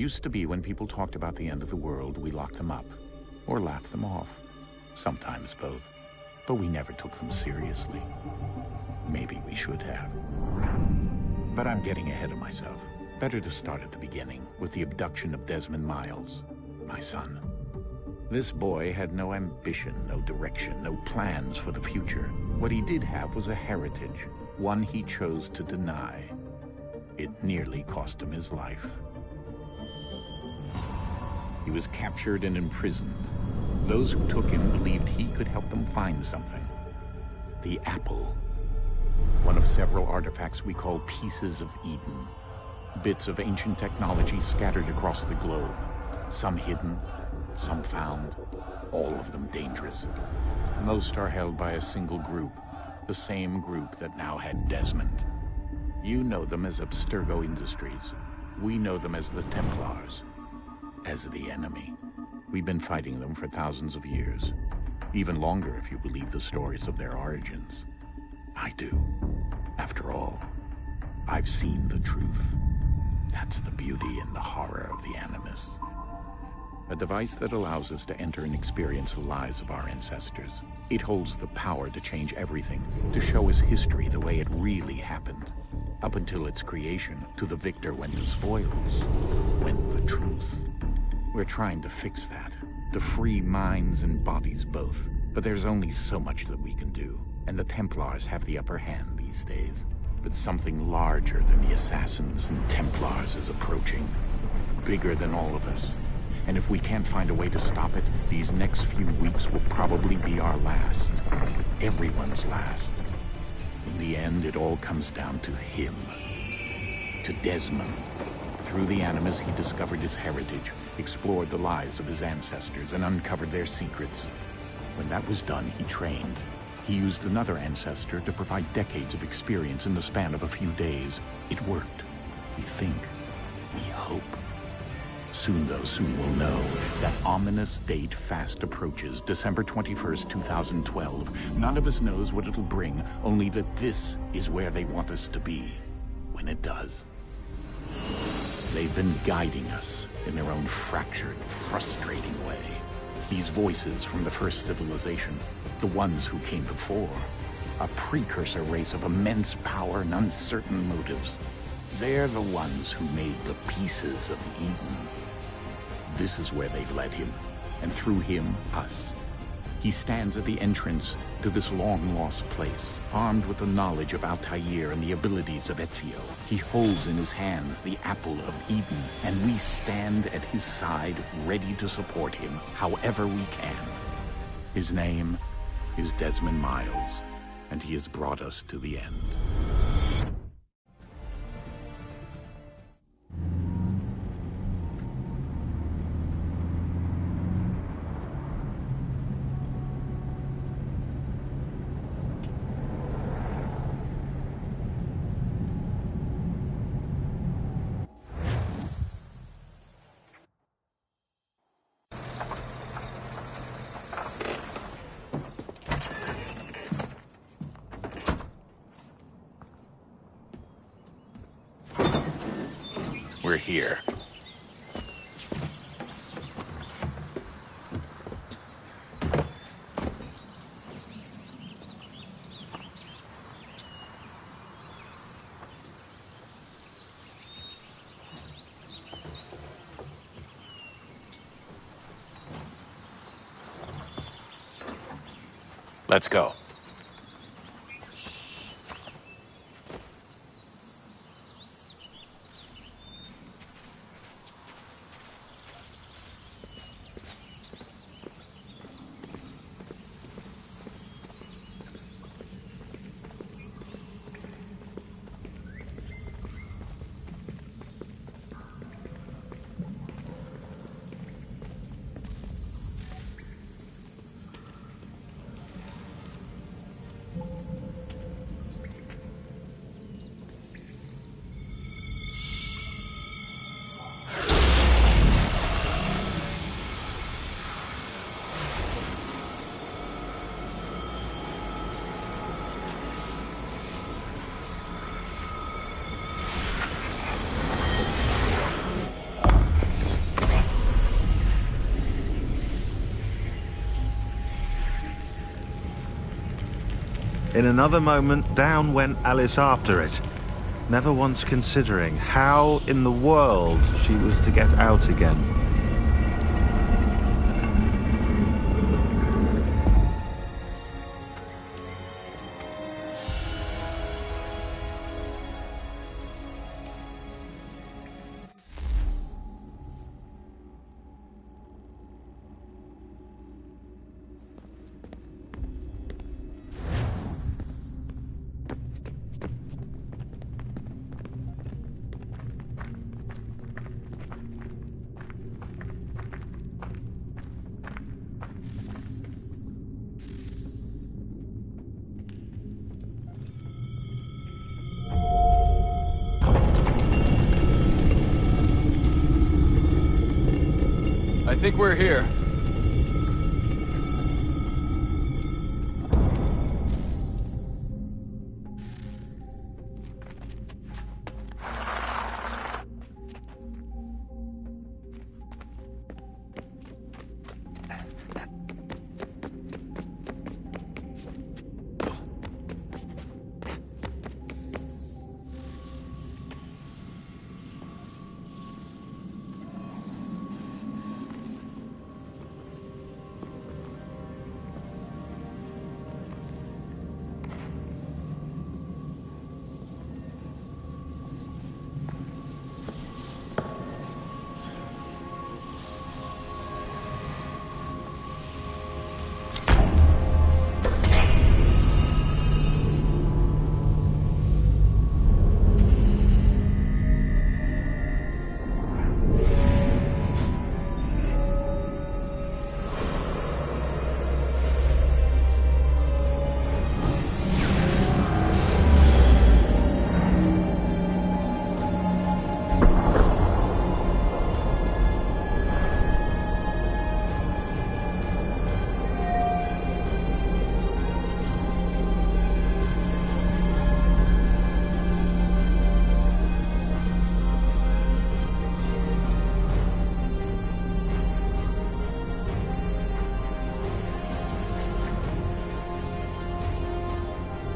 Used to be when people talked about the end of the world, we locked them up. Or laughed them off. Sometimes both. But we never took them seriously. Maybe we should have. But I'm getting ahead of myself. Better to start at the beginning, with the abduction of Desmond Miles, my son. This boy had no ambition, no direction, no plans for the future. What he did have was a heritage, one he chose to deny. It nearly cost him his life. He was captured and imprisoned. Those who took him believed he could help them find something. The apple. One of several artifacts we call pieces of Eden. Bits of ancient technology scattered across the globe. Some hidden, some found, all of them dangerous. Most are held by a single group, the same group that now had Desmond. You know them as Abstergo Industries. We know them as the Templars, as the enemy. We've been fighting them for thousands of years, even longer if you believe the stories of their origins. I do. After all, I've seen the truth. That's the beauty and the horror of the Animus. A device that allows us to enter and experience the lives of our ancestors. It holds the power to change everything, to show us history the way it really happened. Up until its creation, to the victor went the spoils, went the truth. We're trying to fix that, to free minds and bodies both. But there's only so much that we can do, and the Templars have the upper hand these days. But something larger than the Assassins and Templars is approaching, bigger than all of us. And if we can't find a way to stop it, these next few weeks will probably be our last. Everyone's last. In the end, it all comes down to him. To Desmond. Through the Animus, he discovered his heritage, explored the lives of his ancestors, and uncovered their secrets. When that was done, he trained. He used another ancestor to provide decades of experience in the span of a few days. It worked. We think. We hope. Soon, though, soon we'll know. That ominous date fast approaches, December 21st, 2012. None of us knows what it'll bring, only that this is where they want us to be, when it does. They've been guiding us in their own fractured, frustrating way. These voices from the first civilization, the ones who came before, a precursor race of immense power and uncertain motives. They're the ones who made the pieces of Eden. This is where they've led him, and through him, us. He stands at the entrance to this long-lost place, armed with the knowledge of Altair and the abilities of Ezio. He holds in his hands the apple of Eden, and we stand at his side, ready to support him however we can. His name is Desmond Miles, and he has brought us to the end. We're here. Let's go. In another moment, down went Alice after it, never once considering how in the world she was to get out again. I think we're here.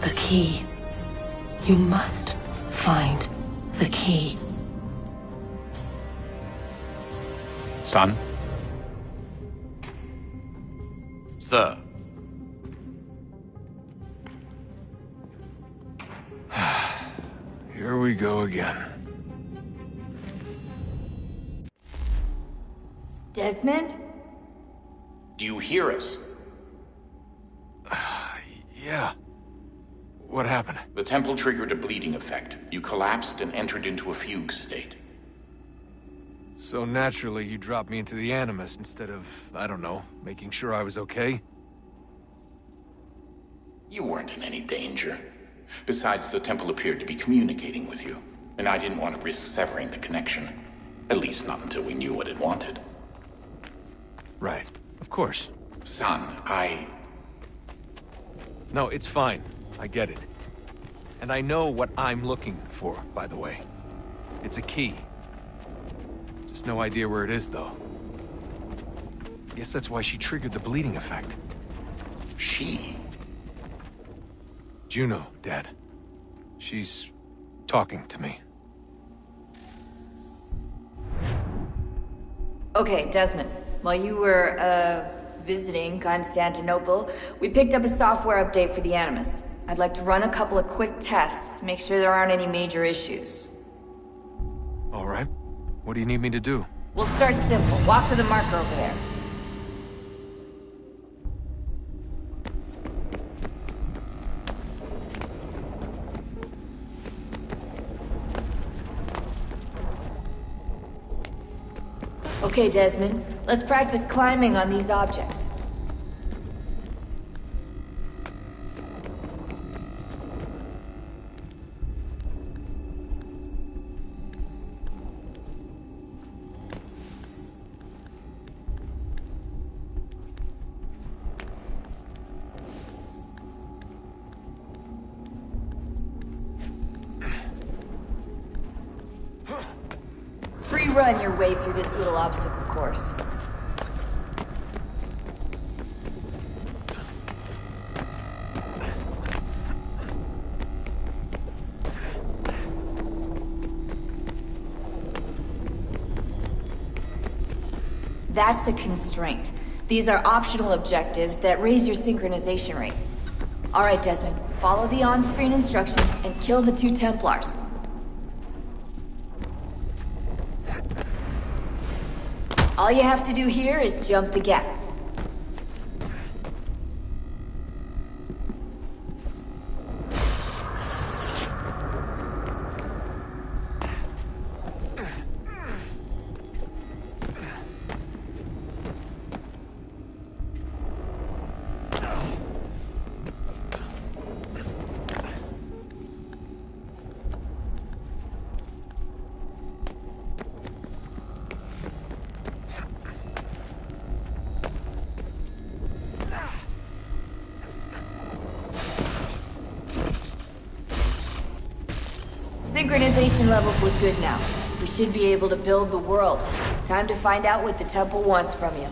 The key. You must find the key. Son? Sir. Here we go again. Desmond? Do you hear us? Yeah. What happened? The temple triggered a bleeding effect. You collapsed and entered into a fugue state. So naturally, you dropped me into the Animus instead of, I don't know, making sure I was okay? You weren't in any danger. Besides, the temple appeared to be communicating with you, and I didn't want to risk severing the connection. At least not until we knew what it wanted. Right. Of course. Son, No, it's fine. I get it. And I know what I'm looking for, by the way. It's a key. Just no idea where it is, though. Guess that's why she triggered the bleeding effect. She? Juno, Dad. She's talking to me. Okay, Desmond. While you were, visiting Constantinople, we picked up a software update for the Animus. I'd like to run a couple of quick tests, make sure there aren't any major issues. All right. What do you need me to do? We'll start simple. Walk to the marker over there. Okay, Desmond. Let's practice climbing on these objects. Run your way through this little obstacle course. That's a constraint. These are optional objectives that raise your synchronization rate. Alright, Desmond. Follow the on-screen instructions and kill the 2 Templars. All you have to do here is jump the gap. Synchronization levels look good now. We should be able to build the world. Time to find out what the temple wants from you.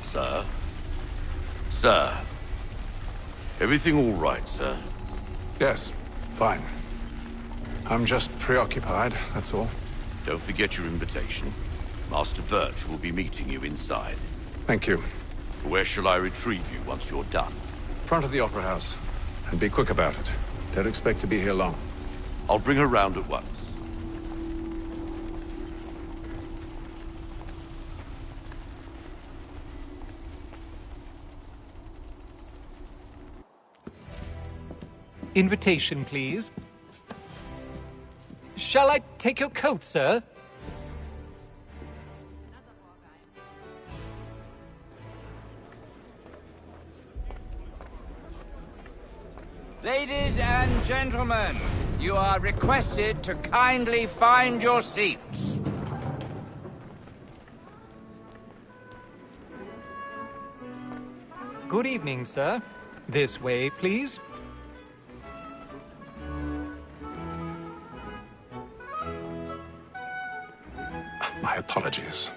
Sir? Sir? Everything all right, sir? Yes, fine. I'm just preoccupied, that's all. Don't forget your invitation. Master Birch will be meeting you inside. Thank you. Where shall I retrieve you once you're done? Front of the Opera House. And be quick about it. Don't expect to be here long. I'll bring her round at once. Invitation, please. Shall I take your coat, sir? Ladies and gentlemen, you are requested to kindly find your seats. Good evening, sir. This way, please. My apologies.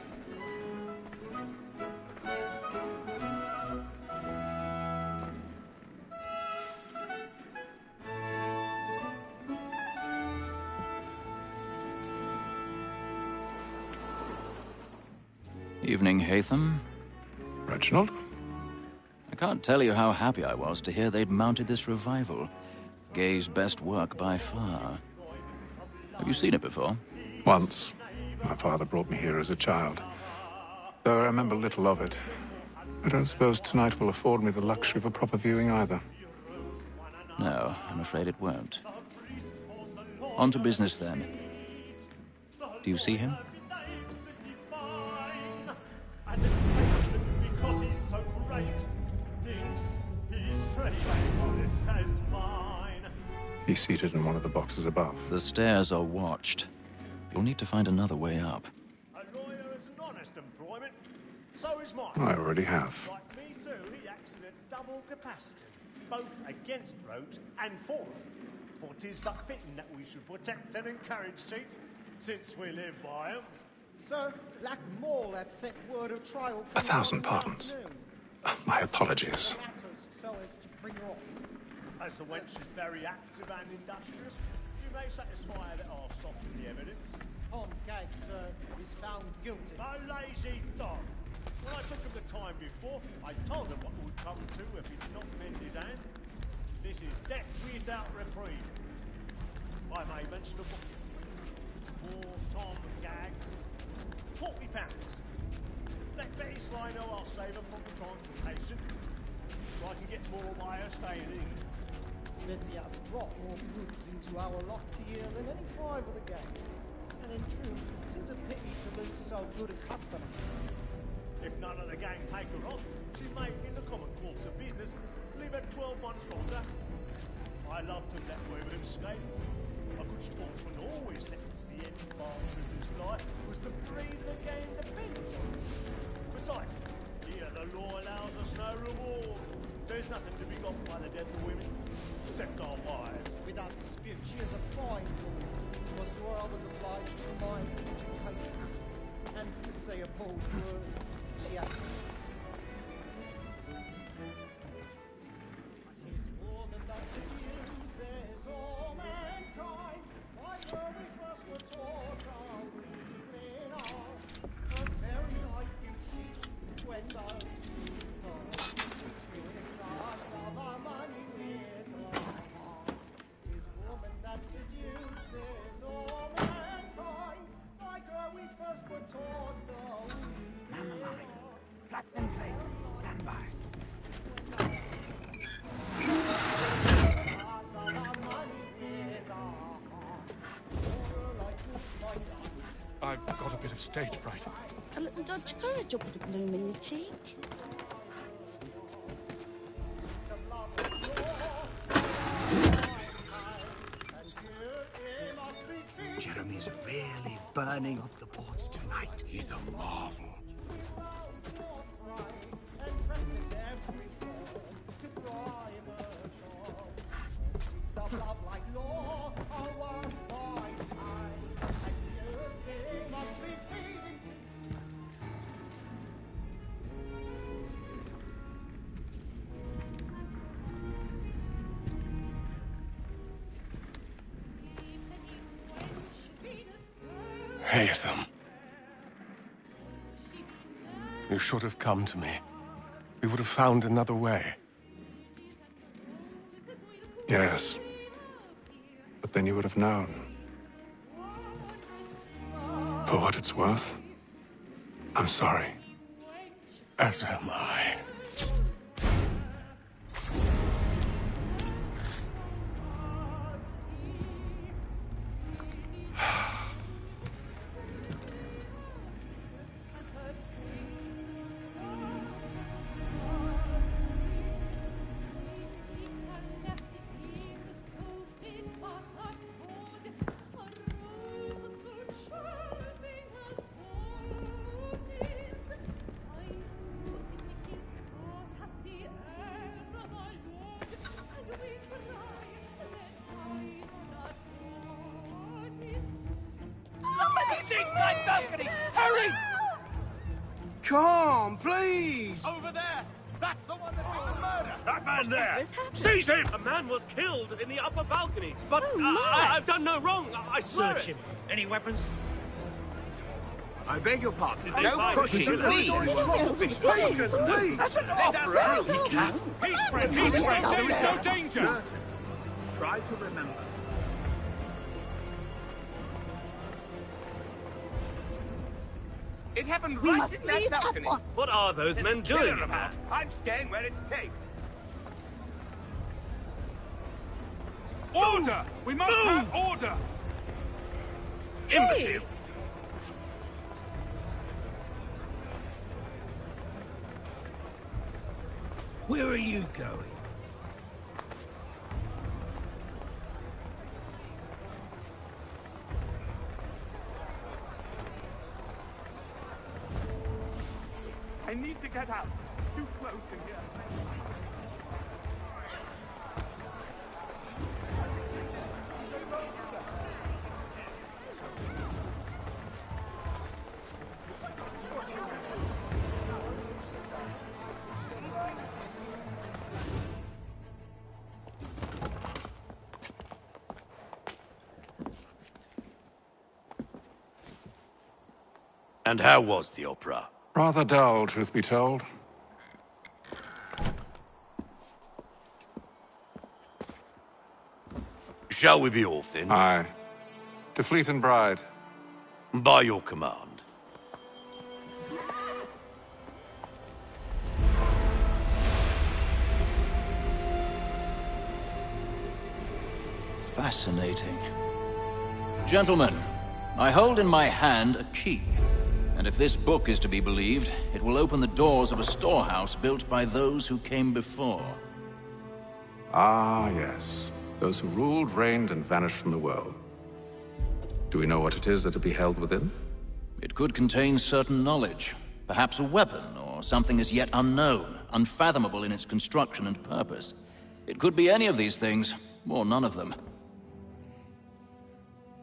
Evening, Hatham. Reginald? I can't tell you how happy I was to hear they'd mounted this revival. Gay's best work by far. Have you seen it before? Once. My father brought me here as a child. Though I remember little of it. I don't suppose tonight will afford me the luxury of a proper viewing either. No, I'm afraid it won't. On to business then. Do you see him? Because he's so great, thinks his treasure's honest as mine. He's seated in one of the boxes above. The stairs are watched. You'll need to find another way up. A lawyer is an honest employment, so is mine. I already have. Like me too, he acts in a double capacity, both against rogues and for them. For 'tis but fitting that we should protect and encourage cheats, since we live by 'em. Sir, Black Mall had sent word of trial. 1,000 pardons. My apologies. So as to bring her off. As the wench is very active and industrious, you may satisfy that I'll soften the evidence. Tom Gag, sir, is found guilty. A lazy dog. When I took him the time before, I told him what would come to if he did not mend his hand. This is death without reprieve. I may mention a book. For Tom Gag, £40. Let Betty Sly know I'll save her from the transportation, so I can get more by her staying in. Betty has brought more goods into our lofty year than any 5 of the gang. And in truth, 'tis a pity to lose so good a customer. If none of the gang take her on, she may, in the common course of business, leave her 12 months longer. I love to let women escape. A good sportsman always lets the end part of his life was to breed the game depends on. Besides, here the law allows us no reward. There's nothing to be got by the death of women, except our wives. Without dispute, she is a fine woman. Was to her I was obliged to mind education. And to say a bold word, she has I've got a bit of stage fright. A little dodge courage will put a bloom in your cheek. Jeremy's really burning off the boards tonight. He's a marvel. Haytham. You should have come to me. We would have found another way. Yes. But then you would have known. For what it's worth, I'm sorry. As am I. Stateside balcony! Hurry! Come, please! Over there! That's the one that did the murder! That man there! Seize him! A man was killed in the upper balcony. But I've done no wrong. I swear Search it. him. Any weapons? I beg your pardon. Did they No find pushing, him? please. Patience, please. That's an opera. He can. Peace, friends! Peace, friends! There is no danger! Try to remember. It happened We right must in that leave at balcony. once. What are those There's men a killer doing? about. I'm staying where it's safe. Order! We must have order! Imbecile! Where are you going? I need to get out. Too close in here. And how was the opera? Rather dull, truth be told. Shall we be off then? Aye. To Fleet and Bride. By your command. Fascinating. Gentlemen, I hold in my hand a key. And if this book is to be believed, it will open the doors of a storehouse built by those who came before. Ah, yes. Those who ruled, reigned, and vanished from the world. Do we know what it is that will be held within? It could contain certain knowledge. Perhaps a weapon, or something as yet unknown, unfathomable in its construction and purpose. It could be any of these things, or none of them.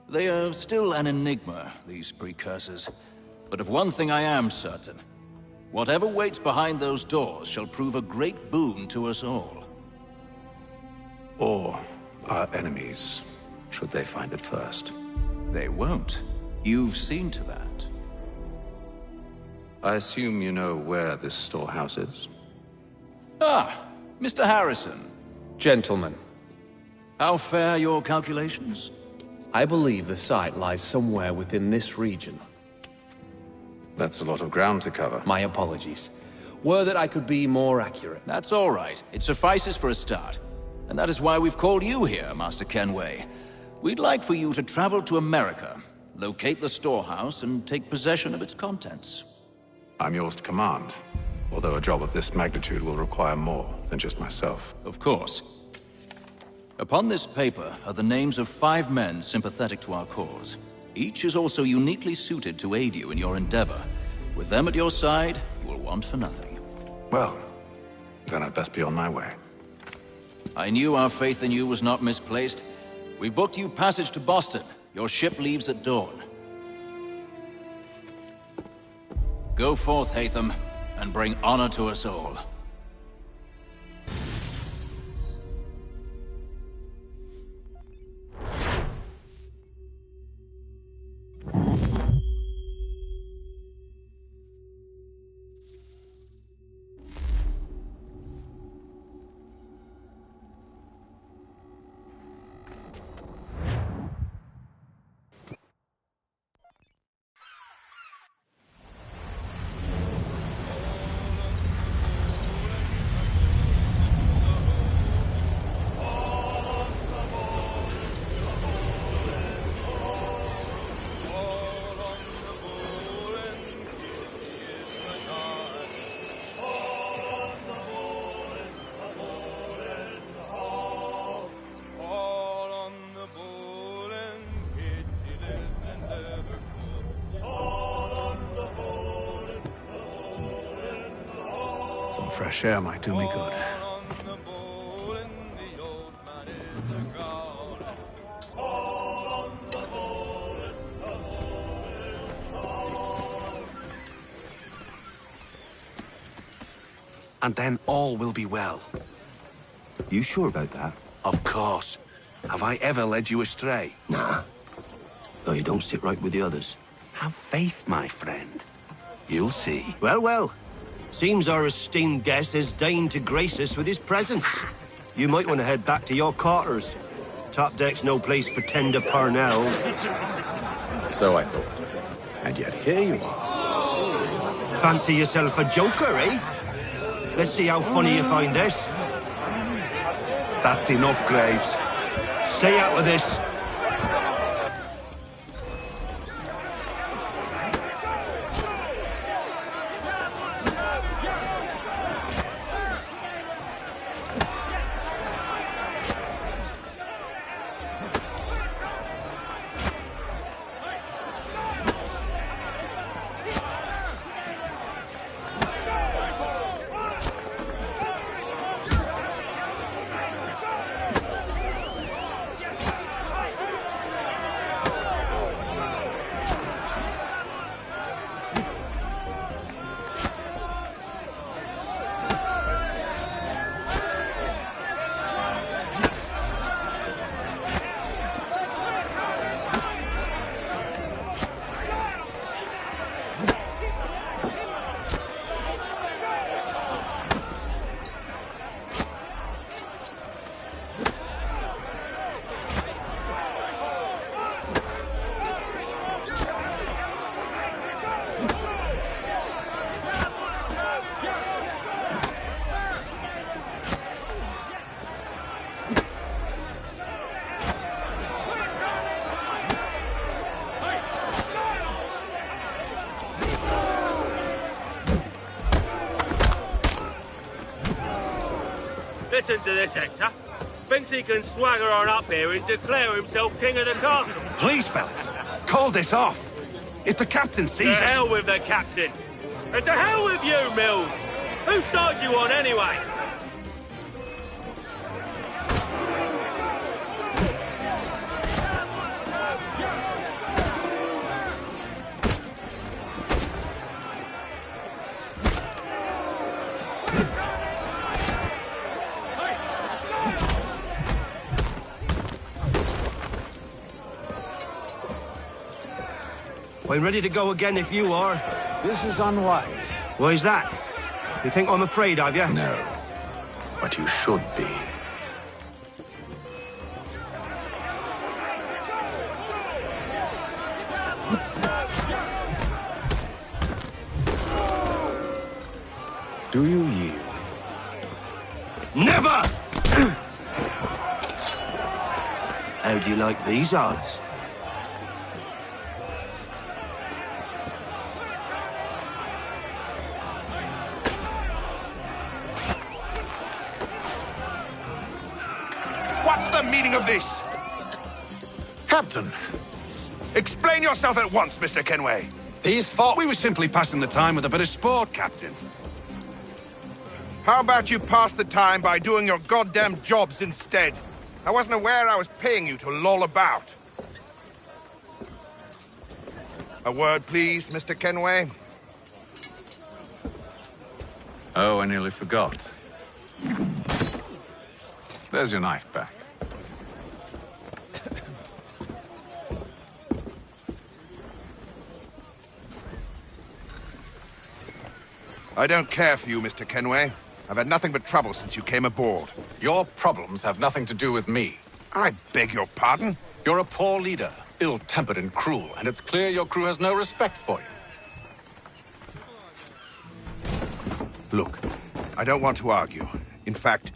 They are still an enigma, these precursors. But of one thing I am certain. Whatever waits behind those doors shall prove a great boon to us all. Or our enemies, should they find it first. They won't. You've seen to that. I assume you know where this storehouse is? Ah, Mr. Harrison. Gentlemen, How fare your calculations? I believe the site lies somewhere within this region. That's a lot of ground to cover. My apologies. Were that I could be more accurate. That's all right. It suffices for a start. And that is why we've called you here, Master Kenway. We'd like for you to travel to America, locate the storehouse, and take possession of its contents. I'm yours to command, although a job of this magnitude will require more than just myself. Of course. Upon this paper are the names of 5 men sympathetic to our cause. Each is also uniquely suited to aid you in your endeavor. With them at your side, you will want for nothing. Well, then I'd best be on my way. I knew our faith in you was not misplaced. We've booked you passage to Boston. Your ship leaves at dawn. Go forth, Hatham, and bring honor to us all. Some fresh air might do me good. And then all will be well. You sure about that? Of course. Have I ever led you astray? Nah. Though you don't sit right with the others. Have faith, my friend. You'll see. Well, well. Seems our esteemed guest has deigned to grace us with his presence. You might want to head back to your quarters. Top deck's no place for tender parnells. So I thought. And yet here you are. Fancy yourself a joker, eh? Let's see how funny you find this. That's enough, Graves. Stay out of this. Listen to this, Hector. Thinks he can swagger on up here and declare himself king of the castle. Please, fellas, call this off. If the captain sees us... To hell with the captain. And to hell with you, Mills. Whose side you on, anyway? I'm ready to go again if you are. This is unwise. Why's that? You think I'm afraid of you? No. But you should be. Do you yield? Never! How do you like these odds? the meaning of this? Captain! Explain yourself at once, Mr. Kenway. These thought we were simply passing the time with a bit of sport, Captain. How about you pass the time by doing your goddamn jobs instead? I wasn't aware I was paying you to loll about. A word, please, Mr. Kenway. Oh, I nearly forgot. There's your knife back. I don't care for you, Mr. Kenway. I've had nothing but trouble since you came aboard. Your problems have nothing to do with me. I beg your pardon? You're a poor leader, ill-tempered and cruel, and it's clear your crew has no respect for you. Look, I don't want to argue. In fact,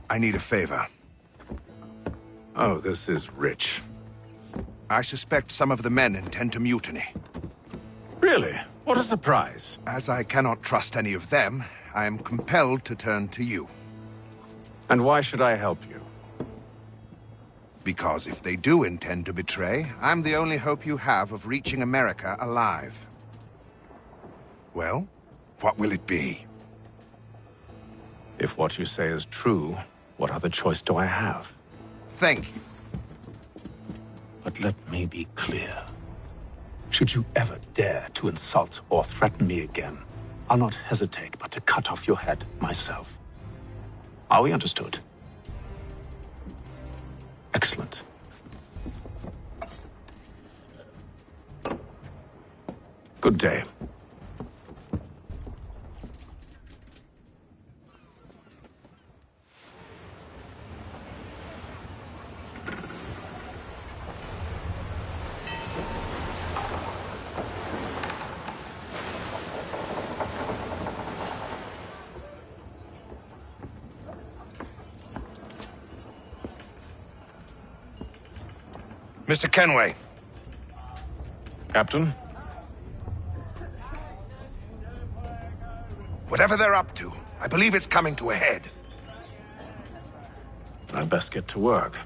I need a favor. Oh, this is rich. I suspect some of the men intend to mutiny. Really? What a surprise. As I cannot trust any of them, I am compelled to turn to you. And why should I help you? Because if they do intend to betray, I'm the only hope you have of reaching America alive. Well, what will it be? If what you say is true, what other choice do I have? Thank you. But let me be clear. Should you ever dare to insult or threaten me again, I'll not hesitate but to cut off your head myself. Are we understood? Excellent. Good day. Mr. Kenway. Captain? Whatever they're up to, I believe it's coming to a head. I'd best get to work.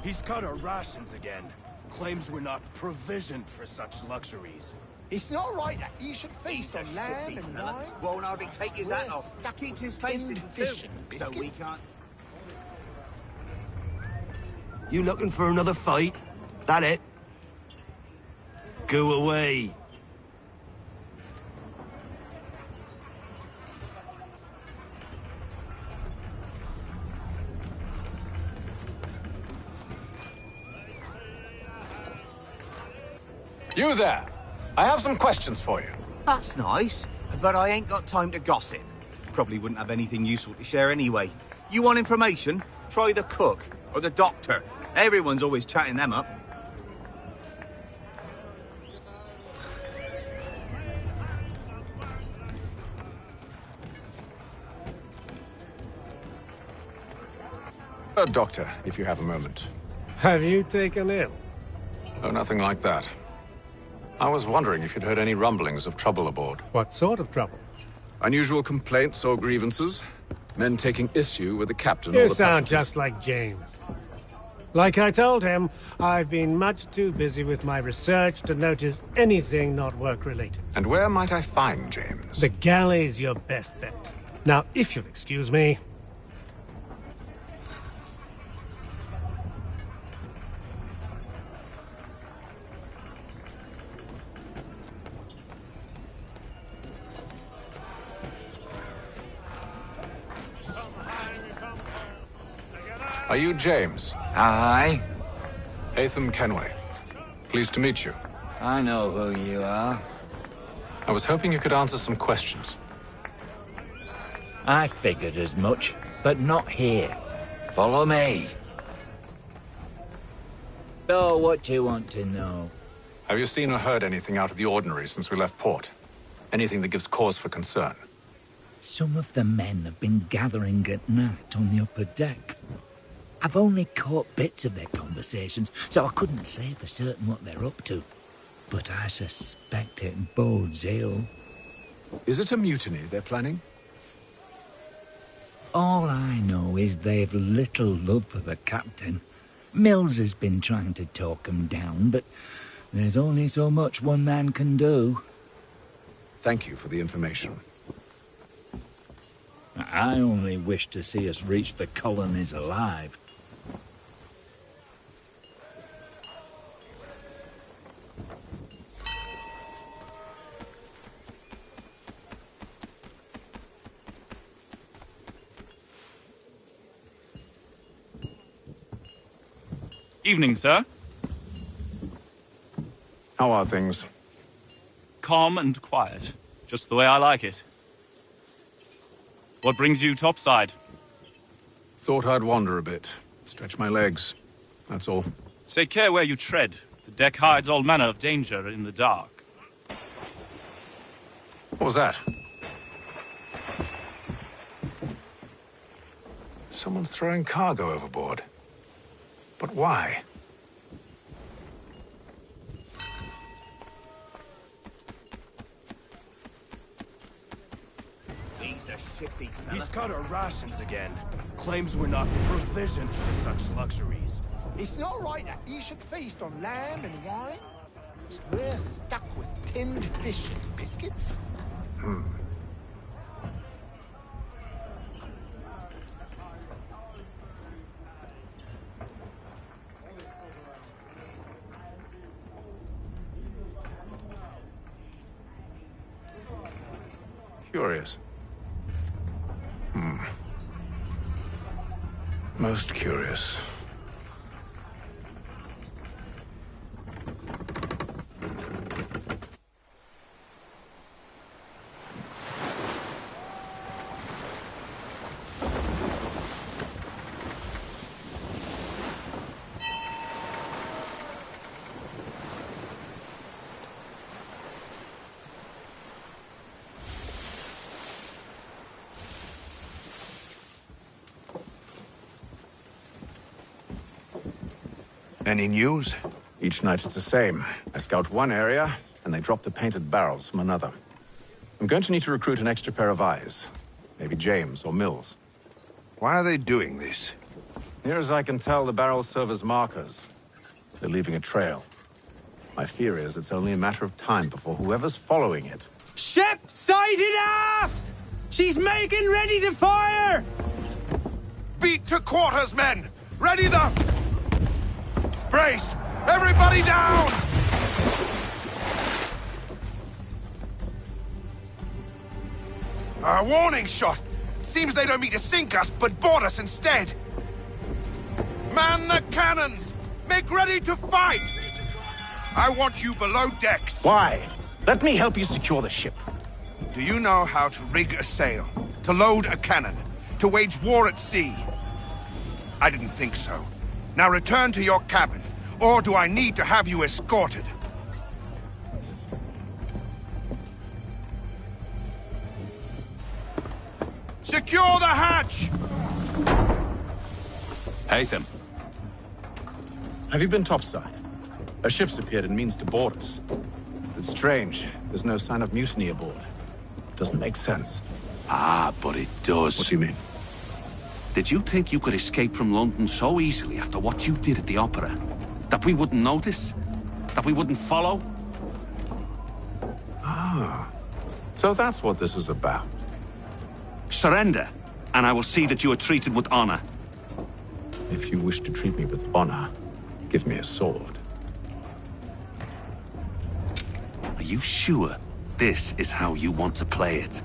He's cut our rations again. Claims we're not provisioned for such luxuries. It's not right that you should feast on lamb and wine. Won't hardly take his hat off. Keeps his face in fish and so we can't. You looking for another fight? That it? Go away. You there! I have some questions for you. That's nice, but I ain't got time to gossip. Probably wouldn't have anything useful to share anyway. You want information? Try the cook or the doctor. Everyone's always chatting them up. Doctor, if you have a moment. Have you taken ill? Oh, nothing like that. I was wondering if you'd heard any rumblings of trouble aboard. What sort of trouble? Unusual complaints or grievances? Men taking issue with the captain or You the sound passengers? just like James. Like I told him, I've been much too busy with my research to notice anything not work-related. And where might I find James? The galley's your best bet. Now, if you'll excuse me... Are you James? Aye. Hatham Kenway. Pleased to meet you. I know who you are. I was hoping you could answer some questions. I figured as much, but not here. Follow me. So, what do you want to know? Have you seen or heard anything out of the ordinary since we left port? Anything that gives cause for concern? Some of the men have been gathering at night on the upper deck. I've only caught bits of their conversations, so I couldn't say for certain what they're up to. But I suspect it bodes ill. Is it a mutiny they're planning? All I know is they've little love for the captain. Mills has been trying to talk 'em down, but there's only so much one man can do. Thank you for the information. I only wish to see us reach the colonies alive. Evening, sir. How are things? Calm and quiet. Just the way I like it. What brings you topside? Thought I'd wander a bit. Stretch my legs. That's all. Take care where you tread. The deck hides all manner of danger in the dark. What was that? Someone's throwing cargo overboard. But why? He's cut our rations again. Claims we're not provisioned for such luxuries. It's not right that you should feast on lamb and wine. We're stuck with tinned fish and biscuits. Curious. Most curious. Any news? Each night it's the same. I scout one area, and they drop the painted barrels from another. I'm going to need to recruit an extra pair of eyes. Maybe James or Mills. Why are they doing this? Near as I can tell, the barrels serve as markers. They're leaving a trail. My fear is it's only a matter of time before whoever's following it... Ship sighted aft! She's making ready to fire! Beat to quarters, men! Ready the... Brace! Everybody down! A warning shot! Seems they don't mean to sink us, but board us instead! Man the cannons! Make ready to fight! I want you below decks. Why? Let me help you secure the ship. Do you know how to rig a sail? To load a cannon? To wage war at sea? I didn't think so. Now return to your cabin, or do I need to have you escorted? Secure the hatch! Haytham. Have you been topside? A ship's appeared and means to board us. It's strange. There's no sign of mutiny aboard. Doesn't make sense. Ah, but it does. What do you mean? Did you think you could escape from London so easily after what you did at the opera? That we wouldn't notice? That we wouldn't follow? Ah. So that's what this is about. Surrender, and I will see that you are treated with honor. If you wish to treat me with honor, give me a sword. Are you sure this is how you want to play it?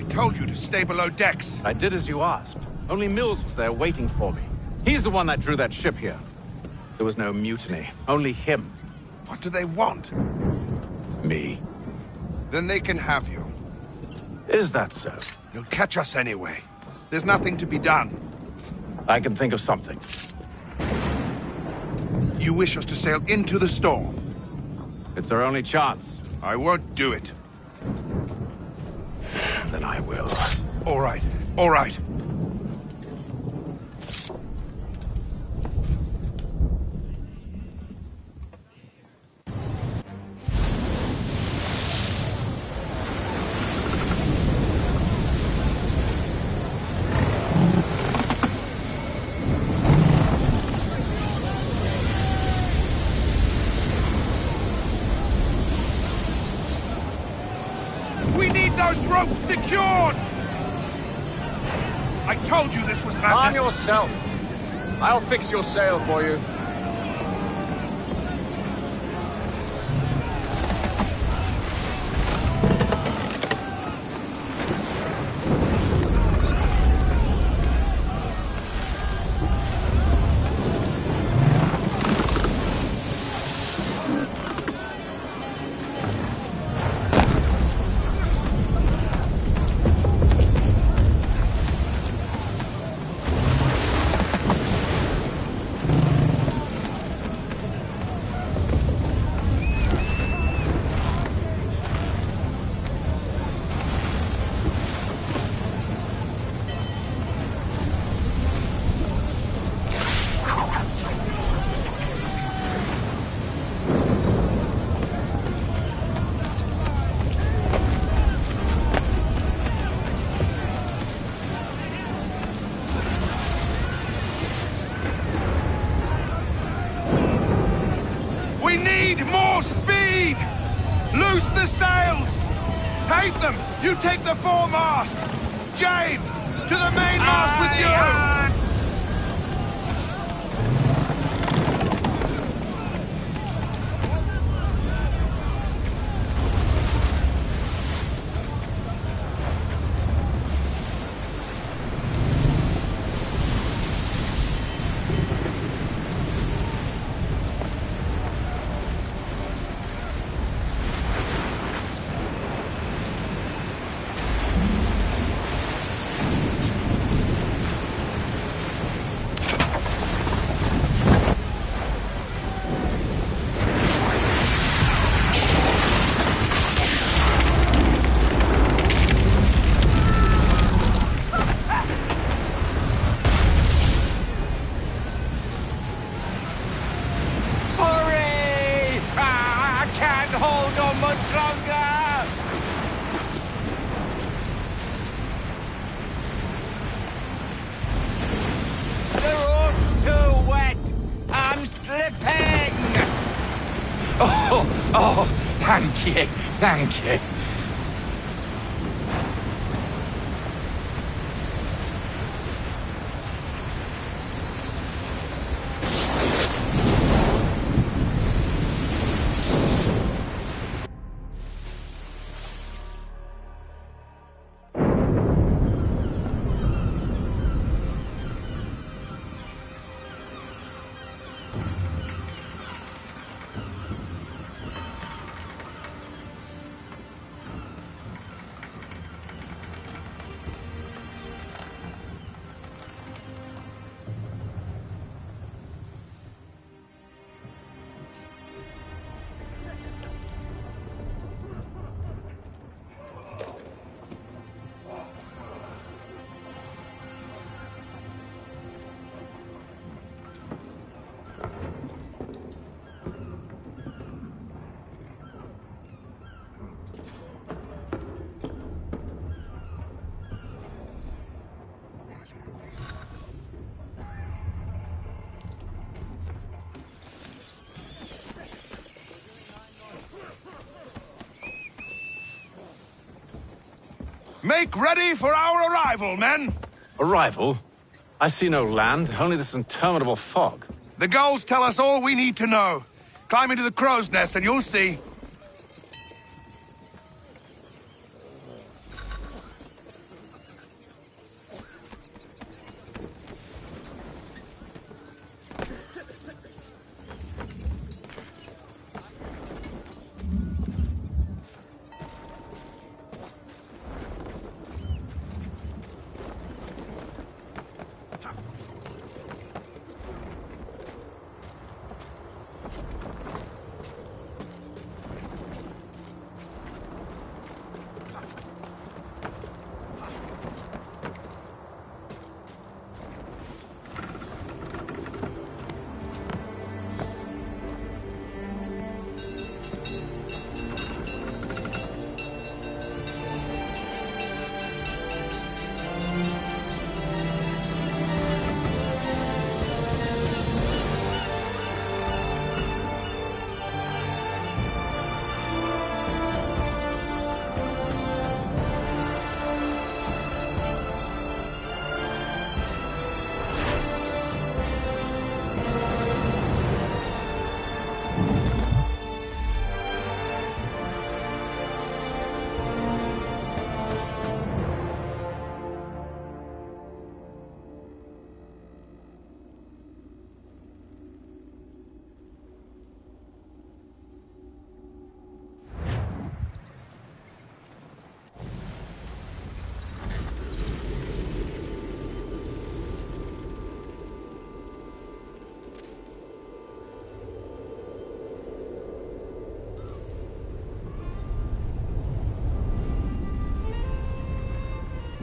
told you to stay below decks. I did as you asked. Only Mills was there waiting for me. He's the one that drew that ship here. There was no mutiny, only him. What do they want? Me. Then they can have you. Is that so? You'll catch us anyway. There's nothing to be done. I can think of something. You wish us to sail into the storm? It's our only chance. I won't do it. Then I will. All right, all right. Ropes secured! I told you this was madness! Calm yourself. I'll fix your sail for you. You take the foremast! James, to the mainmast with you! Oh, thank you, thank you. Make ready for our arrival, men! Arrival? I see no land, only this interminable fog. The gulls tell us all we need to know. Climb into the crow's nest and you'll see.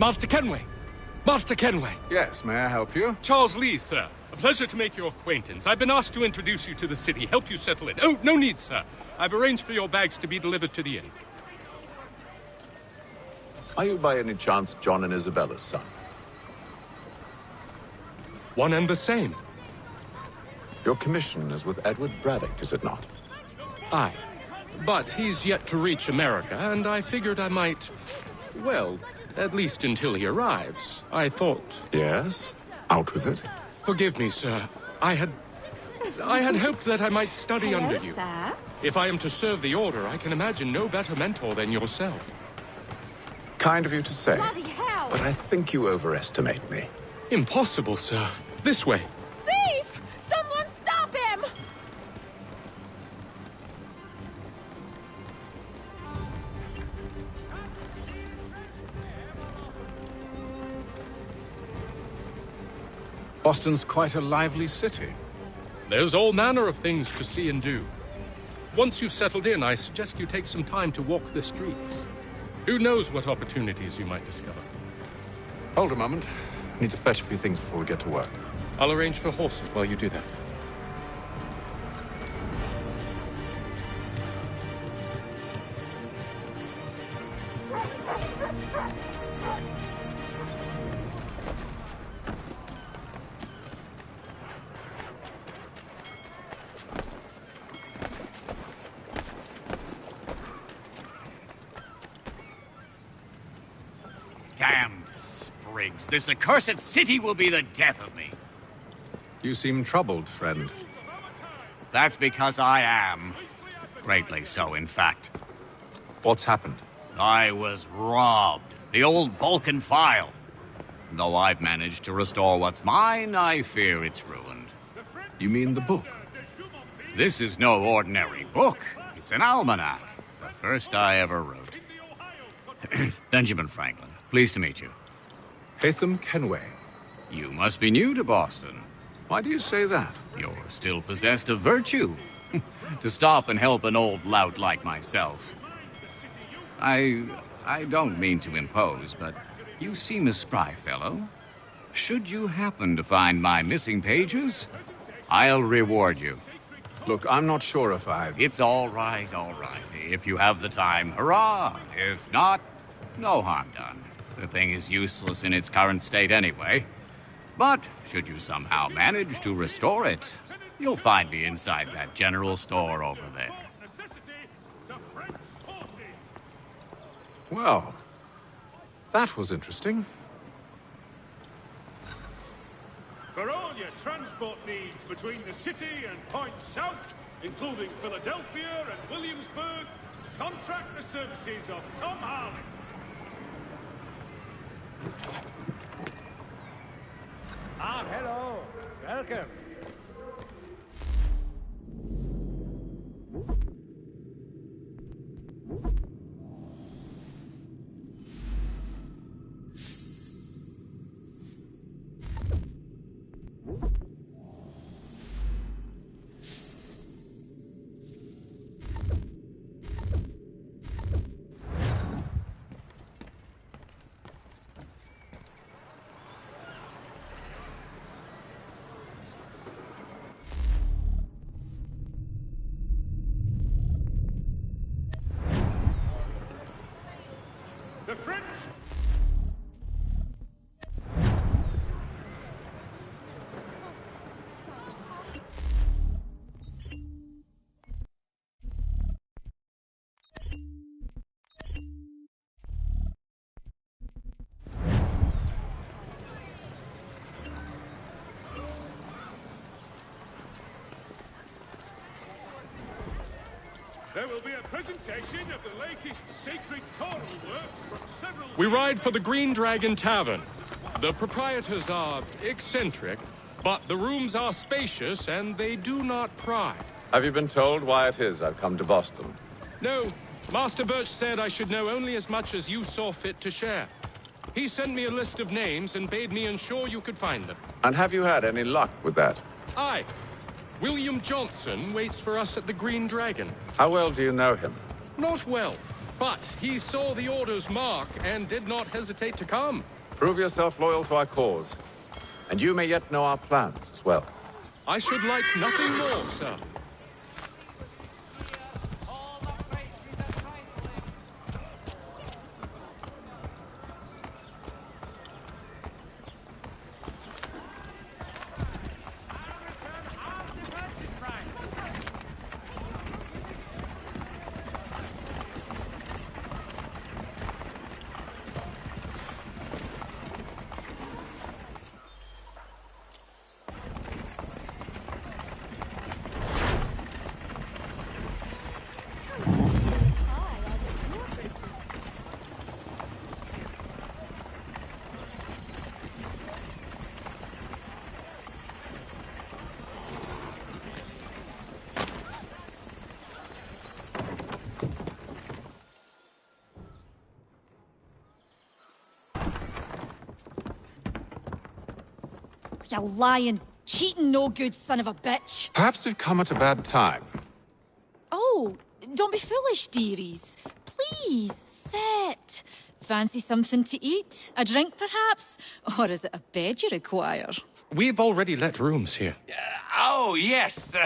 Master Kenway! Master Kenway! Yes, may I help you? Charles Lee, sir. A pleasure to make your acquaintance. I've been asked to introduce you to the city, help you settle it. Oh, no need, sir. I've arranged for your bags to be delivered to the inn. Are you by any chance John and Isabella's son? One and the same. Your commission is with Edward Braddock, is it not? Aye. But he's yet to reach America, and I figured I might... Well, at least until he arrives. I thought... Yes? Out with it. Forgive me, sir. I had hoped that I might study under you. Sir? If I am to serve the Order, I can imagine no better mentor than yourself. Kind of you to say. Bloody hell! But I think you overestimate me. Impossible, sir. This way. Thief! Someone stop him! Boston's quite a lively city. There's all manner of things to see and do. Once you've settled in, I suggest you take some time to walk the streets. Who knows what opportunities you might discover. Hold a moment. I need to fetch a few things before we get to work. I'll arrange for horses while you do that. Damned sprigs. This accursed city will be the death of me. You seem troubled, friend. That's because I am. Greatly so, in fact. What's happened? I was robbed. The old Balkan file. Though I've managed to restore what's mine, I fear it's ruined. You mean the book? This is no ordinary book. It's an almanac. The first I ever wrote. Benjamin Franklin. Pleased to meet you. Haytham Kenway. You must be new to Boston. Why do you say that? You're still possessed of virtue. To stop and help an old lout like myself. I don't mean to impose, but you seem a spry fellow. Should you happen to find my missing pages, I'll reward you. Look, I'm not sure if I... It's all right, all right. If you have the time, hurrah! If not, no harm done. The thing is useless in its current state anyway. But should you somehow manage to restore it, you'll find me inside that general store over there. Well, that was interesting. For all your transport needs between the city and points south, including Philadelphia and Williamsburg, contract the services of Tom Harley. Ah, hello. Welcome. The French... There will be a presentation of the latest sacred choral works from several... We ride for the Green Dragon Tavern. The proprietors are eccentric, but the rooms are spacious and they do not pry. Have you been told why it is I've come to Boston? No, Master Birch said I should know only as much as you saw fit to share. He sent me a list of names and bade me ensure you could find them. And have you had any luck with that? Aye. William Johnson waits for us at the Green Dragon. How well do you know him? Not well. But he saw the order's mark and did not hesitate to come. Prove yourself loyal to our cause. And you may yet know our plans as well. I should like nothing more, sir. You lying, cheating, no good son of a bitch. Perhaps we've come at a bad time. Oh, don't be foolish, dearies. Please, sit. Fancy something to eat? A drink, perhaps? Or is it a bed you require? We've already let rooms here. Oh, yes.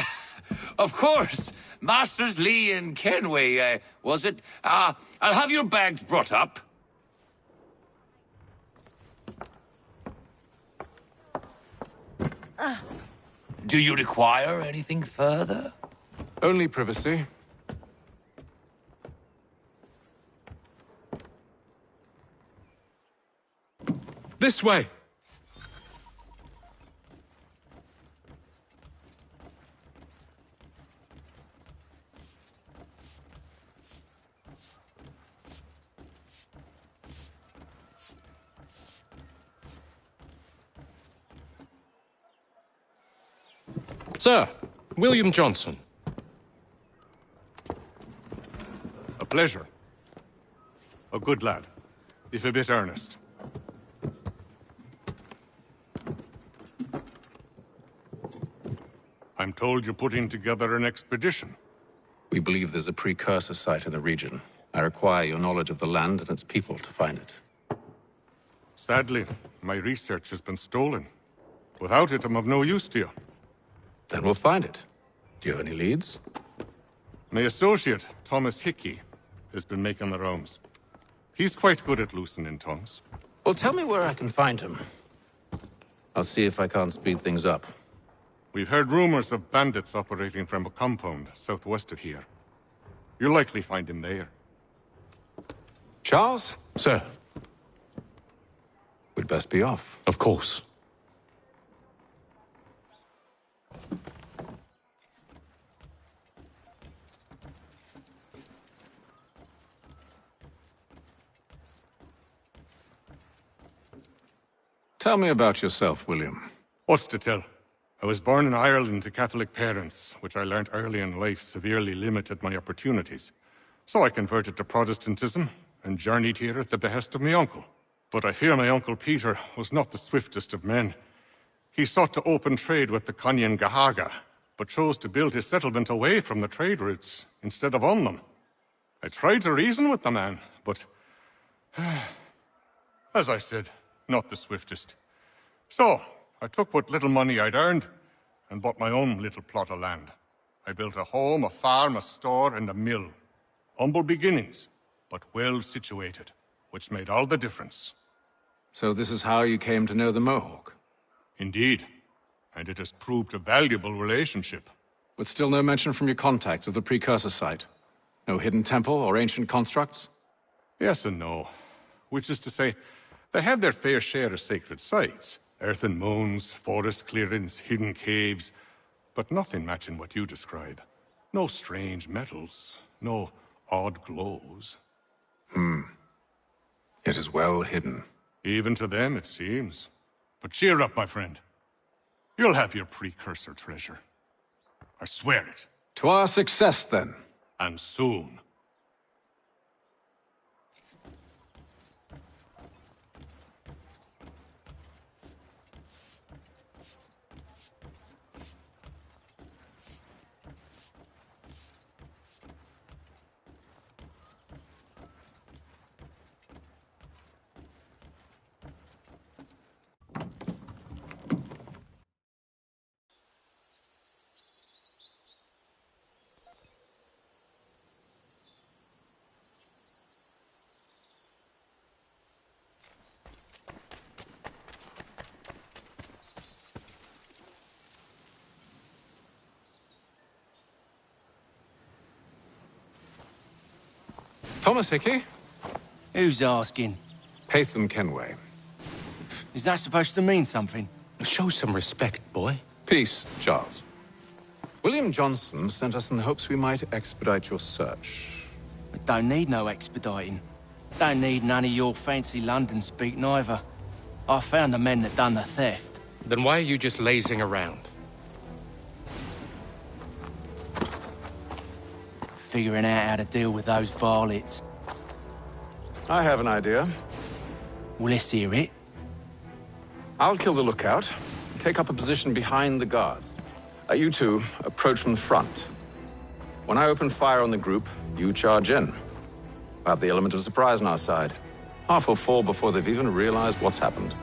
Of course. Masters Lee and Kenway, was it? I'll have your bags brought up. Do you require anything further? Only privacy. This way! Sir, William Johnson. A pleasure. A good lad, if a bit earnest. I'm told you're putting together an expedition. We believe there's a precursor site in the region. I require your knowledge of the land and its people to find it. Sadly, my research has been stolen. Without it, I'm of no use to you. Then we'll find it. Do you have any leads? My associate, Thomas Hickey, has been making the rounds. He's quite good at loosening tongues. Well, tell me where I can find him. I'll see if I can't speed things up. We've heard rumors of bandits operating from a compound southwest of here. You'll likely find him there. Charles? Sir. We'd best be off. Of course. Tell me about yourself, William. What's to tell? I was born in Ireland to Catholic parents, which I learnt early in life severely limited my opportunities. So I converted to Protestantism and journeyed here at the behest of my uncle. But I fear my uncle Peter was not the swiftest of men. He sought to open trade with the Conyan Gahaga, but chose to build his settlement away from the trade routes instead of on them. I tried to reason with the man, but as I said, not the swiftest. So, I took what little money I'd earned and bought my own little plot of land. I built a home, a farm, a store, and a mill. Humble beginnings, but well situated, which made all the difference. So this is how you came to know the Mohawk? Indeed, and it has proved a valuable relationship. But still no mention from your contacts of the precursor site? No hidden temple or ancient constructs? Yes and no. Which is to say, they have their fair share of sacred sites. Earthen mounds, forest clearings, hidden caves, but nothing matching what you describe. No strange metals, no odd glows. It is well hidden. Even to them, it seems. But cheer up, my friend. You'll have your precursor treasure. I swear it. To our success, then. And soon. Thomas Hickey? Who's asking? Haytham Kenway. Is that supposed to mean something? Show some respect, boy. Peace, Charles. William Johnson sent us in the hopes we might expedite your search. I don't need no expediting. Don't need none of your fancy London speak neither. I found the men that done the theft. Then why are you just lazing around? Figuring out how to deal with those varlets. I have an idea. Well, let's hear it. I'll kill the lookout and take up a position behind the guards. You two approach from the front. When I open fire on the group, you charge in. We'll have the element of surprise on our side. Half will fall before they've even realized what's happened.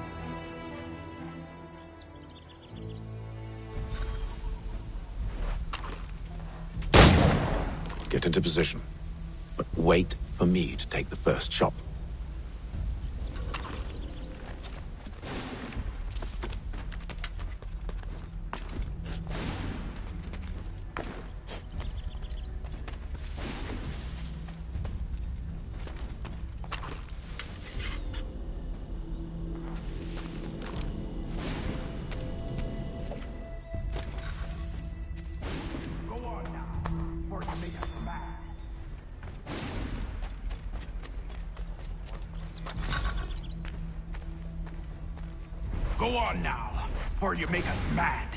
Get into position. But wait for me to take the first shot. Go on now, or you make us mad.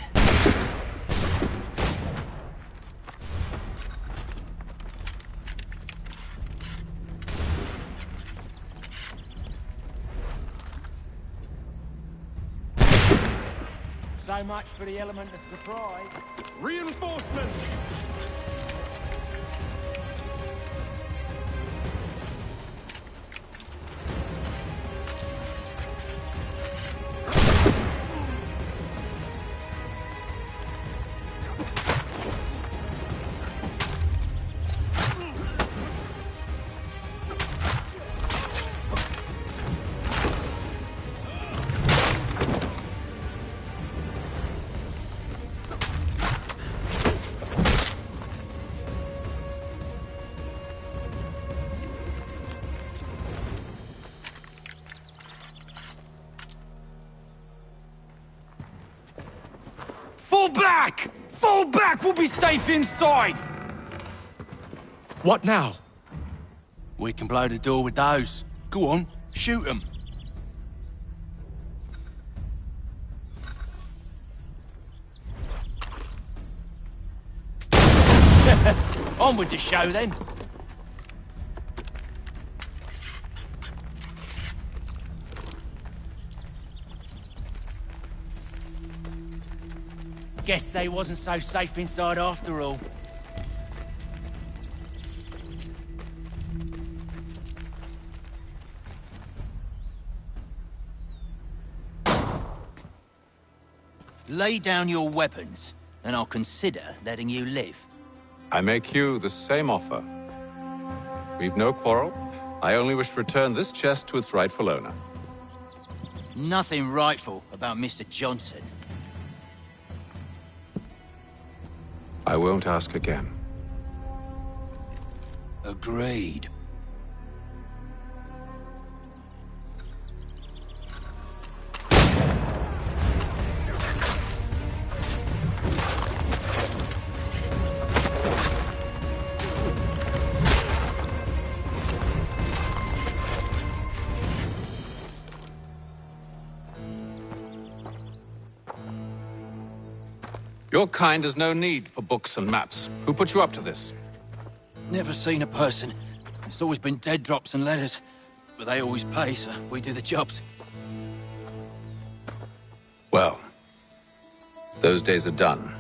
So much for the element of surprise. Reinforcements! Fall back! Fall back! We'll be safe inside! What now? We can blow the door with those. Go on, shoot them. On with the show then. Guess they wasn't so safe inside after all. Lay down your weapons, and I'll consider letting you live. I make you the same offer. We've no quarrel. I only wish to return this chest to its rightful owner. Nothing rightful about Mr. Johnson. I won't ask again. Agreed. Your kind has no need for books and maps. Who put you up to this? Never seen a person. It's always been dead drops and letters. But they always pay, so we do the jobs. Well, those days are done.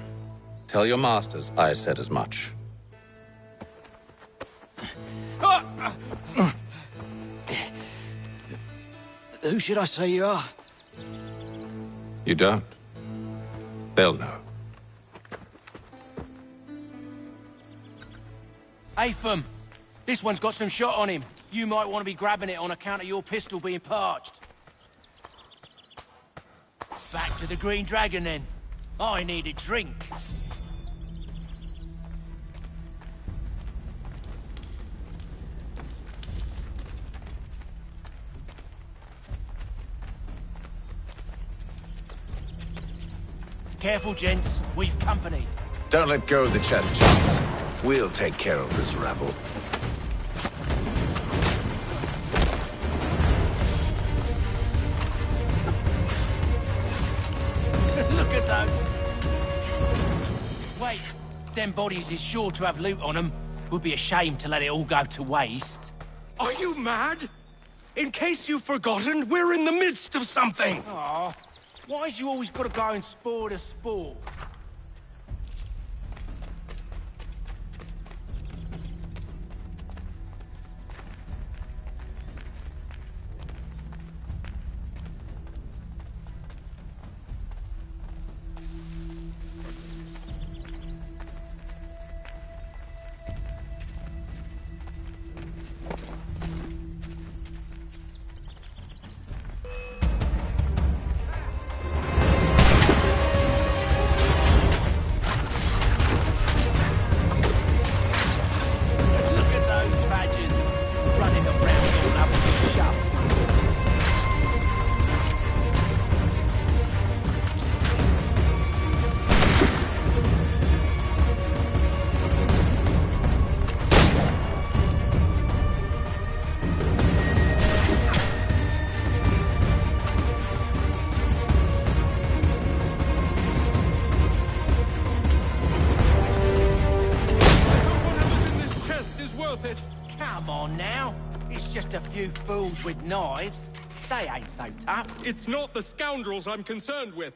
Tell your masters I said as much. Who should I say you are? You don't? They'll know. Haytham, this one's got some shot on him. You might want to be grabbing it on account of your pistol being parched. Back to the Green Dragon, then. I need a drink. Careful, gents. We've company. Don't let go of the chest, Charles. We'll take care of this rabble. Look at those. Wait, them bodies is sure to have loot on them. Would be a shame to let it all go to waste. Are you mad? In case you've forgotten, we're in the midst of something! Aw, why's you always gotta go and spoil the sport? Come on now. It's just a few fools with knives. They ain't so tough. It's not the scoundrels I'm concerned with.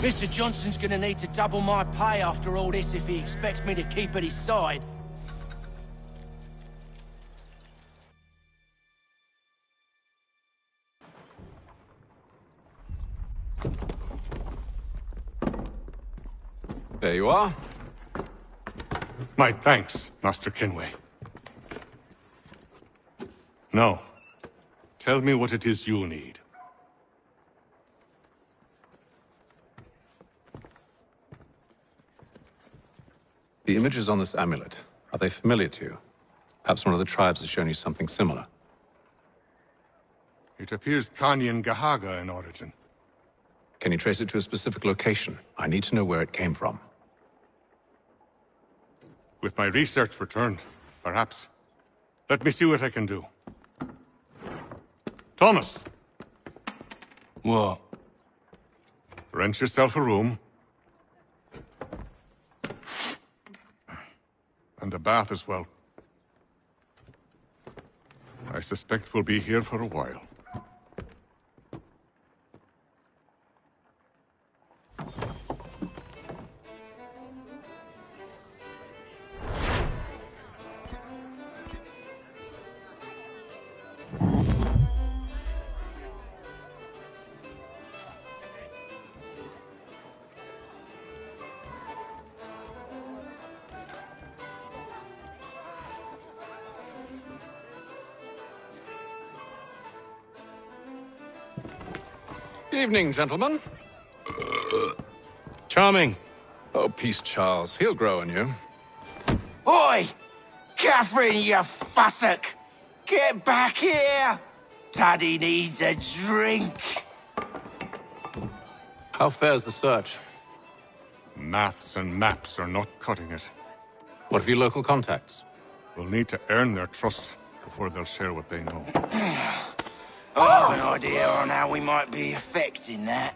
Mr. Johnson's gonna need to double my pay after all this if he expects me to keep at his side. There you are. My thanks, Master Kenway. Now, tell me what it is you need. The images on this amulet, are they familiar to you? Perhaps one of the tribes has shown you something similar. It appears Kanyan Gahaga in origin. Can you trace it to a specific location? I need to know where it came from. With my research returned, perhaps. Let me see what I can do. Thomas! What? Rent yourself a room. And a bath as well. I suspect we'll be here for a while. Evening, gentlemen. Charming. Oh, peace, Charles. He'll grow on you. Oi! Catherine, you fussock! Get back here! Taddy needs a drink. How fares the search? Maths and maps are not cutting it. What of your local contacts? We'll need to earn their trust before they'll share what they know. I have an idea on how we might be affecting that.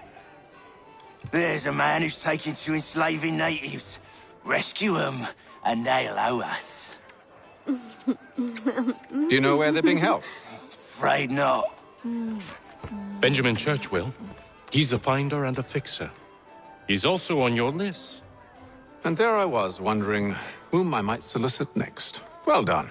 There's a man who's taken to enslaving natives. Rescue them, and they'll owe us. Do you know where they're being held? Afraid not. Benjamin Church will. He's a finder and a fixer. He's also on your list. And there I was, wondering whom I might solicit next. Well done.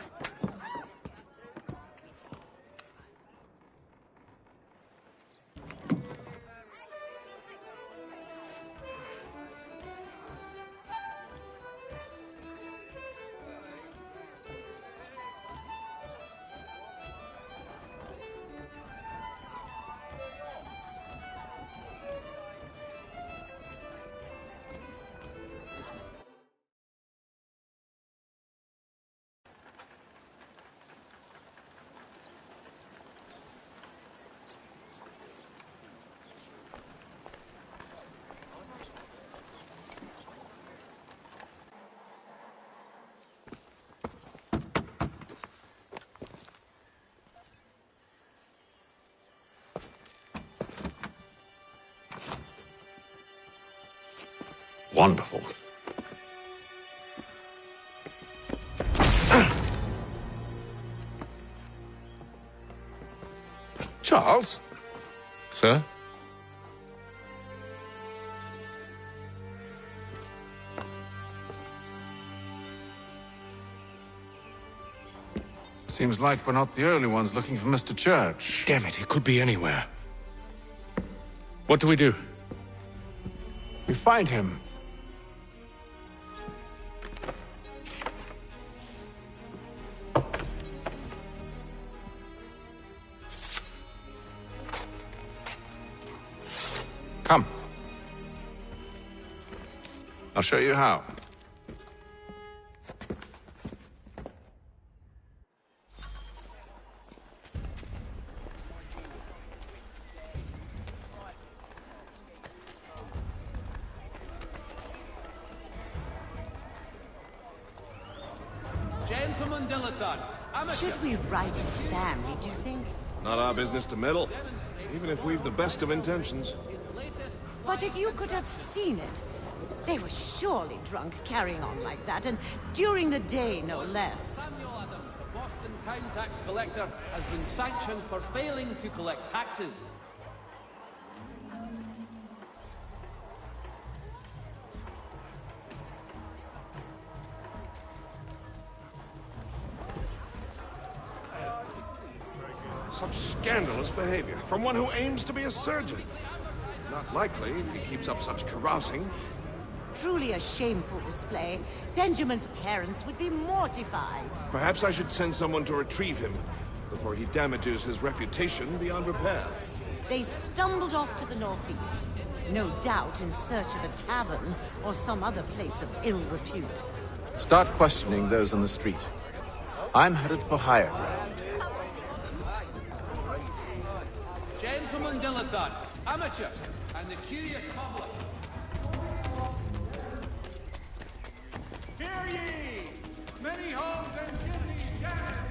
Wonderful. Charles? Sir? Seems like we're not the only ones looking for Mr. Church. Damn it, he could be anywhere. What do we do? We find him. Come. I'll show you how. Gentlemen dilettantes, Should we write his family, do you think? Not our business to meddle, even if we've the best of intentions. But if you could have seen it, they were surely drunk carrying on like that, and during the day, no less. Samuel Adams, a Boston town tax collector, has been sanctioned for failing to collect taxes. Such scandalous behavior from one who aims to be a surgeon. Not likely if he keeps up such carousing. Truly a shameful display. Benjamin's parents would be mortified. Perhaps I should send someone to retrieve him before he damages his reputation beyond repair. They stumbled off to the northeast, no doubt in search of a tavern or some other place of ill repute. Start questioning those on the street. I'm headed for higher ground. Gentlemen dilettantes, amateurs, and the curious public. Hear ye! Many homes and chimneys gathered!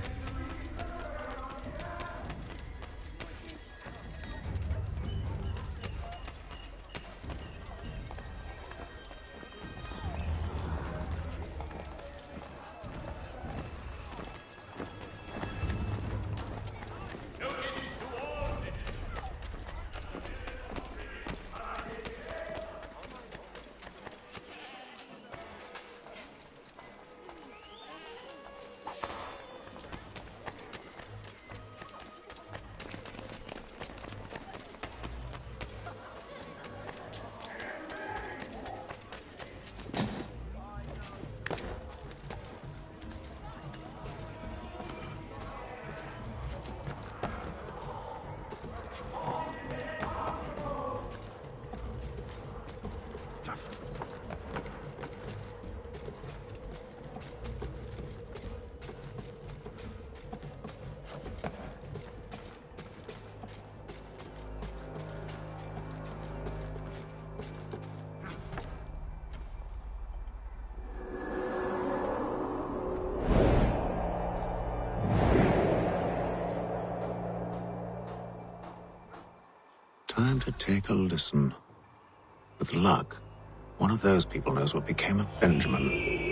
Time to take a listen. With luck, one of those people knows what became of Benjamin.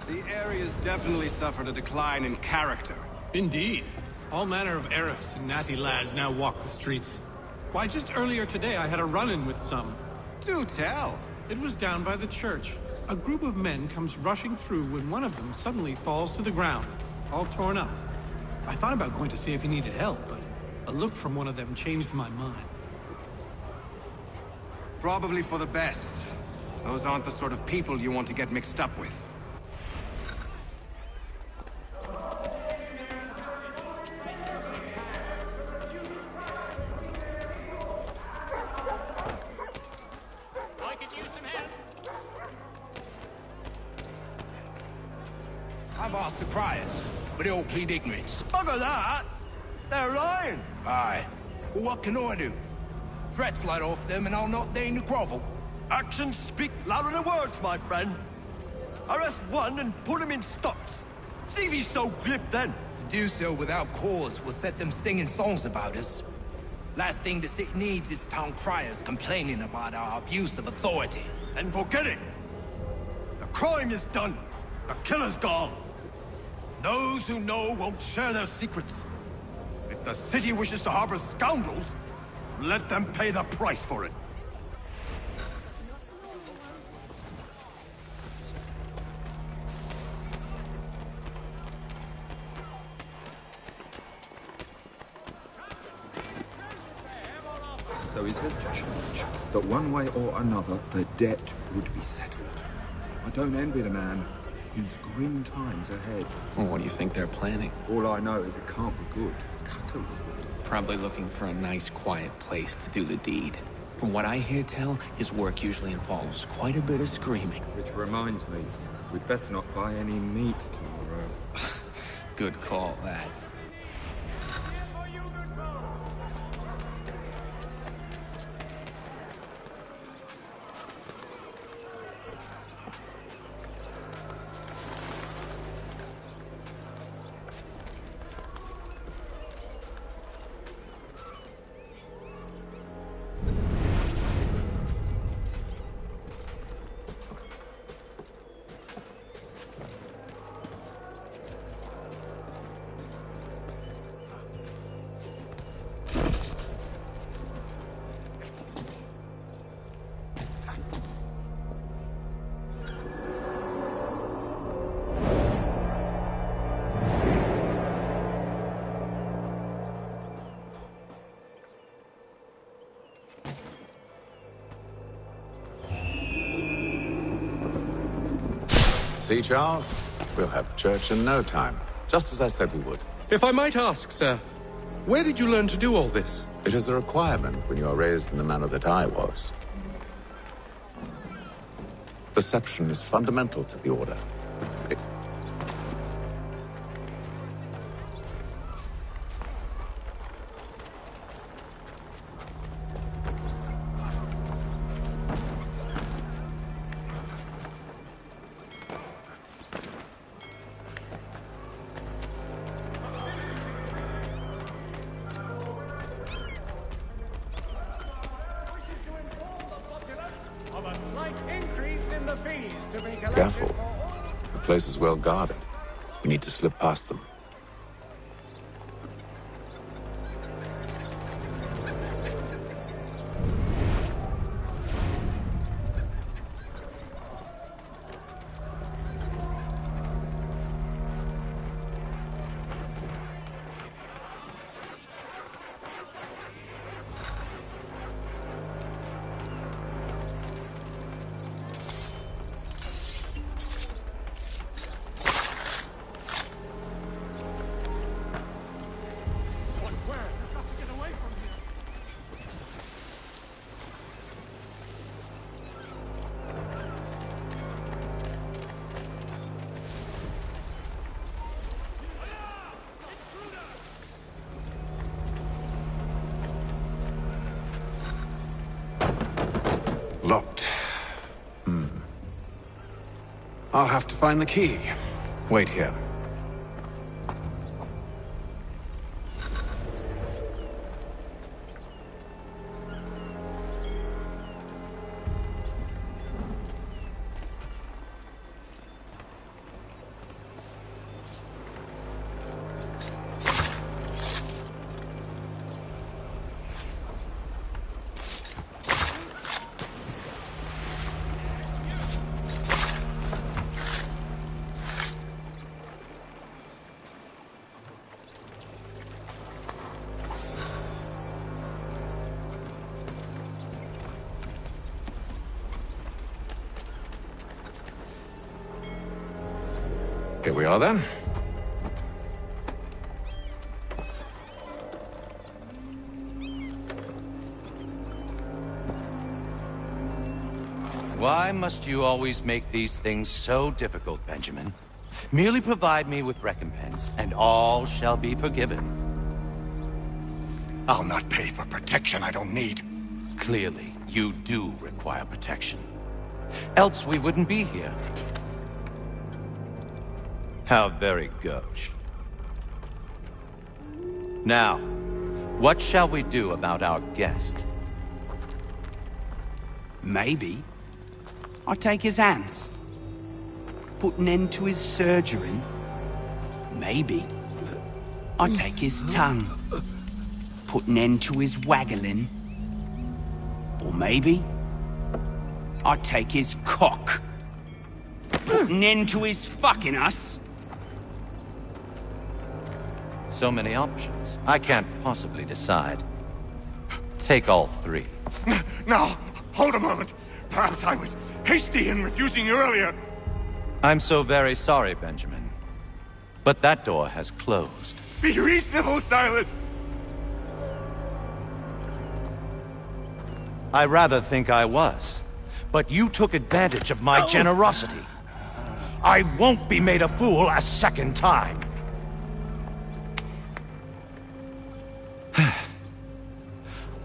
The area's definitely suffered a decline in character. Indeed. All manner of Arifs and natty lads now walk the streets. Why, just earlier today I had a run-in with some. Do tell. It was down by the church. A group of men comes rushing through when one of them suddenly falls to the ground, all torn up. I thought about going to see if he needed help, but a look from one of them changed my mind. Probably for the best. Those aren't the sort of people you want to get mixed up with. I've asked the criers, but they all plead ignorance. Bugger that! They're lying! Aye. Well, what can I do? Threats light off them and I'll not deign to grovel. Actions speak louder than words, my friend. Arrest one and put him in stocks. See if he's so glib then. To do so without cause will set them singing songs about us. Last thing the city needs is town criers complaining about our abuse of authority. And forget it! The crime is done. The killer's gone. Those who know won't share their secrets. If the city wishes to harbor scoundrels, let them pay the price for it. So he says to church that one way or another the debt would be settled. I don't envy the man. He's grim times ahead. Well, what do you think they're planning? All I know is it can't be good. Cackle. Probably looking for a nice, quiet place to do the deed. From what I hear tell, his work usually involves quite a bit of screaming. Which reminds me, we'd best not buy any meat tomorrow. Good call, that. See, Charles? We'll have church in no time. Just as I said we would. If I might ask, sir, where did you learn to do all this? It is a requirement when you are raised in the manner that I was. Perception is fundamental to the Order. Careful. The place is well guarded. We need to slip past them. Locked. I'll have to find the key. Wait here. Here we are then. Why must you always make these things so difficult, Benjamin? Merely provide me with recompense, and all shall be forgiven. I'll not pay for protection I don't need. Clearly, you do require protection. Else we wouldn't be here. How very gauche. Now, what shall we do about our guest? Maybe I take his hands, put an end to his surgery. Maybe I take his tongue, put an end to his waggling. Or maybe I take his cock, put an end to his fucking us. So many options. I can't possibly decide. Take all three. Now, hold a moment. Perhaps I was hasty in refusing you earlier. I'm so very sorry, Benjamin. But that door has closed. Be reasonable, Silas! I rather think I was. But you took advantage of my generosity. I won't be made a fool a second time.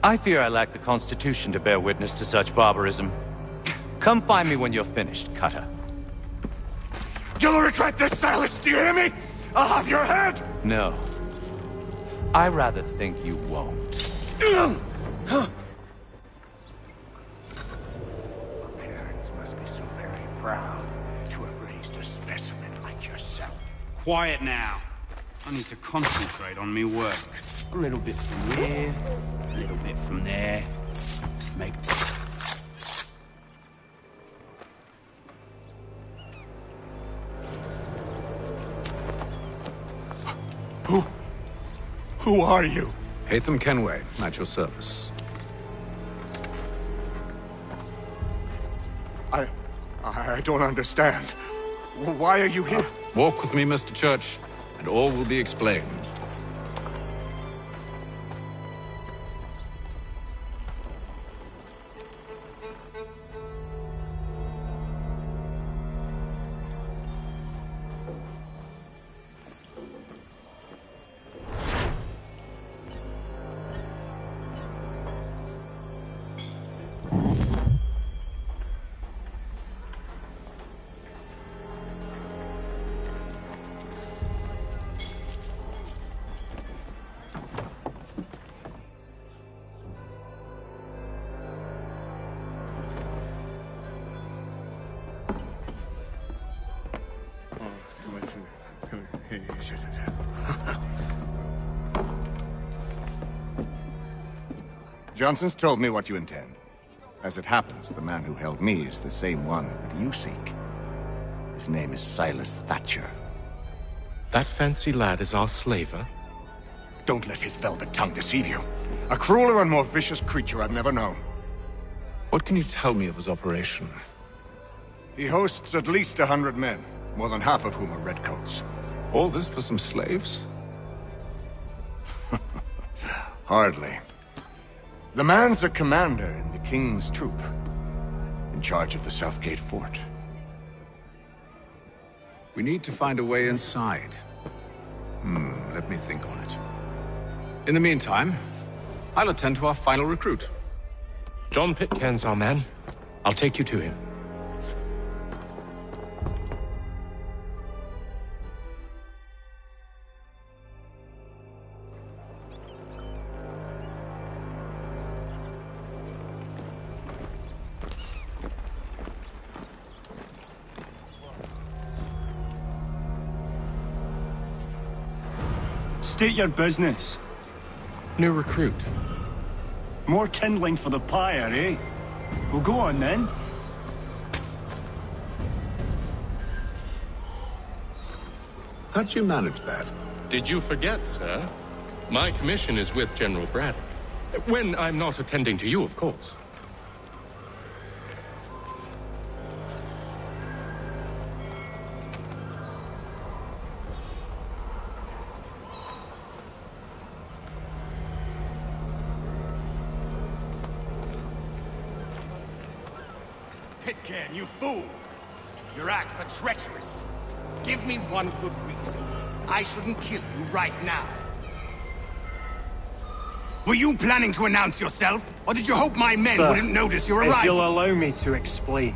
I fear I lack the constitution to bear witness to such barbarism. Come find me when you're finished, Cutter. You'll regret this, Silas, do you hear me? I'll have your head! No. I rather think you won't. Parents must be so very proud to have raised a specimen like yourself. Quiet now. I need to concentrate on me work. A little bit from here, a little bit from there. Make... Who are you? Hatham Kenway, at your service. I don't understand. Why are you here? Walk with me, Mr. Church, and all will be explained. Johnson's told me what you intend. As it happens, the man who held me is the same one that you seek. His name is Silas Thatcher. That fancy lad is our slaver? Don't let his velvet tongue deceive you. A crueler and more vicious creature I've never known. What can you tell me of his operation? He hosts at least 100 men, more than half of whom are redcoats. All this for some slaves? Hardly. The man's a commander in the King's troop, in charge of the Southgate Fort. We need to find a way inside. Let me think on it. In the meantime, I'll attend to our final recruit. John Pitcairn's our man. I'll take you to him. State your business. New recruit. More kindling for the pyre, eh? Well, go on then. How'd you manage that? Did you forget, sir? My commission is with General Braddock. When I'm not attending to you, of course. Pitcairn, you fool! Your acts are treacherous. Give me one good reason. I shouldn't kill you right now. Were you planning to announce yourself? Or did you hope my men wouldn't notice your arrival? If you'll allow me to explain.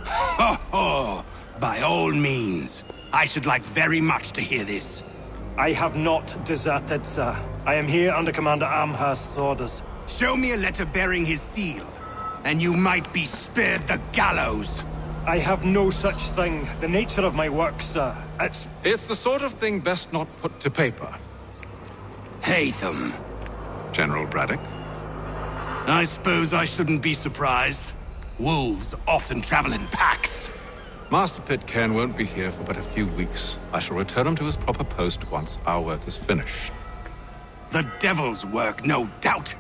Ho ho! By all means. I should like very much to hear this. I have not deserted, sir. I am here under Commander Amherst's orders. Show me a letter bearing his seal, and you might be spared the gallows. I have no such thing. The nature of my work, sir, It's the sort of thing best not put to paper. Haytham. General Braddock? I suppose I shouldn't be surprised. Wolves often travel in packs. Master Pitcairn won't be here for but a few weeks. I shall return him to his proper post once our work is finished. The devil's work, no doubt.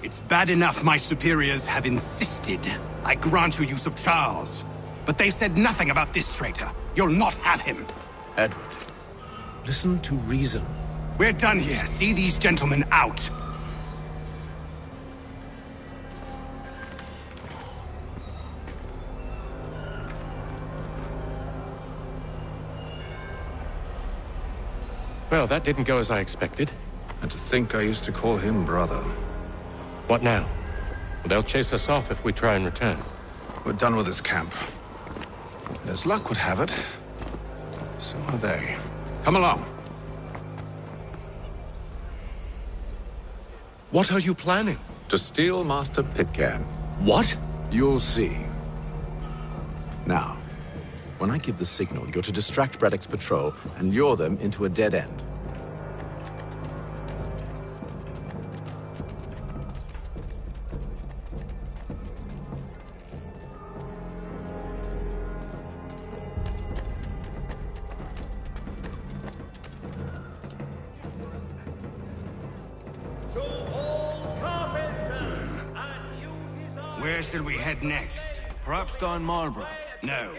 It's bad enough my superiors have insisted I grant you use of Charles. But they said nothing about this traitor. You'll not have him. Edward, listen to reason. We're done here. See these gentlemen out. Well, that didn't go as I expected. And to think I used to call him brother. What now? Well, they'll chase us off if we try and return. We're done with this camp. And as luck would have it, so are they. Come along. What are you planning? To steal Master Pitcairn. What? You'll see. Now, when I give the signal, you're to distract Braddock's patrol and lure them into a dead end. Where should we head next? Perhaps down Marlborough. No.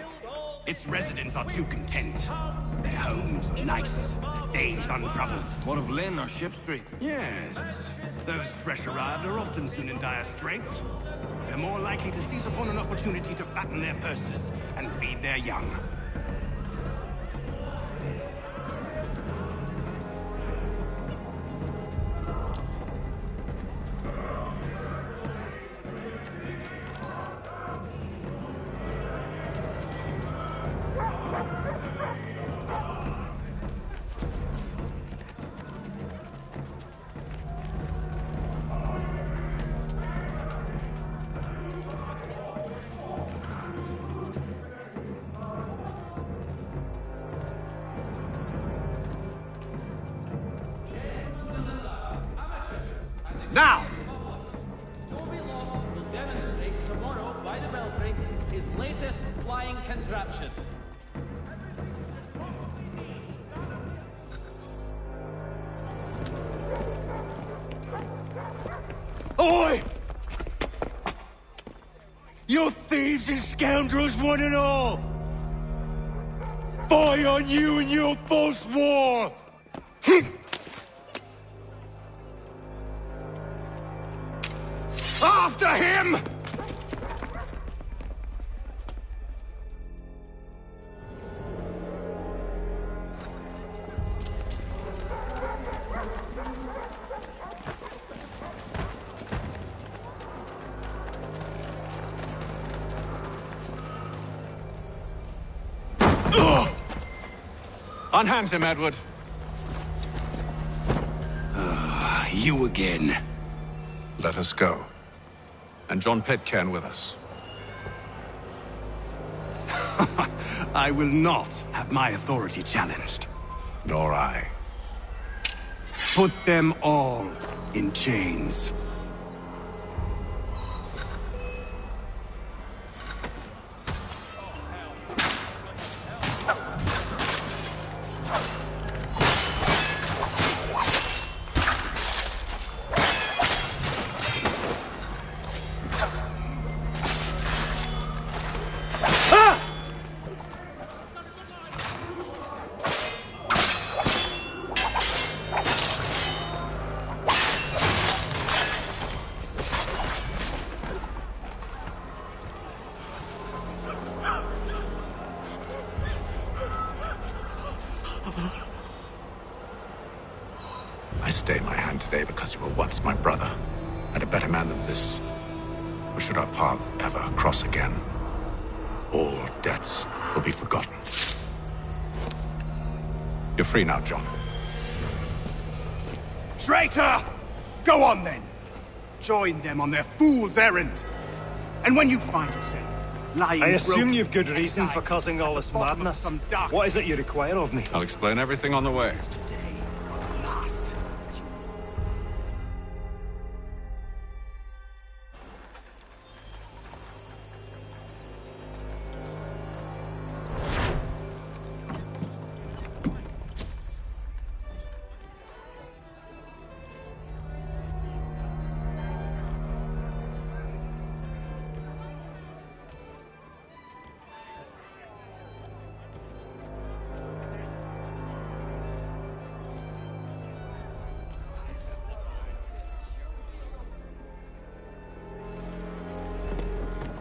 Its residents are too content. Their homes nice, their days untroubled. What of Lynn or Ship Street? Yes. Those fresh arrived are often soon in dire straits. They're more likely to seize upon an opportunity to fatten their purses and feed their young. Now! Toby Law will demonstrate tomorrow by the Belfry his latest flying contraption. Oi! You thieves and scoundrels, one and all! Fie on you and your false war! After him! Unhand him, Edward. You again. Let us go. And John Pitcairn with us. I will not have my authority challenged. Nor I. Put them all in chains. I stay my hand today because you were once my brother, and a better man than this. Or should our paths ever cross again, all debts will be forgotten. You're free now, John. Traitor! Go on then. Join them on their fool's errand. And when you find yourself lying I assume broken you've good reason for causing all this madness. What is it you require of me? I'll explain everything on the way.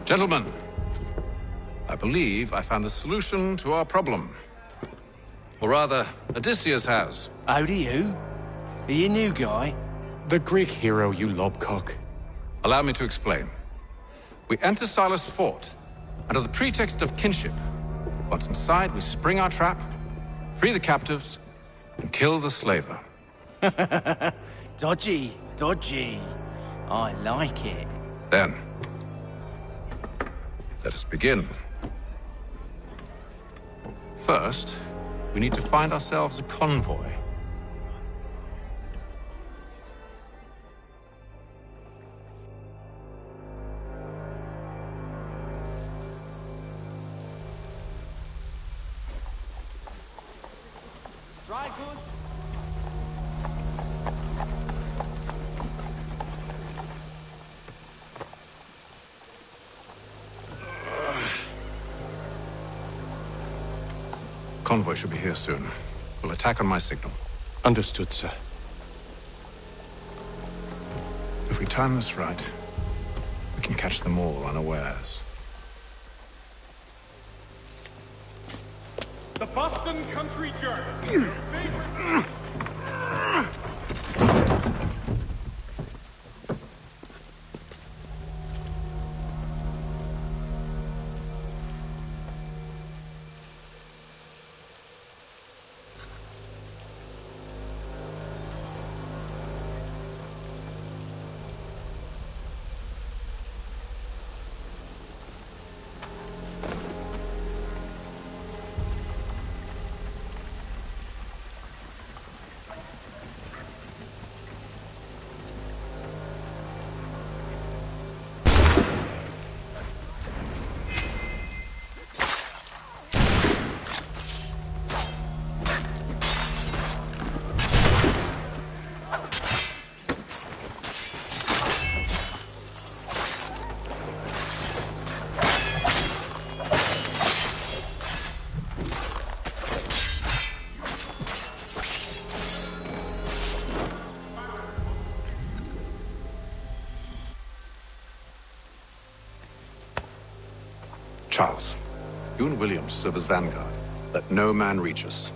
Gentlemen, I believe I found the solution to our problem. Or rather, Odysseus has. How do you? Are you a new guy? The Greek hero, you lobcock. Allow me to explain. We enter Silas' fort, under the pretext of kinship. Once inside, we spring our trap, free the captives, and kill the slaver. Dodgy, dodgy. I like it. Then, let us begin. First, we need to find ourselves a convoy. Dry goods. Convoy should be here soon. We'll attack on my signal. Understood, sir. If we time this right, we can catch them all unawares. The Boston Country Journey. Charles, you and William serve as vanguard. Let no man reach us.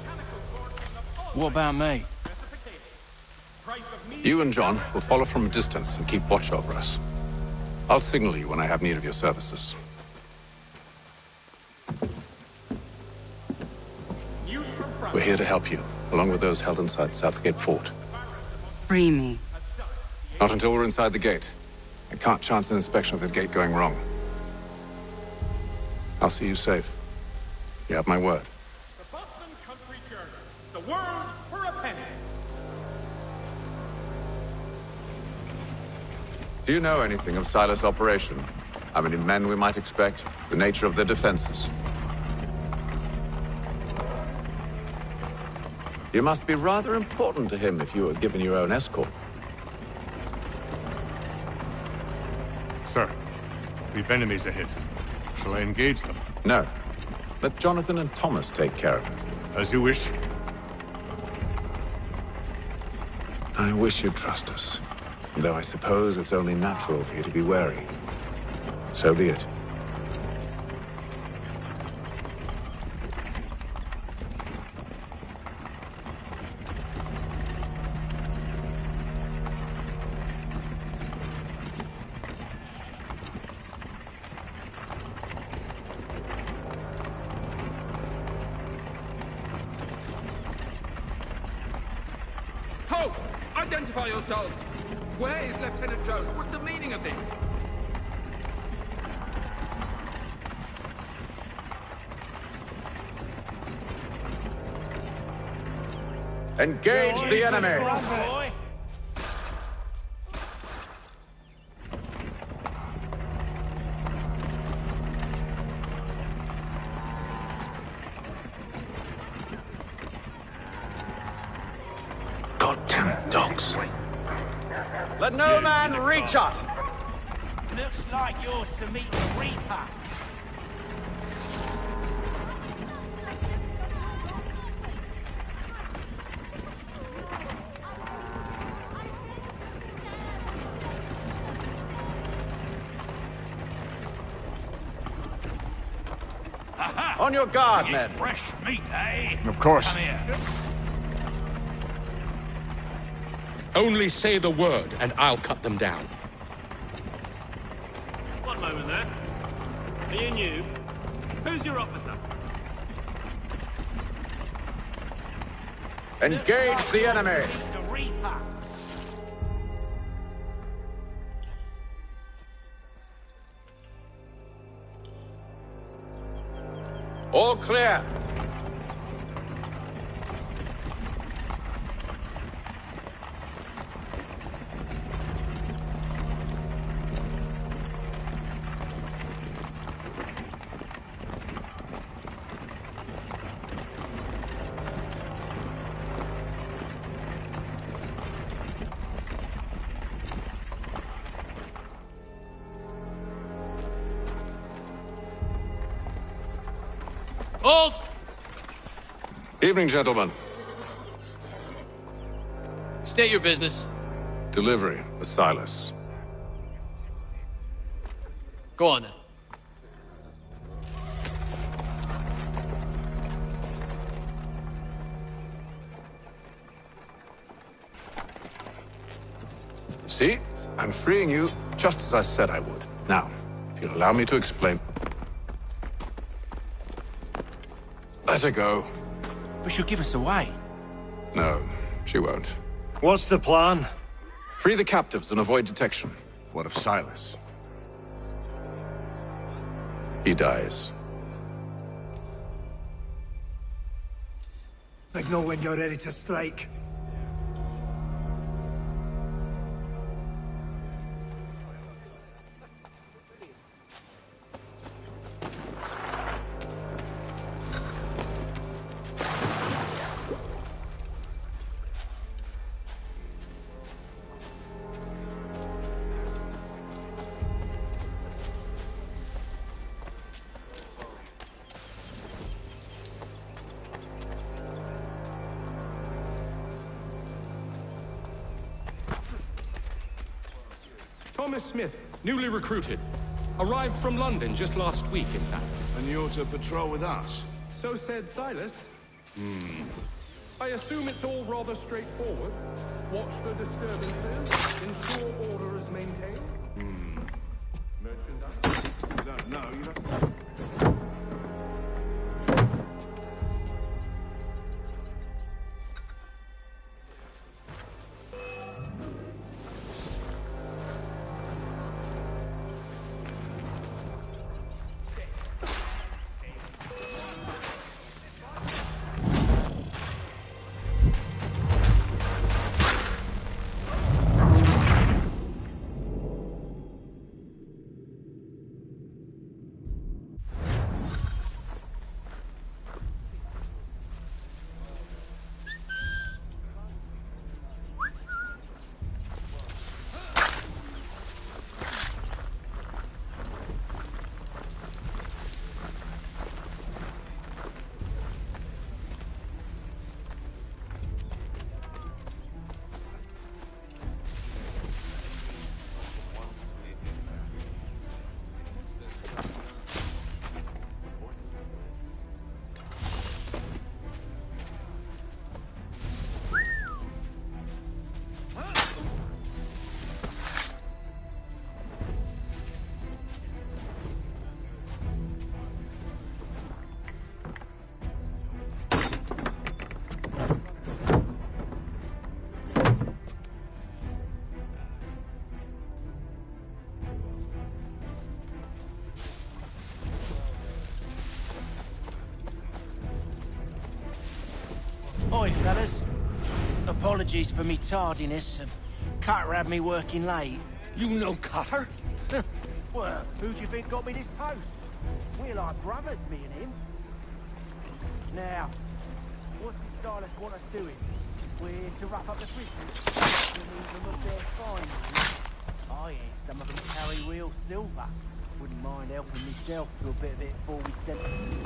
What about me? You and John will follow from a distance and keep watch over us. I'll signal you when I have need of your services. We're here to help you, along with those held inside Southgate Fort. Free me. Not until we're inside the gate. I can't chance an inspection of the gate going wrong. I'll see you safe. You have my word. The world for a penny. Do you know anything of Silas' operation? How many men we might expect? The nature of their defenses? You must be rather important to him if you were given your own escort. Sir, we've enemies ahead. Shall I engage them? No. Let Jonathan and Thomas take care of it. As you wish. I wish you'd trust us. Though I suppose it's only natural for you to be wary. So be it. Halt! Identify yourselves! Where is Lieutenant Jones? What's the meaning of this? Engage the enemy! Goddamn dogs. Let no man reach us! Looks like you're to meet the Reaper. On your guard, men. Fresh meat, eh? Of course. Come here. Only say the word, and I'll cut them down. One moment there. Are you new? Who's your officer? Engage the enemy! The Reaper. All clear. Hold! Evening, gentlemen. State your business. Delivery for Silas. Go on then. See? I'm freeing you just as I said I would. Now, if you'll allow me to explain. Let her go. But she'll give us away. No, she won't. What's the plan? Free the captives and avoid detection. What of Silas? He dies. Signal when you're ready to strike. Thomas Smith, newly recruited. Arrived from London just last week, in fact. And you're to patrol with us? So said Silas. I assume it's all rather straightforward. Watch for disturbances, ensure order is maintained. Merchandise? Don't know, you know. Oi, fellas. Apologies for me tardiness. Cutter had me working late. You know Cutter? Well, who do you think got me this post? We're like brothers, me and him. Now, what's the Silas want us doing? We're to wrap up the prisoners. To leave them of their fine. Oh yeah, some of them carry real silver. Wouldn't mind helping myself to a bit of it before we sent them.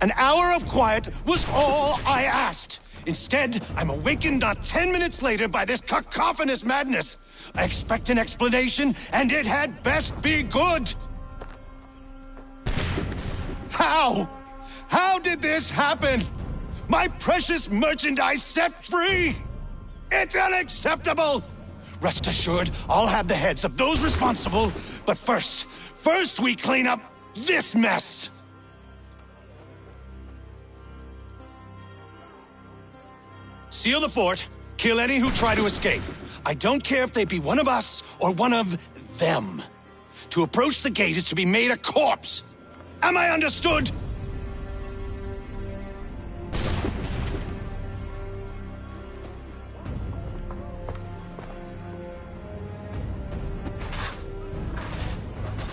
An hour of quiet was all I asked. Instead, I'm awakened not 10 minutes later by this cacophonous madness. I expect an explanation, and it had best be good. How? How did this happen? My precious merchandise set free? It's unacceptable! Rest assured, I'll have the heads of those responsible, but first we clean up this mess! Seal the fort, kill any who try to escape. I don't care if they be one of us or one of them. To approach the gate is to be made a corpse. Am I understood?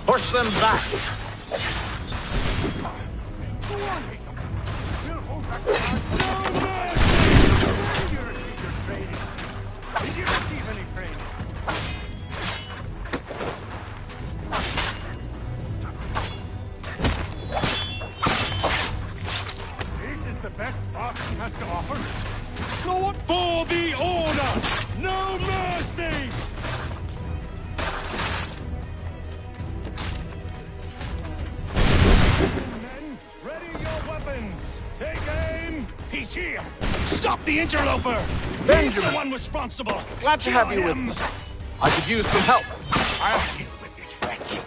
Push them back! Did you receive any training? This is the best Arkham has to offer. Go for the order! No mercy! Men, ready your weapons! Take aim! He's here! Stop the interloper! Benjamin! He's the one responsible! Glad to have you with us. I could use some help. I'll deal with this wretch.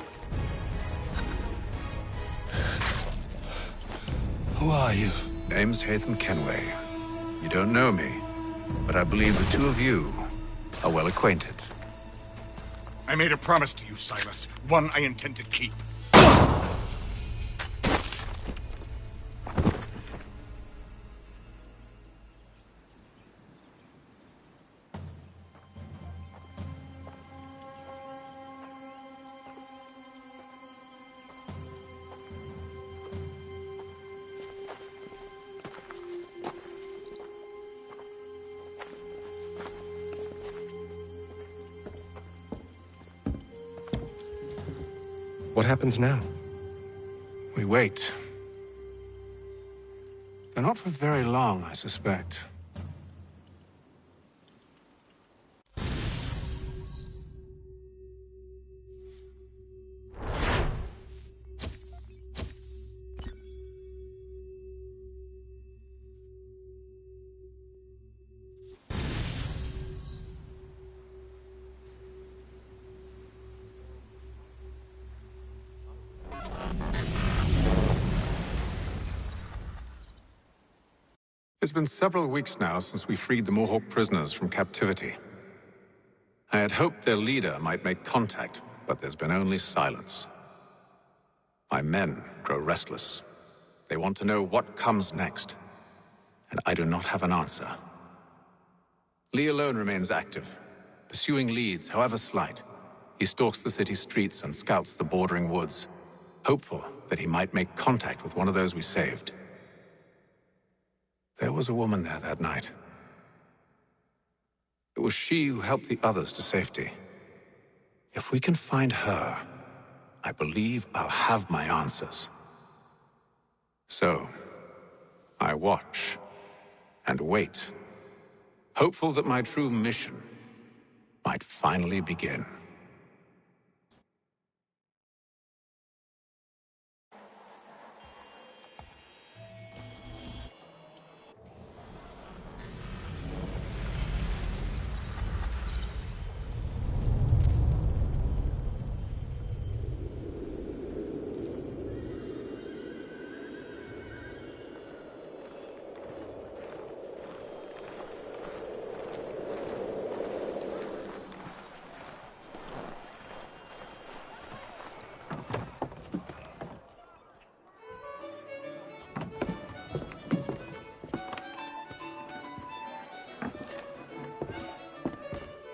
Who are you? Name's Hatham Kenway. You don't know me, but I believe the two of you are well acquainted. I made a promise to you, Silas. One I intend to keep. What happens now? We wait. But not for very long, I suspect. It's been several weeks now since we freed the Mohawk prisoners from captivity. I had hoped their leader might make contact, but there's been only silence. My men grow restless. They want to know what comes next, and I do not have an answer. Lee alone remains active, pursuing leads, however slight. He stalks the city streets and scouts the bordering woods, hopeful that he might make contact with one of those we saved. There was a woman there that night. It was she who helped the others to safety. If we can find her, I believe I'll have my answers. So, I watch and wait, hopeful that my true mission might finally begin.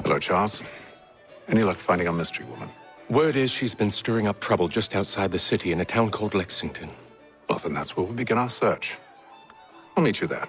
Hello, Charles. Any luck finding our mystery woman? Word is she's been stirring up trouble just outside the city in a town called Lexington. Well, then that's where we'll begin our search. I'll meet you there.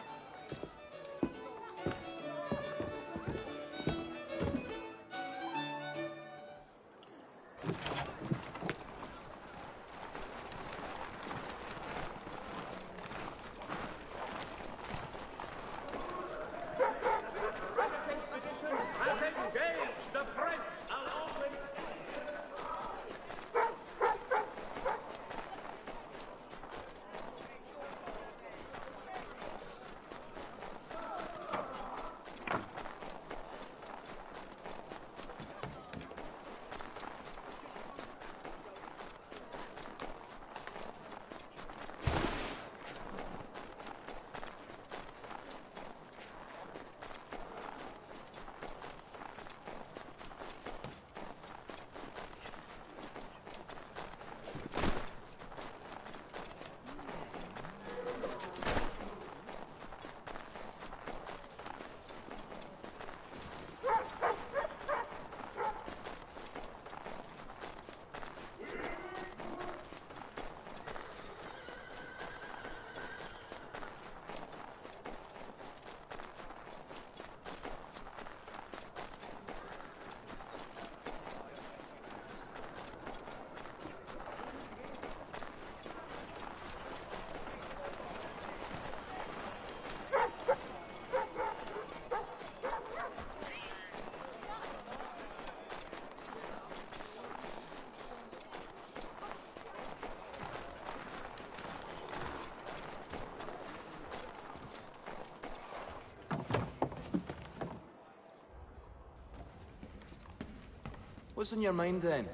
What's on your mind then?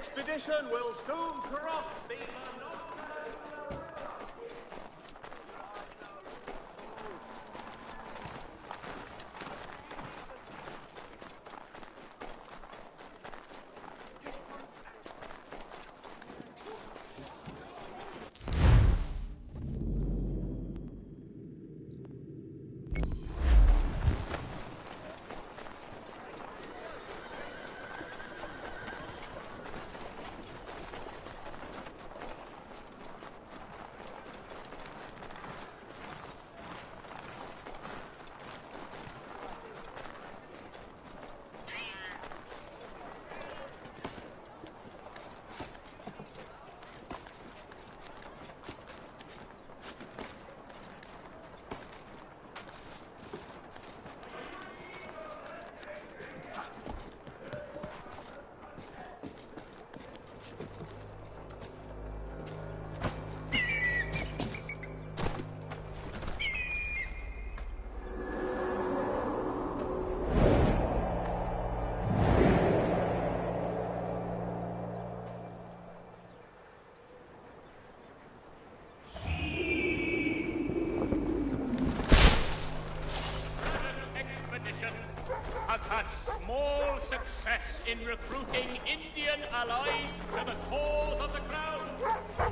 expedition will soon cross the has had small success in recruiting Indian allies to the cause of the crown.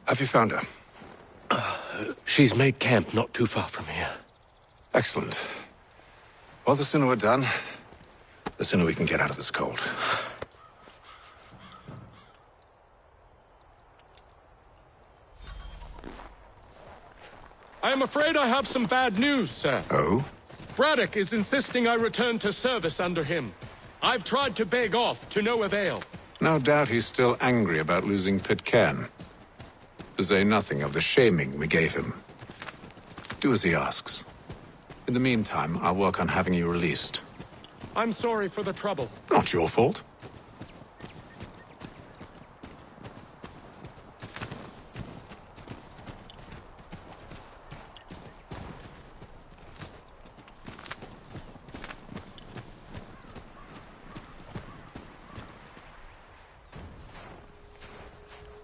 Have you found her? She's made camp not too far from here. Excellent. Well, the sooner we're done, the sooner we can get out of this cold. I am afraid I have some bad news, sir. Oh? Braddock is insisting I return to service under him. I've tried to beg off, to no avail. No doubt he's still angry about losing Pitcairn. To say nothing of the shaming we gave him. Do as he asks. In the meantime, I'll work on having you released. I'm sorry for the trouble. Not your fault.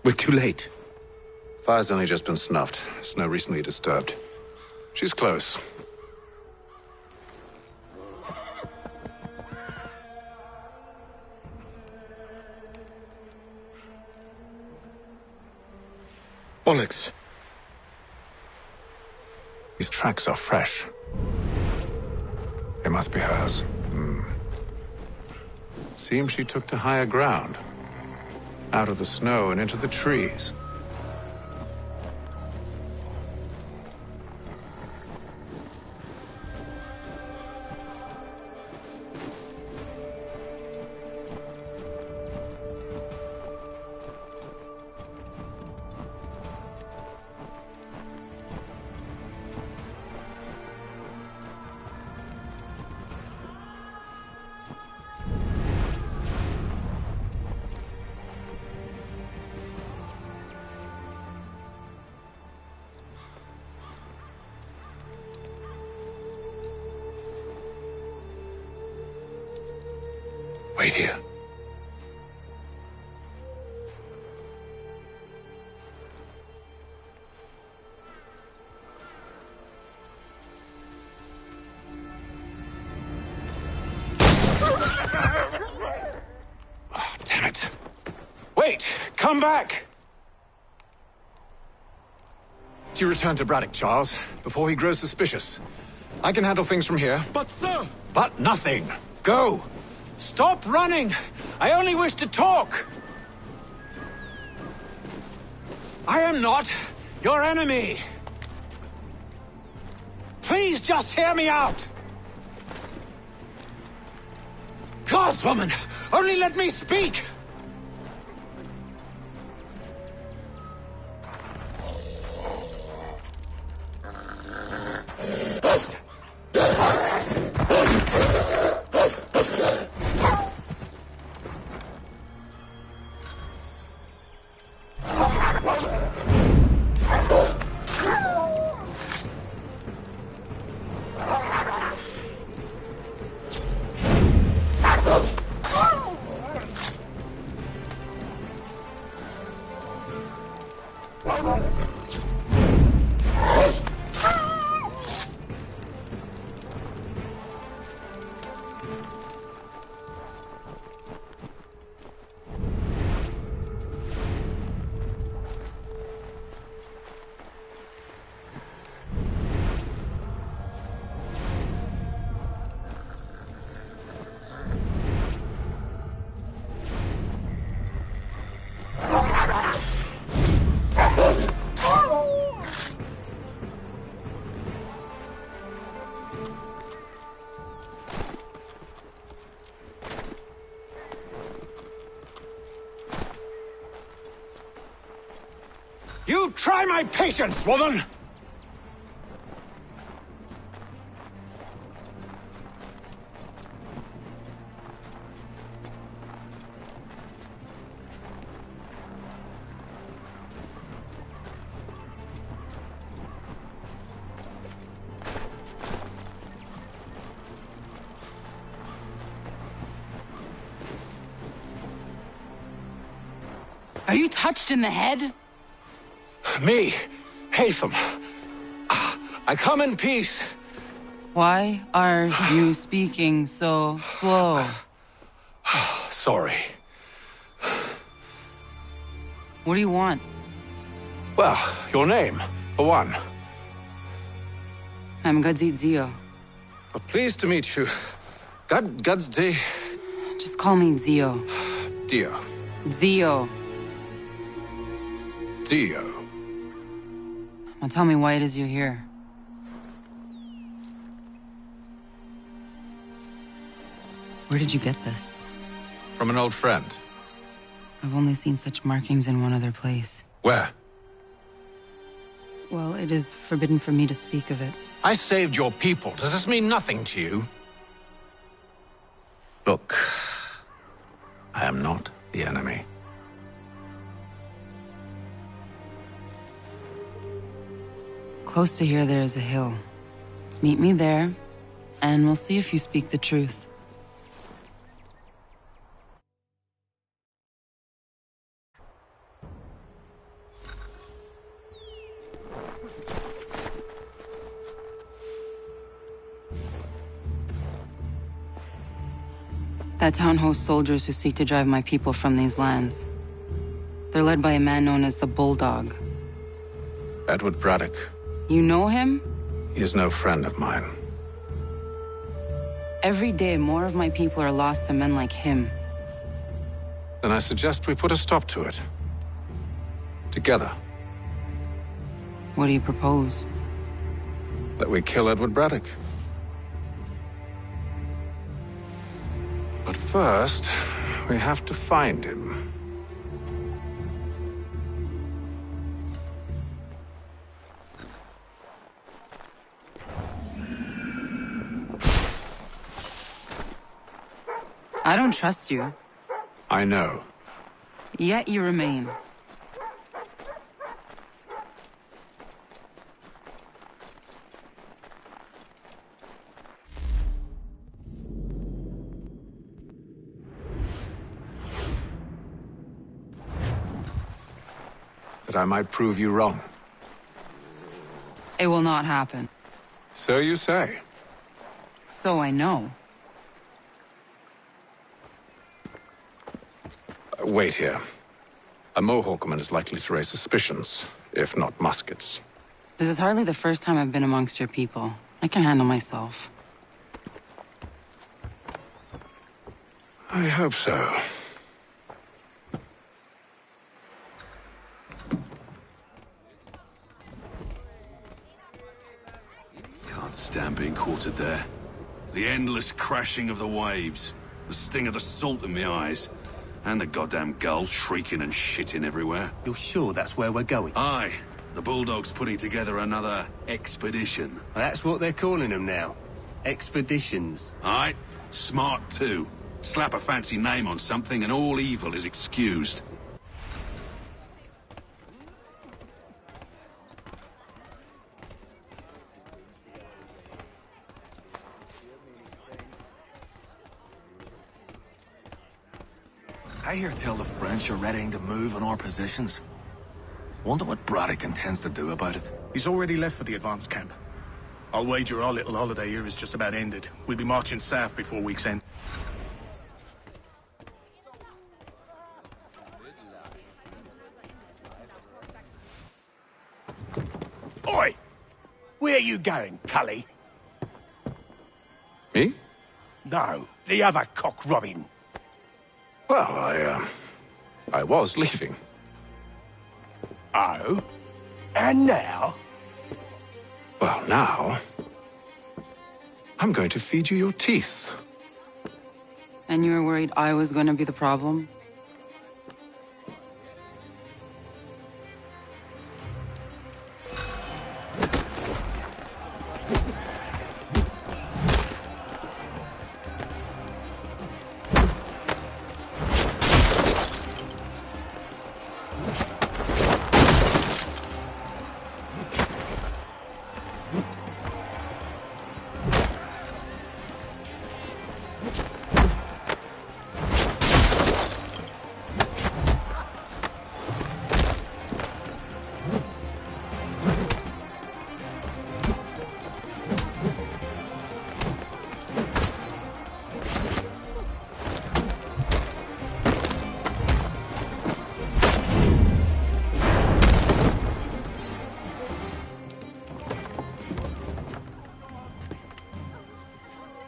We're too late. Fire's only just been snuffed. Snow recently disturbed. She's close. Bollocks. These tracks are fresh. They must be hers. Seems she took to higher ground. Out of the snow and into the trees. Wait here. Oh, damn it. Wait! Come back! You return to Braddock, Charles, before he grows suspicious. I can handle things from here. But, sir! But nothing! Go! Stop running! I only wish to talk! I am not your enemy! Please just hear me out! Gods, woman! Only let me speak! You try my patience, woman! Are you touched in the head? Me, Hatham. I come in peace. Why are you speaking so slow? Sorry. What do you want? Well, your name, for one. I'm Gadzi Zio. Well, pleased to meet you. Gadzi. Just call me Zio. Dio. Zio. Dio. Now tell me why it is you're here. Where did you get this? From an old friend. I've only seen such markings in one other place. Where? Well, it is forbidden for me to speak of it. I saved your people. Does this mean nothing to you? Look, I am not the enemy. Close to here, there is a hill. Meet me there, and we'll see if you speak the truth. That town hosts soldiers who seek to drive my people from these lands. They're led by a man known as the Bulldog. Edward Braddock. You know him? He is no friend of mine. Every day, more of my people are lost to men like him. Then I suggest we put a stop to it. Together. What do you propose? That we kill Edward Braddock. But first, we have to find him. I don't trust you. I know. Yet you remain. That I might prove you wrong. It will not happen. So you say. So I know. Wait here. A Mohawkman is likely to raise suspicions, if not muskets. This is hardly the first time I've been amongst your people. I can handle myself. I hope so. Can't stand being quartered there. The endless crashing of the waves, the sting of the salt in my eyes, and the goddamn gulls shrieking and shitting everywhere. You're sure that's where we're going? Aye. The Bulldog's putting together another expedition. Well, that's what they're calling them now. Expeditions. Aye. Smart too. Slap a fancy name on something and all evil is excused. I hear tell the French are readying to move on our positions. Wonder what Braddock intends to do about it. He's already left for the advance camp. I'll wager our little holiday here is just about ended. We'll be marching south before week's end. Oi! Where you going, Cully? Me? No, the other cock Robin. Well, I was leaving. Oh? And now? Well, now... I'm going to feed you your teeth. And you were worried I was going to be the problem?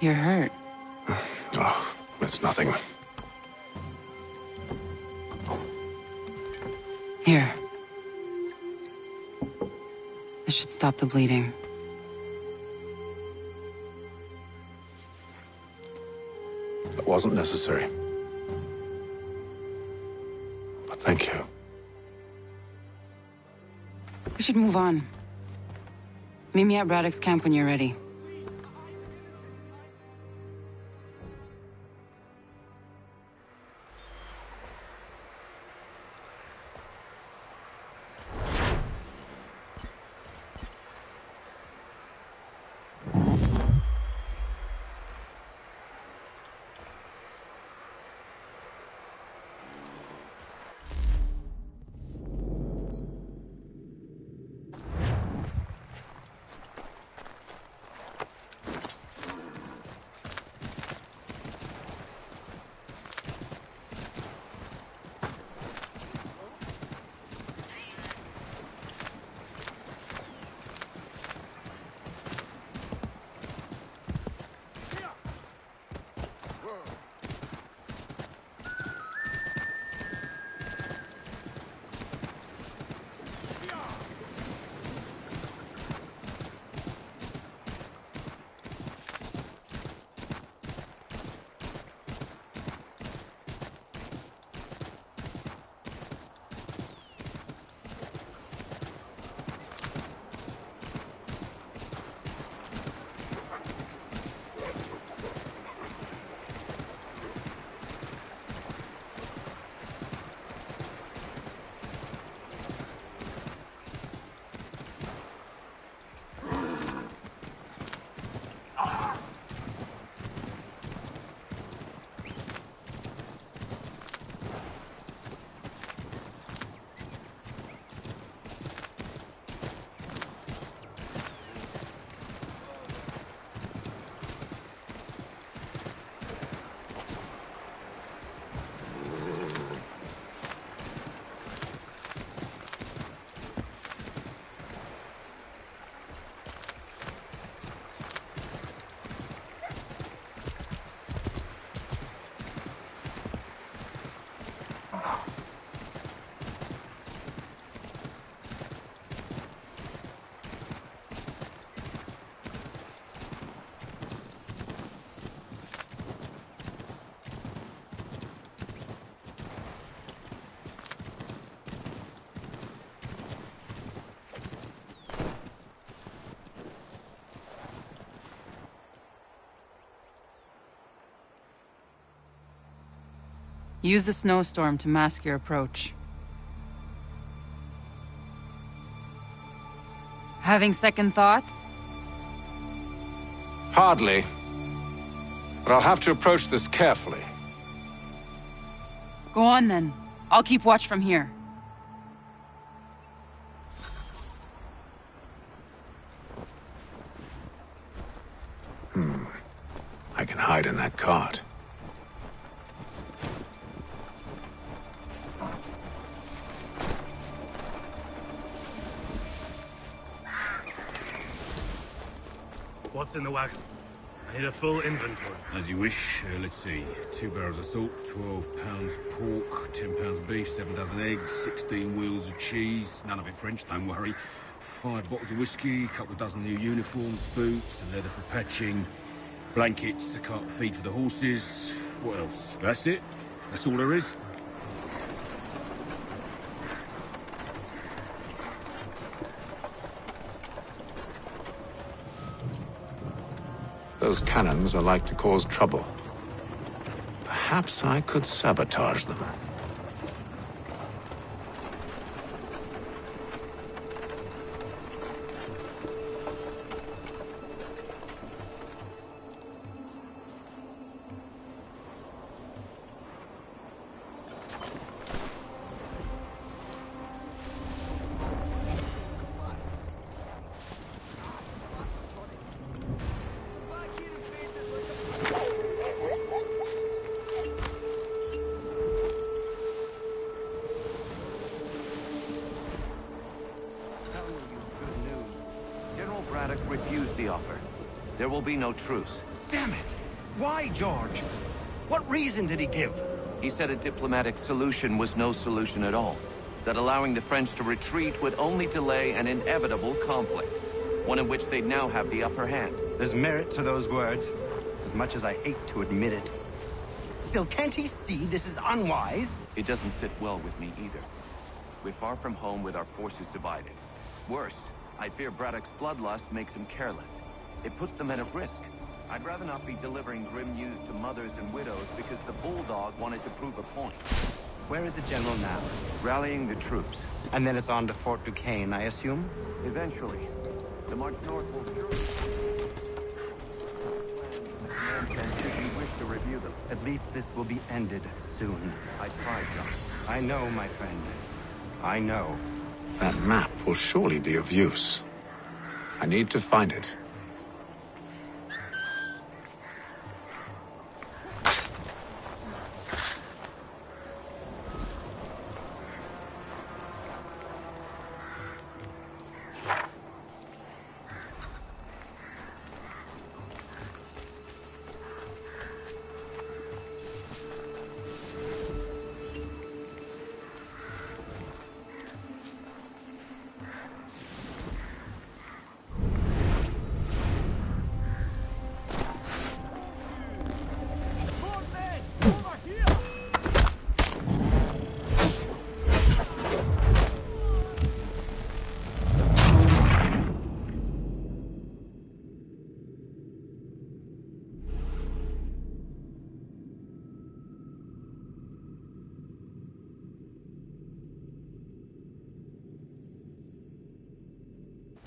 You're hurt. Oh, it's nothing. Here. This should stop the bleeding. It wasn't necessary. But thank you. We should move on. Meet me at Braddock's camp when you're ready. Use the snowstorm to mask your approach. Having second thoughts? Hardly. But I'll have to approach this carefully. Go on then. I'll keep watch from here. I can hide in that cart. What's in the wagon? I need a full inventory. As you wish. Let's see. 2 barrels of salt, 12 pounds pork, 10 pounds beef, 7 dozen eggs, 16 wheels of cheese. None of it French, don't worry. 5 bottles of whiskey, a couple of dozen new uniforms, boots, and leather for patching, blankets, a cart of feed for the horses. What else? That's it. That's all there is. Those cannons are like to cause trouble. Perhaps I could sabotage them. Refused the offer. There will be no truce. Damn it! Why, George? What reason did he give? He said a diplomatic solution was no solution at all. That allowing the French to retreat would only delay an inevitable conflict. One in which they'd now have the upper hand. There's merit to those words, as much as I hate to admit it. Still, can't he see this is unwise? It doesn't sit well with me either. We're far from home with our forces divided. Worse, I fear Braddock's bloodlust makes him careless. It puts the men at risk. I'd rather not be delivering grim news to mothers and widows because the Bulldog wanted to prove a point. Where is the general now? Rallying the troops. And then it's on to Fort Duquesne, I assume? Eventually. The march north will surely... Should you wish to review them. At least this will be ended soon. I tried, John. I know, my friend. I know. That map will surely be of use. I need to find it.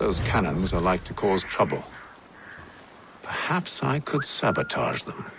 Those cannons are like to cause trouble. Perhaps I could sabotage them.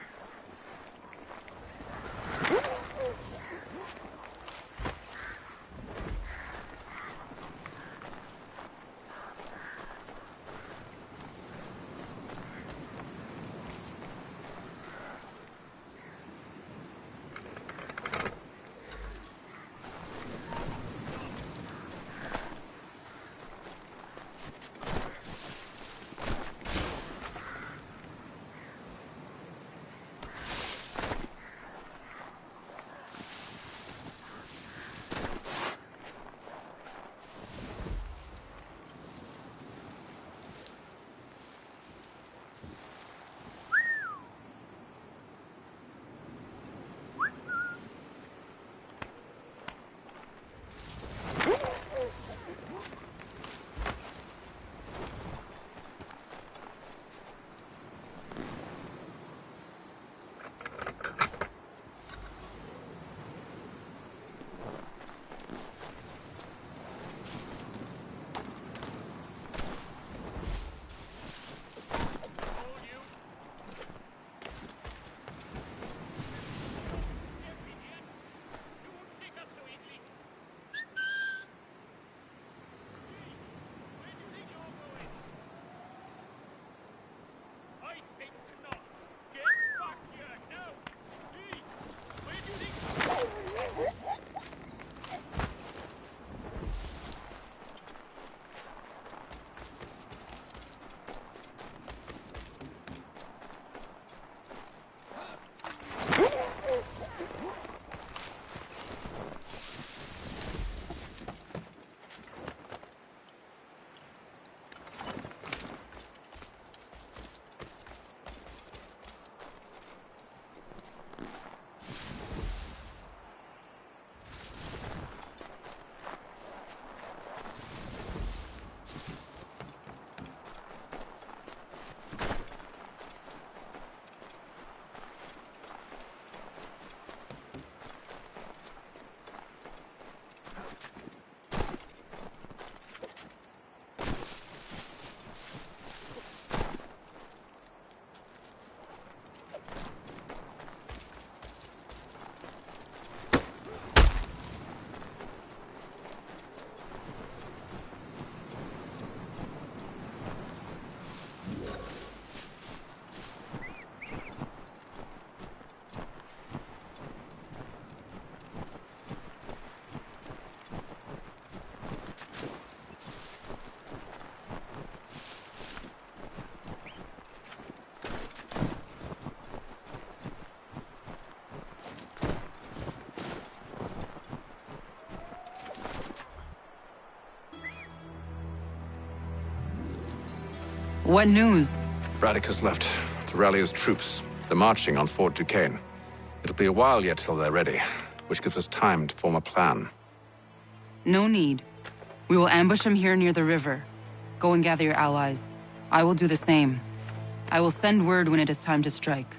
What news? Braddock has left to rally his troops. They're marching on Fort Duquesne. It'll be a while yet till they're ready, which gives us time to form a plan. No need. We will ambush him here near the river. Go and gather your allies. I will do the same. I will send word when it is time to strike.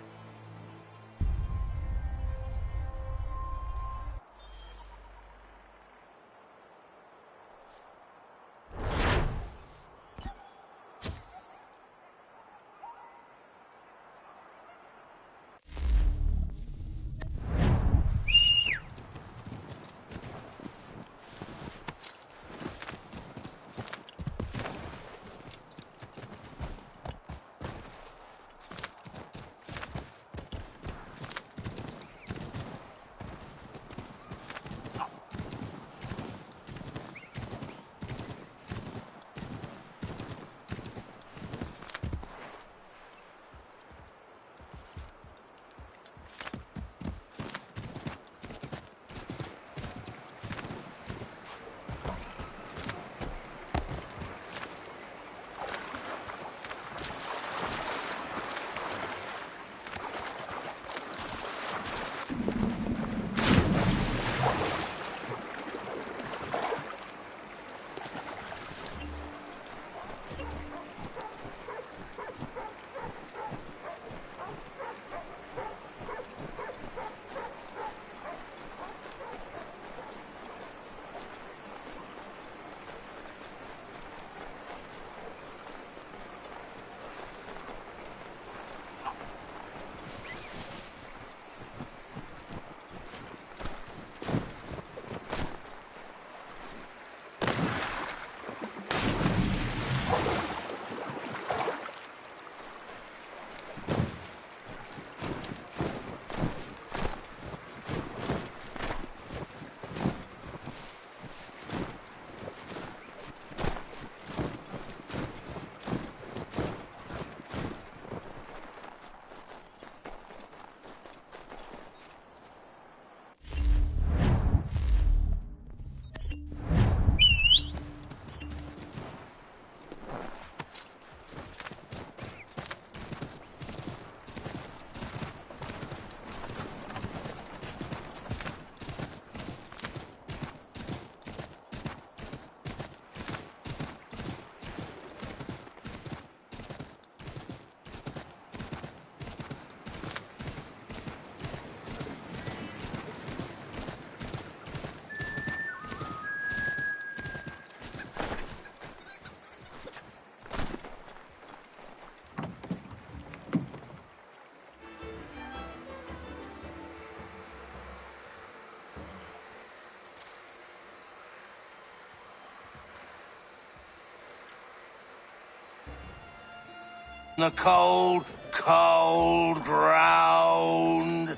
The cold, cold ground.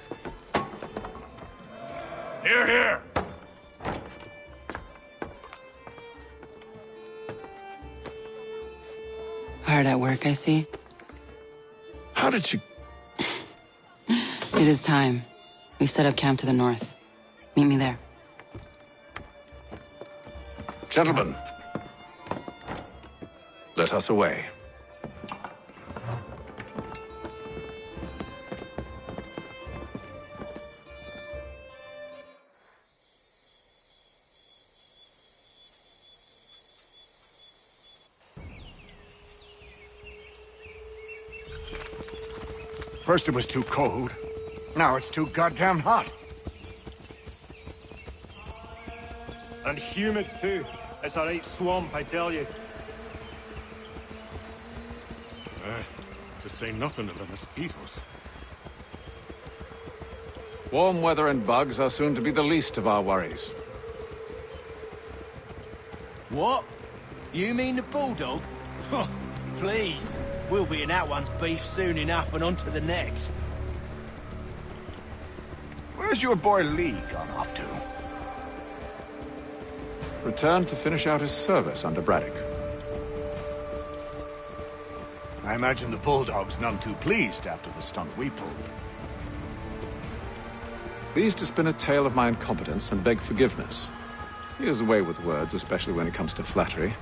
Here, here. Hard at work, I see. How did you... It is time. We've set up camp to the north. Meet me there. Gentlemen, let us away. First it was too cold. Now it's too goddamn hot. And humid too. It's a right swamp, I tell you. To say nothing of the mosquitoes. Warm weather and bugs are soon to be the least of our worries. What? You mean the bulldog? Please. We'll be in that one's beef soon enough and on to the next. Where's your boy Lee gone off to? Returned to finish out his service under Braddock. I imagine the Bulldog's none too pleased after the stunt we pulled. Pleased to spin a tale of my incompetence and beg forgiveness. He has a way with words, especially when it comes to flattery.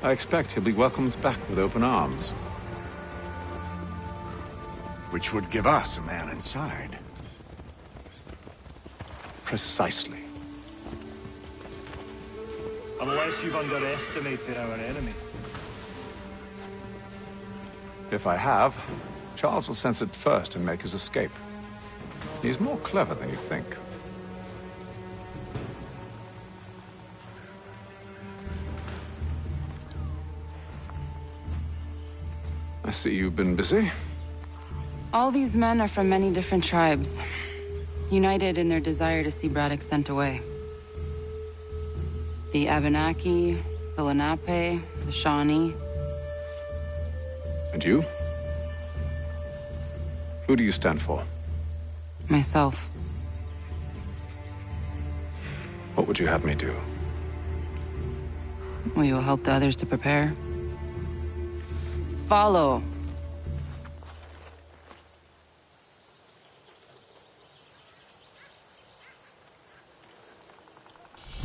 I expect he'll be welcomed back with open arms. Which would give us a man inside. Precisely. Unless you've underestimated our enemy. If I have, Charles will sense it first and make his escape. He's more clever than you think. I see you've been busy. All these men are from many different tribes, united in their desire to see Braddock sent away. The Abenaki, the Lenape, the Shawnee. And you? Who do you stand for? Myself. What would you have me do? Will you help the others to prepare? Follow.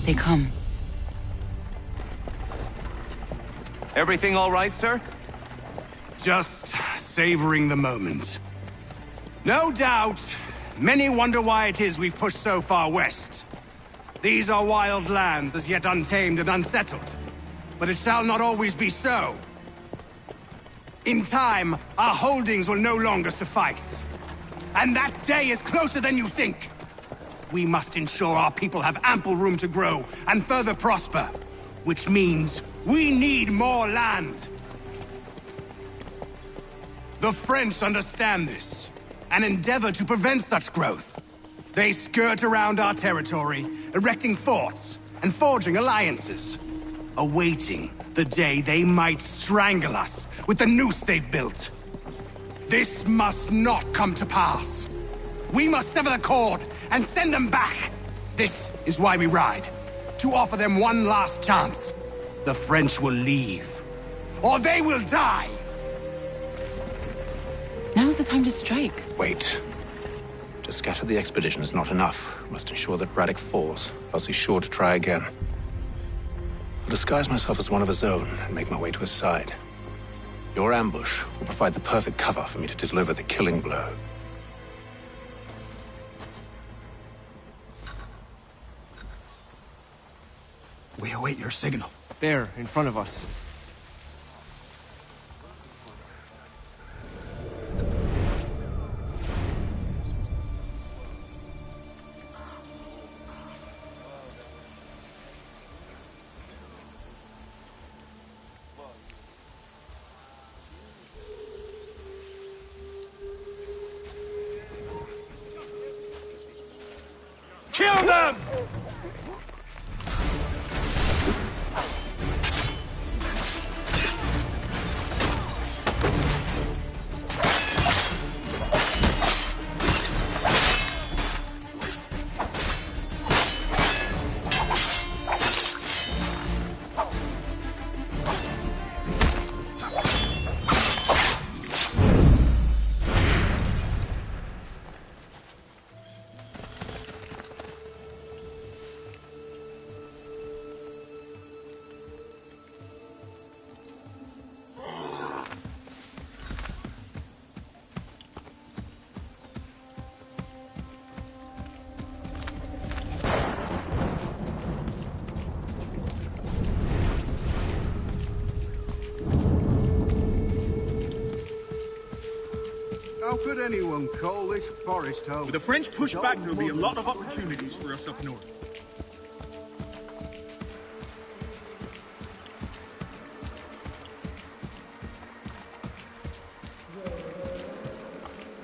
They come. Everything all right, sir? Just savoring the moment. No doubt, many wonder why it is we've pushed so far west. These are wild lands, as yet untamed and unsettled. But it shall not always be so. In time, our holdings will no longer suffice. And that day is closer than you think. We must ensure our people have ample room to grow and further prosper. Which means we need more land. The French understand this, and endeavor to prevent such growth. They skirt around our territory, erecting forts and forging alliances, awaiting the day they might strangle us with the noose they've built. This must not come to pass. We must sever the cord and send them back. This is why we ride, to offer them one last chance. The French will leave, or they will die. Now's the time to strike. Wait. To scatter the expedition is not enough. We must ensure that Braddock falls, else he's sure to try again. I'll disguise myself as one of his own and make my way to his side. Your ambush will provide the perfect cover for me to deliver the killing blow. We await your signal. There, in front of us. Kill them! How could anyone call this forest home? With the French push back, there'll be a lot of opportunities for us up north.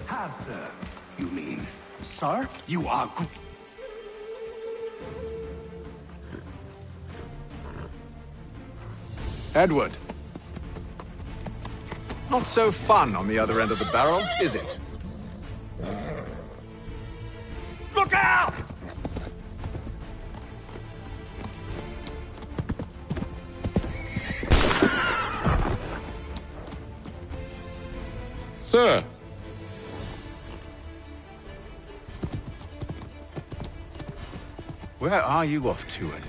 Have, you mean? Sir, you are... Edward. Not so fun on the other end of the barrel, is it? Look out! Sir! Where are you off to, Edward?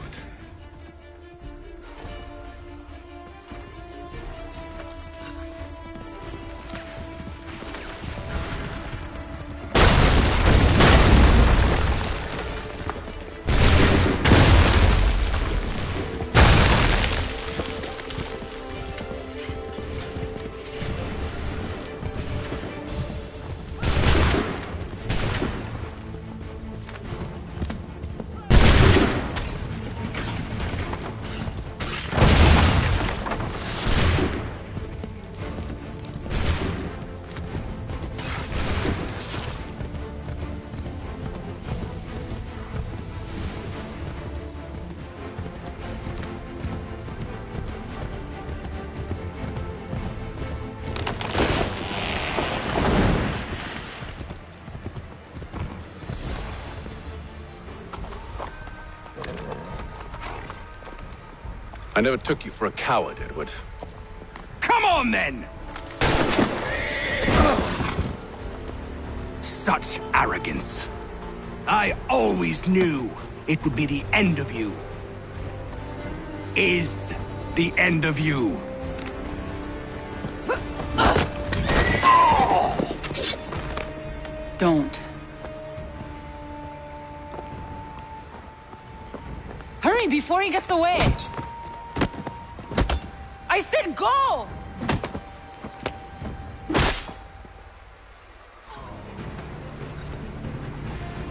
I never took you for a coward, Edward. Come on, then! Such arrogance. I always knew it would be the end of you. Is the end of you. Don't. Hurry before he gets away! I said go!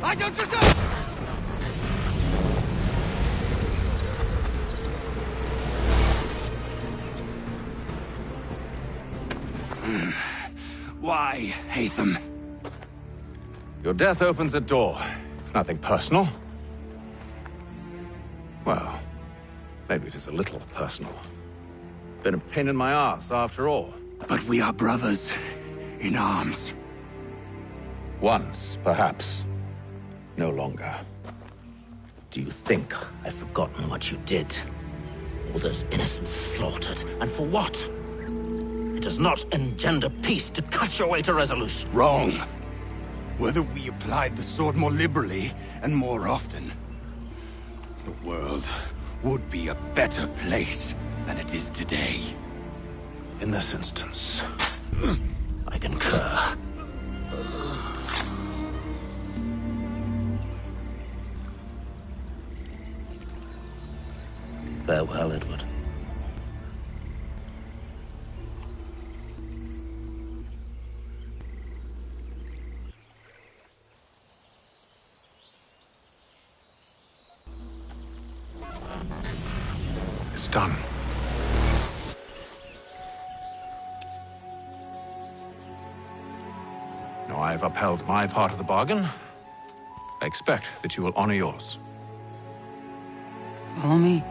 I don't deserve... Why, Hatham? Your death opens a door. It's nothing personal. Well, maybe it is a little personal. Been a pain in my ass, after all. But we are brothers in arms. Once, perhaps. No longer. Do you think I've forgotten what you did? All those innocents slaughtered, and for what? It does not engender peace to cut your way to resolution. Wrong. Whether we applied the sword more liberally and more often, the world would be a better place than it is today. In this instance, I concur. Farewell, Edward. it's done. Now I have upheld my part of the bargain. I expect that you will honor yours. Follow me.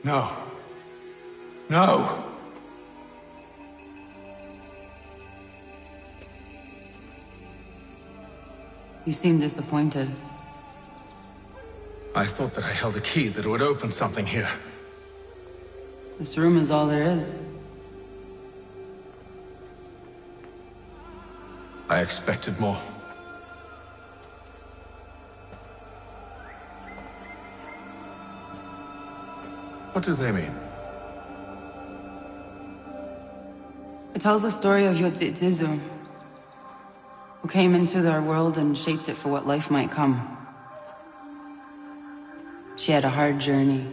No. No! You seem disappointed. I thought that I held a key that would open something here. This room is all there is. I expected more. What do they mean? It tells the story of Yotzitzizu, who came into their world and shaped it for what life might come. She had a hard journey,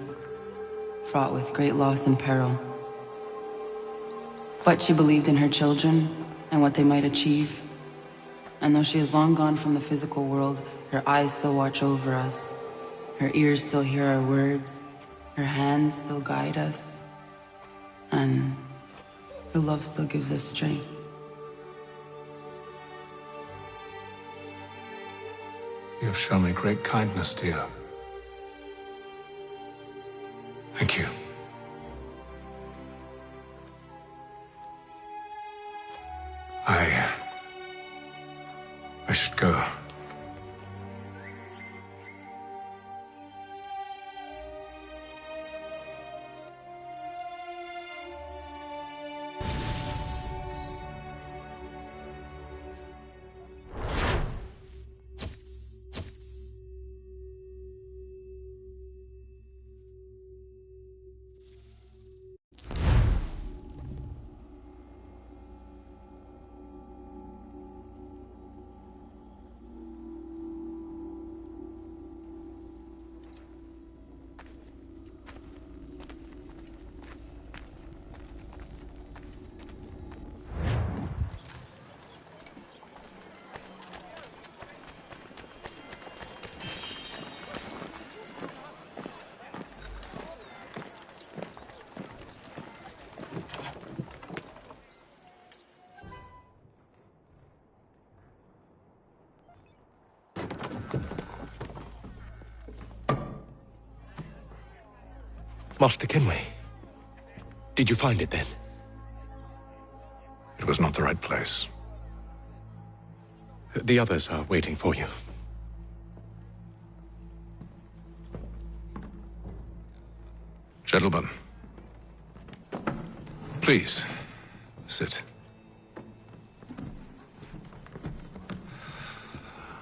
fraught with great loss and peril. But she believed in her children and what they might achieve. And though she is long gone from the physical world, her eyes still watch over us. Her ears still hear our words. Her hands still guide us. And her love still gives us strength. You have shown me great kindness, dear. Thank you. I should go. Master Kenway. Did you find it then? It was not the right place. The others are waiting for you. Gentlemen, please, sit.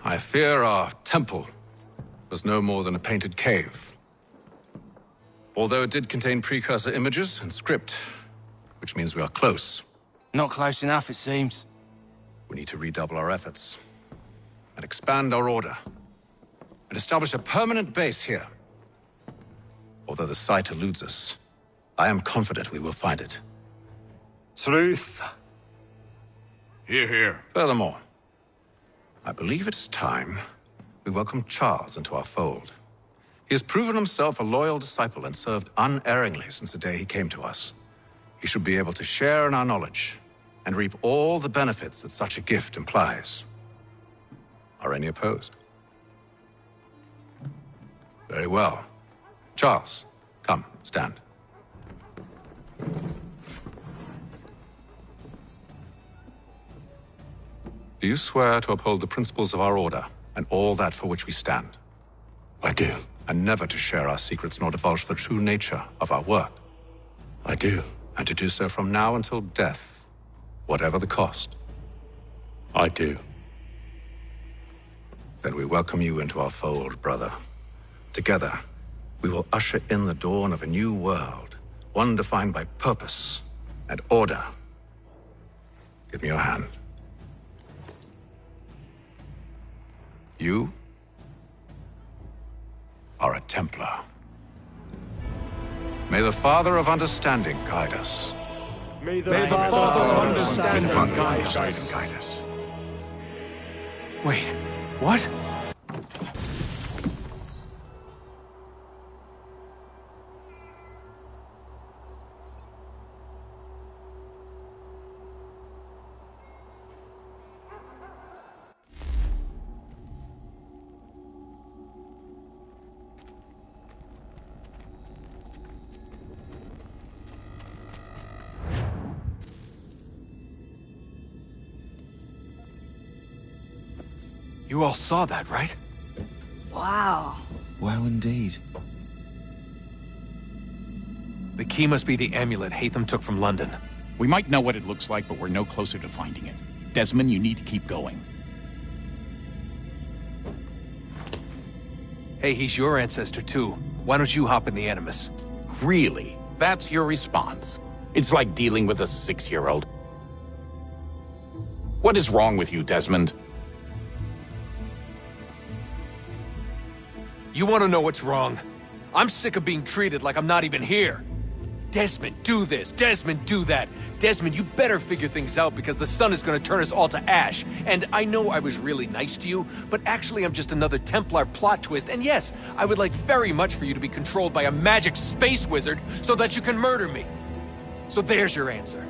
I fear our temple was no more than a painted cave. Although it did contain precursor images and script, which means we are close. Not close enough, it seems. We need to redouble our efforts and expand our order and establish a permanent base here. Although the site eludes us, I am confident we will find it. Truth. Hear, hear. Furthermore, I believe it is time we welcome Charles into our fold. He has proven himself a loyal disciple and served unerringly since the day he came to us. He should be able to share in our knowledge and reap all the benefits that such a gift implies. Are any opposed? Very well. Charles, come, stand. Do you swear to uphold the principles of our order and all that for which we stand? I do. And never to share our secrets nor divulge the true nature of our work? I do. And to do so from now until death, whatever the cost? I do. Then we welcome you into our fold, brother. Together, we will usher in the dawn of a new world, one defined by purpose and order. Give me your hand. You are a Templar. May the Father of Understanding guide us. May the Father of Understanding guide us. Wait, what? You all saw that, right? Wow. Wow, indeed. The key must be the amulet Hatham took from London. We might know what it looks like, but we're no closer to finding it. Desmond, you need to keep going. Hey, he's your ancestor too. Why don't you hop in the Animus? Really? That's your response? It's like dealing with a 6-year-old. What is wrong with you, Desmond? You want to know what's wrong? I'm sick of being treated like I'm not even here. Desmond, do this. Desmond, do that. Desmond, you better figure things out because the sun is going to turn us all to ash. And I know I was really nice to you, but actually I'm just another Templar plot twist. And yes, I would like very much for you to be controlled by a magic space wizard so that you can murder me. So there's your answer.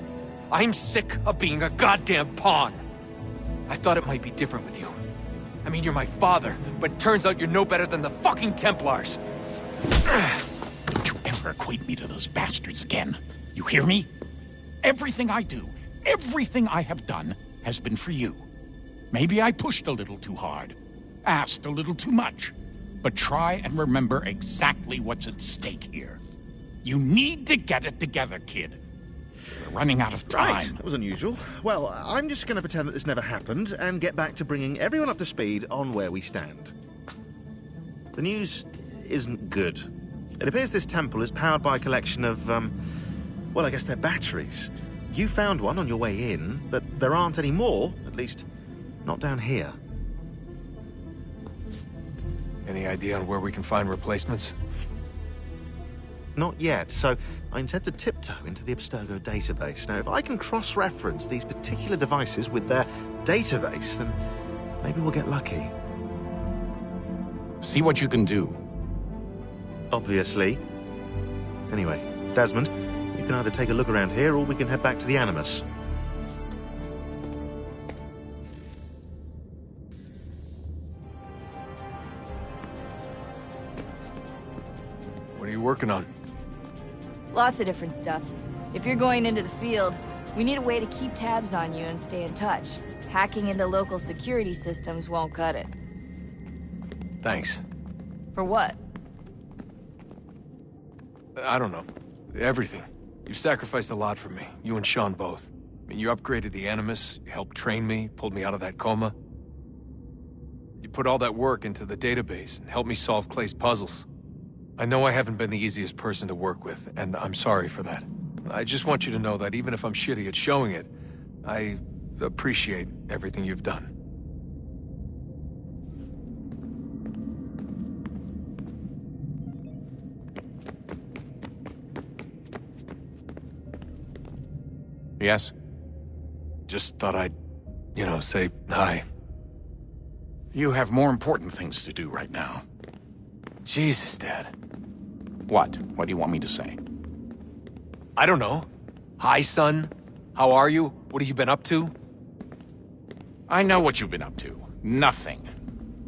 I'm sick of being a goddamn pawn. I thought it might be different with you. I mean, you're my father, but turns out you're no better than the fucking Templars. Don't you ever equate me to those bastards again. You hear me? Everything I do, everything I have done, has been for you. Maybe I pushed a little too hard, asked a little too much, but try and remember exactly what's at stake here. You need to get it together, kid. We're running out of time. Right, that was unusual. Well, I'm just going to pretend that this never happened and get back to bringing everyone up to speed on where we stand. The news isn't good. It appears this temple is powered by a collection of, well, I guess they're batteries. You found one on your way in, but there aren't any more, at least not down here. Any idea on where we can find replacements? Not yet, so I intend to tiptoe into the Abstergo database. Now, if I can cross-reference these particular devices with their database, then maybe we'll get lucky. See what you can do. Obviously. Anyway, Desmond, you can either take a look around here or we can head back to the Animus. What are you working on? Lots of different stuff. If you're going into the field, we need a way to keep tabs on you and stay in touch. Hacking into local security systems won't cut it. Thanks. For what? I don't know. Everything. You've sacrificed a lot for me, you and Sean both. I mean, you upgraded the Animus, you helped train me, pulled me out of that coma. You put all that work into the database and helped me solve Clay's puzzles. I know I haven't been the easiest person to work with, and I'm sorry for that. I just want you to know that even if I'm shitty at showing it, I appreciate everything you've done. Yes? Just thought I'd, say hi. You have more important things to do right now. Jesus, Dad. What? What do you want me to say? I don't know. Hi, son. How are you? What have you been up to? I know what you've been up to. Nothing.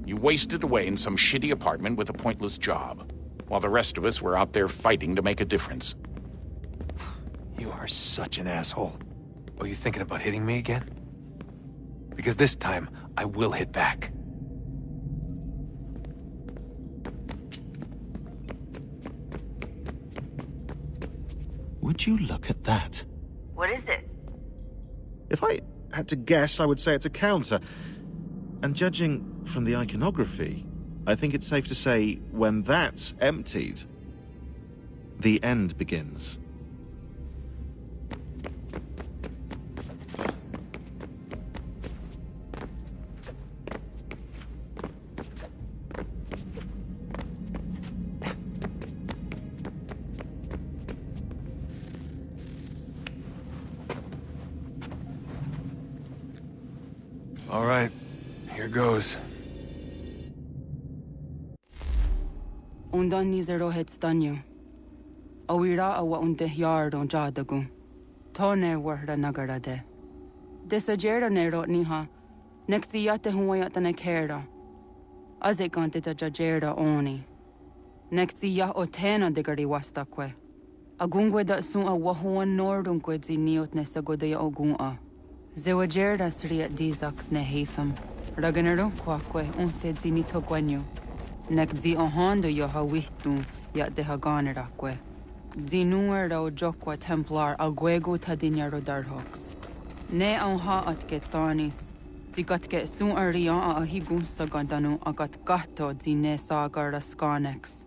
You wasted away in some shitty apartment with a pointless job, while the rest of us were out there fighting to make a difference. You are such an asshole. Are you thinking about hitting me again? Because this time, I will hit back. Would you look at that? What is it? If I had to guess, I would say it's a counter. And judging from the iconography, I think it's safe to say when that's emptied, the end begins. All right, here goes. Undan nizero het stanyu. Awira awa unte yardon jadagun. Tone warda nagarade. Desajera nero niha. Nektiyate huwayata nekera. Azekante jajera oni. Nektiya otena degari wastakwe. Agungwe da sun a wahuan nordunque ziniot nesagodea ogun. Zewajerda sriat dizax ne hatham. Raganero quaque unte zinito guanyu. Nek zi ohando yo hawihtun yat de haganeraque. Zinuer o jokwa templar alguego tadinyaro darhox. Ne ha at getsanis. Zigatke sun arian a higun sagandanu agat gatto zine sagar rascanex.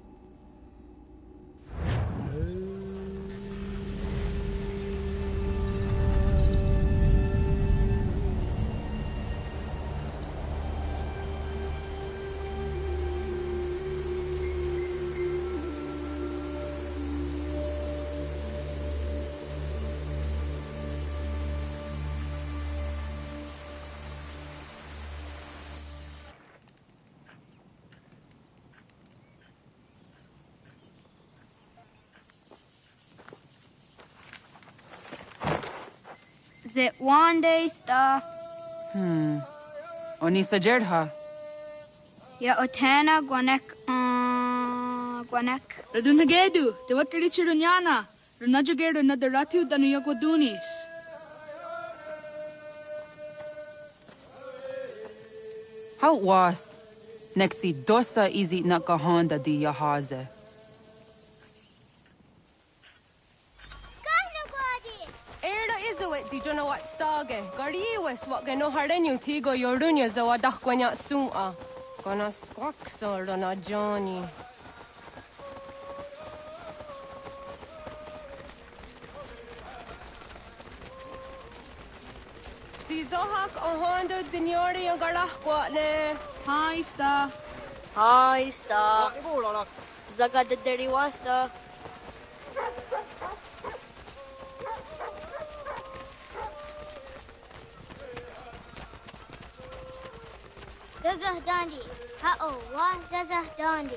Zit one day star. Onisa Jerdha. Ya otana guanek guanek. Radunagedu, te wakari chirunyana. Runajagedu nadaratu danu yagodunis. How it was? Nexi dosa izi nakahanda di yahaze. Di jona wat stage. Gari was what gano hardenyu tigo yorunya zawa dakwanya suma. Gonna squawk sort on a Johnny. Si zohak ohondo signori ang garahkwa ne. Hi, Sta. Hi, Sta. Zaga de deriwasta. Zazah Dandi. Ha'o, wa Zazah Dandi.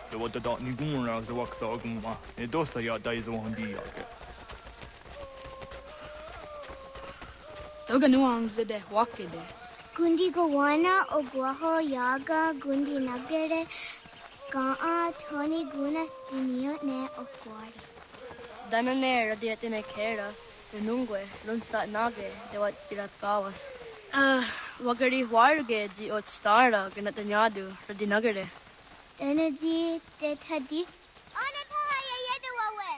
The what the dot ni gumra the wax aguma. E dosa ya dais one di yake. Toga nuam zede wakede. Gundi Gawana o Guaho Yaga Gundi Nagere Ga'a Tony Gunas Dinio ne Okwari. Dananera dietine kera, nungue, lunsa nage, de what tirat gawas. Wagari warge di ot stara, ganatanyadu, radinagare. Danadi de Tadi. Anataya Yedawawe.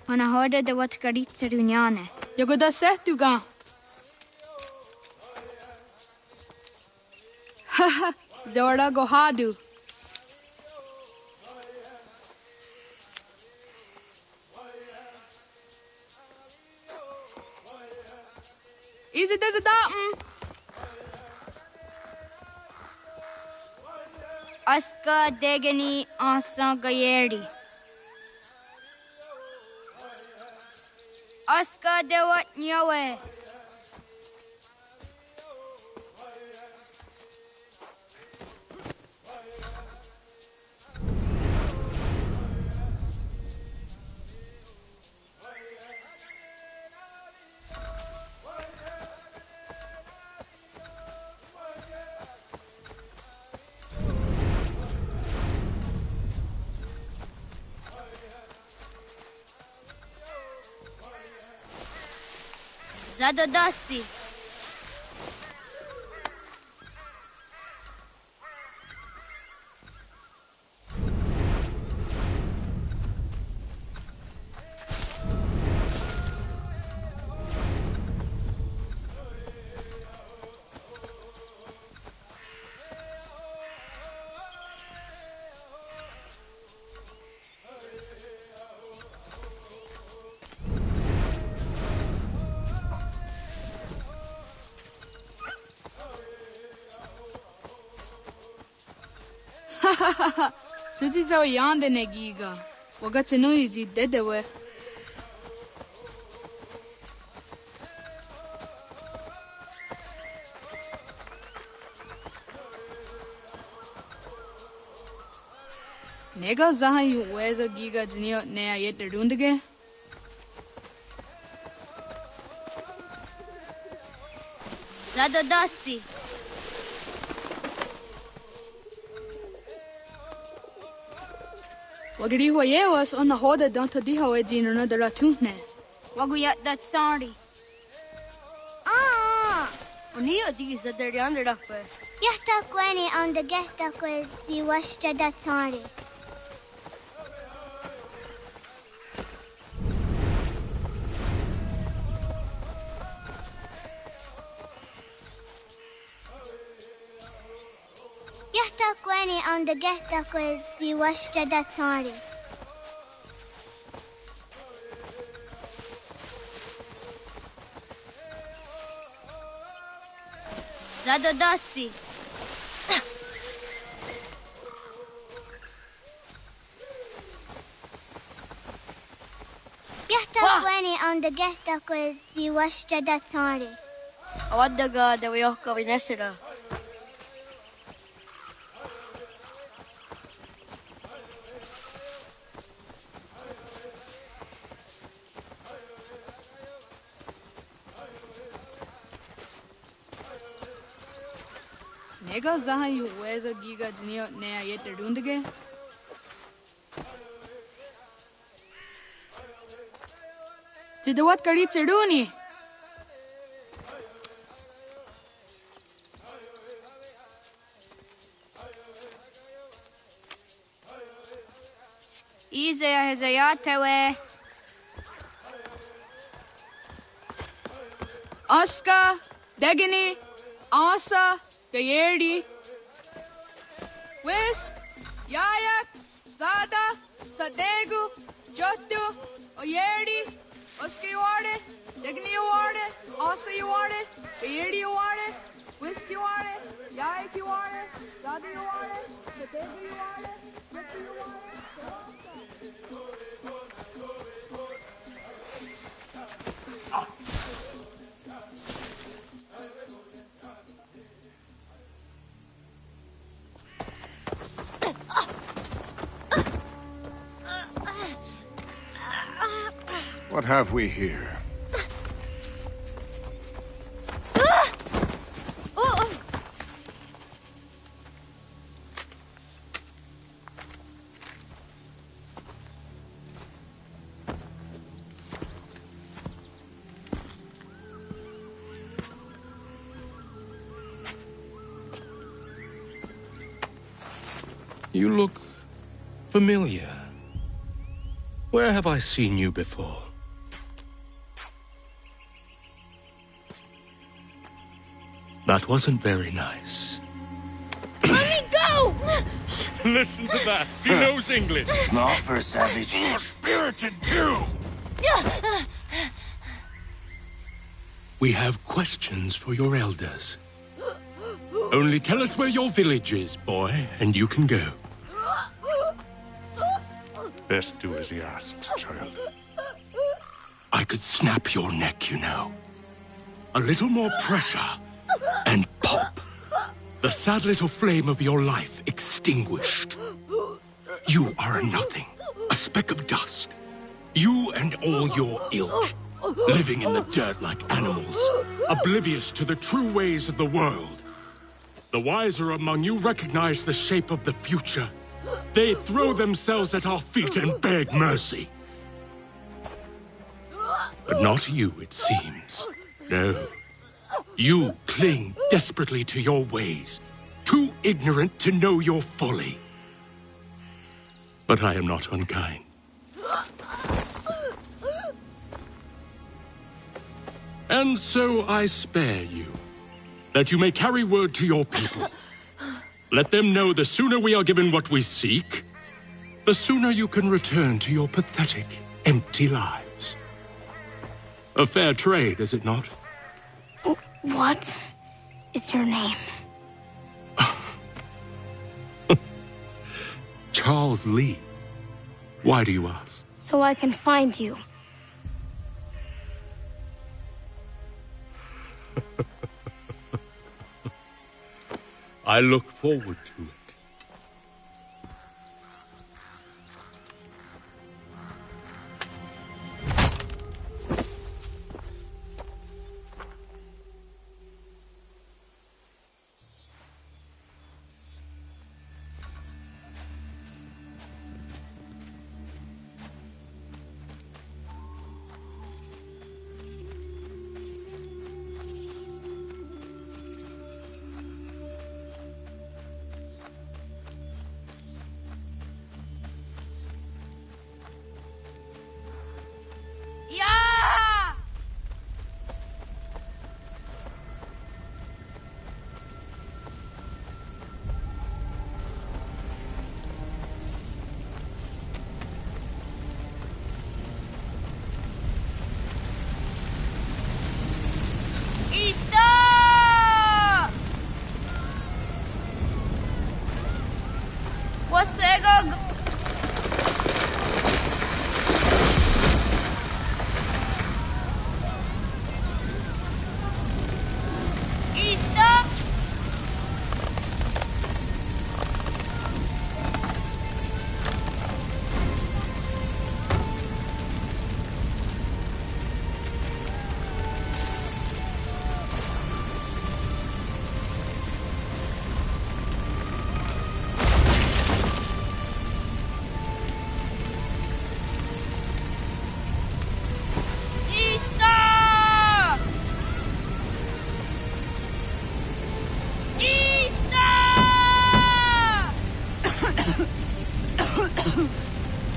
Ana hoda de what garitsa dunyane. Yagoda sehtuga. Haha, Zora Gohadu. Easy does it Aska Degani Asa Gayeri. Aska de what nyawe. Zadodasi. Suti zo yande negiga. Wagatsenui zi dedewe. Nega zaha yu wezo giga zinio nea yet rundige. Zadodasi. Wagiri was on the hoda don't diha we din another ratune. Waguyat that sorry. Unia di is there yonder up. Yahta Gwenny on the geta kwe zi washta that sorry. Yahta Gwenny on the geta kwe zi washta that sorry. Zadodasi. Yahta Gwenny on the geta kwe zi washta that sorry. Awadaga de Wyoka Vinesira. Nega zaha yu wezo giga zinio nea yet rundige. Zidawat karit seduni. Ize hezayatewe. Aska, Degini, Asa, Gayerdi, Whisk, Yayak, Zada, Sadegu, Jotu, Oyerdi, Oska you are it, Degini you are it, Asa you are it, Gayerdi you are it, Whisk you are it, Yayak you are it, Zada you are it, Sadegu you are it, Jotu you are it. What have we here? You look familiar. Where have I seen you before? That wasn't very nice. Let me go! Listen to that. He knows English. Smart for a savage. More spirited, too. We have questions for your elders. Only tell us where your village is, boy, and you can go. Best do as he asks, child. I could snap your neck, you know. A little more pressure, and pop. The sad little flame of your life extinguished. You are a nothing, a speck of dust. You and all your ilk, living in the dirt like animals, oblivious to the true ways of the world. The wiser among you recognize the shape of the future. They throw themselves at our feet and beg mercy. But not you, it seems. No. You cling desperately to your ways, too ignorant to know your folly. But I am not unkind. And so I spare you, that you may carry word to your people. Let them know the sooner we are given what we seek, the sooner you can return to your pathetic, empty lives. A fair trade, is it not? What is your name? Charles Lee. Why do you ask? So I can find you. I look forward to it.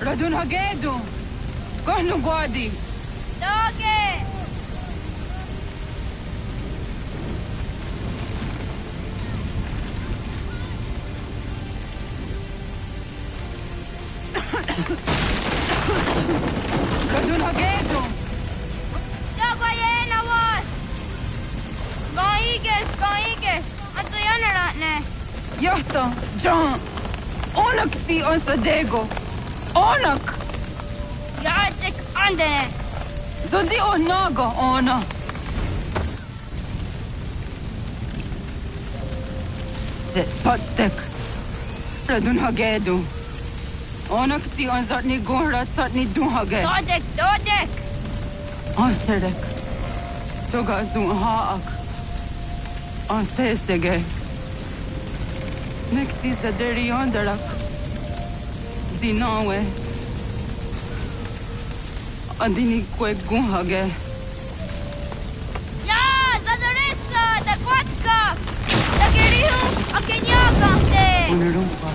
Radun hagedu. Kohnu guadi. Doge! Radun hagedu. Dogo yena was! Gaiges! Anto yanaratne. Yahta, John. Onak ti on sadego. Onak! Jaatik andene. Zodi onaga ona. Zet satstek. Radun hagedu. Onak ti on zatni gohra zatni duhage. Dodek! Anserek. Toga zun haak. Ansesege. Nekti zaderi ondarak. Dinawe. Andini kwe guhage. Ja, zadoressa, da kwatka! Da gerihu, akenyaga te! Unurumpa.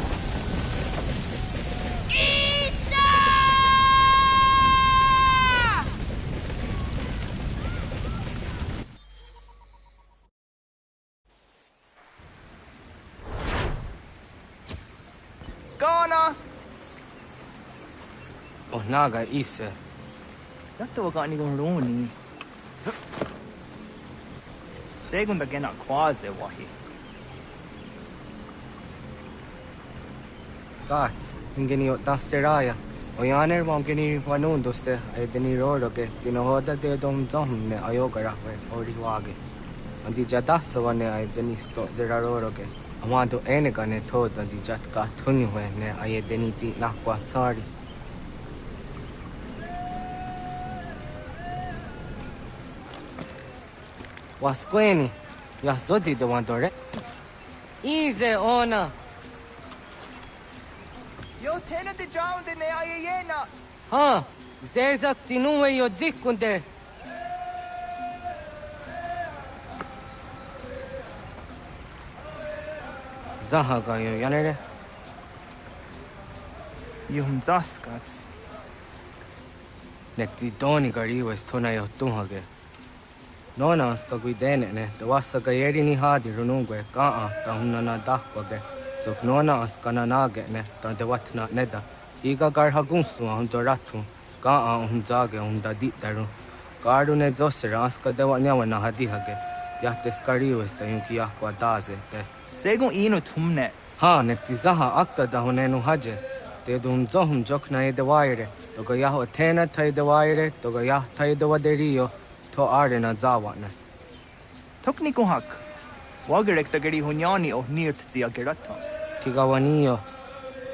Oh, naga ise. Yatta wa gani gon roni. Segunda gena quase wahi. Gats, ingeni o tasseraya. O yaner mo ingeni wanundo se ay deni roroge. Tinohoda de dom ne ayogarahwe oriwage. Andi jadasa ne ay deni sto zeraroroge. Amado enega ne toda di jatka tunihwe ne ay deni ti nakwa tsari. Wasqueni, ya zozi de wandore. Ize ona. Yo tena de jaun de ne ayena. Ha, zezak tinuwe yo zikunde. Zahaga yo yanere. Yum zaskats. Nekti doni gari wes tona yo tuhage. Nona ska guidene ne, da wasa gayeri ni hadi runungwe kaa ta hunana dahwage. So nona ska nanage ne, ta de watna neda. Iga gar hagunsu hundo ratu, kaa hunzage hunda ditaru. Garu ne zosera ska de wanyawa na hadihage. Yahte skari wes ta yunki yahkwa daze te. Segun ino tumne. Ha, nekti zaha akta da hunenu haje. Te dun zohum jokna e de waire. Toga yaho tena tai de waire, toga yah tai de waderio. To arena zawana. Tokni ko hak. Wagerek tagari hunyani o nirt zia gerata. Tigawanio.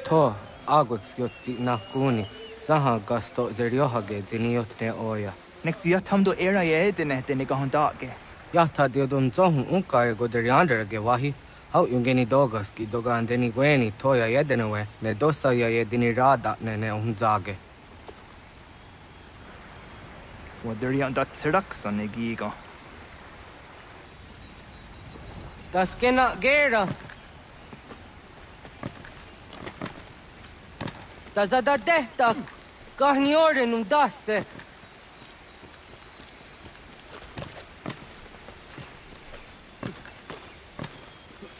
To agots yotti nakuni. Zaha gasto zeriohage ziniotne oya. Nekzia tamdo era ye dene dene gahondage. Yata diodun zohum unka e goderianderage wahi. Hau yungeni dogas ki doga andeni gweni toya yedenewe. Ne dosa ya yedini rada ne unzage. Waderian dat serakson e giga. Das kena gera. Das da dehta. Kahni orenum dasse.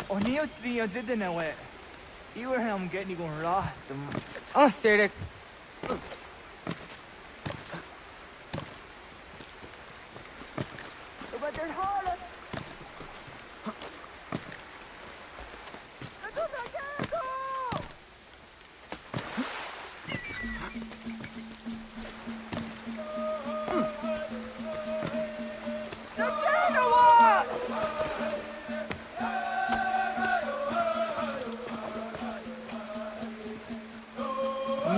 Oniot zia zidenewe. Iwerham getni gon rahtum. Ah, serek.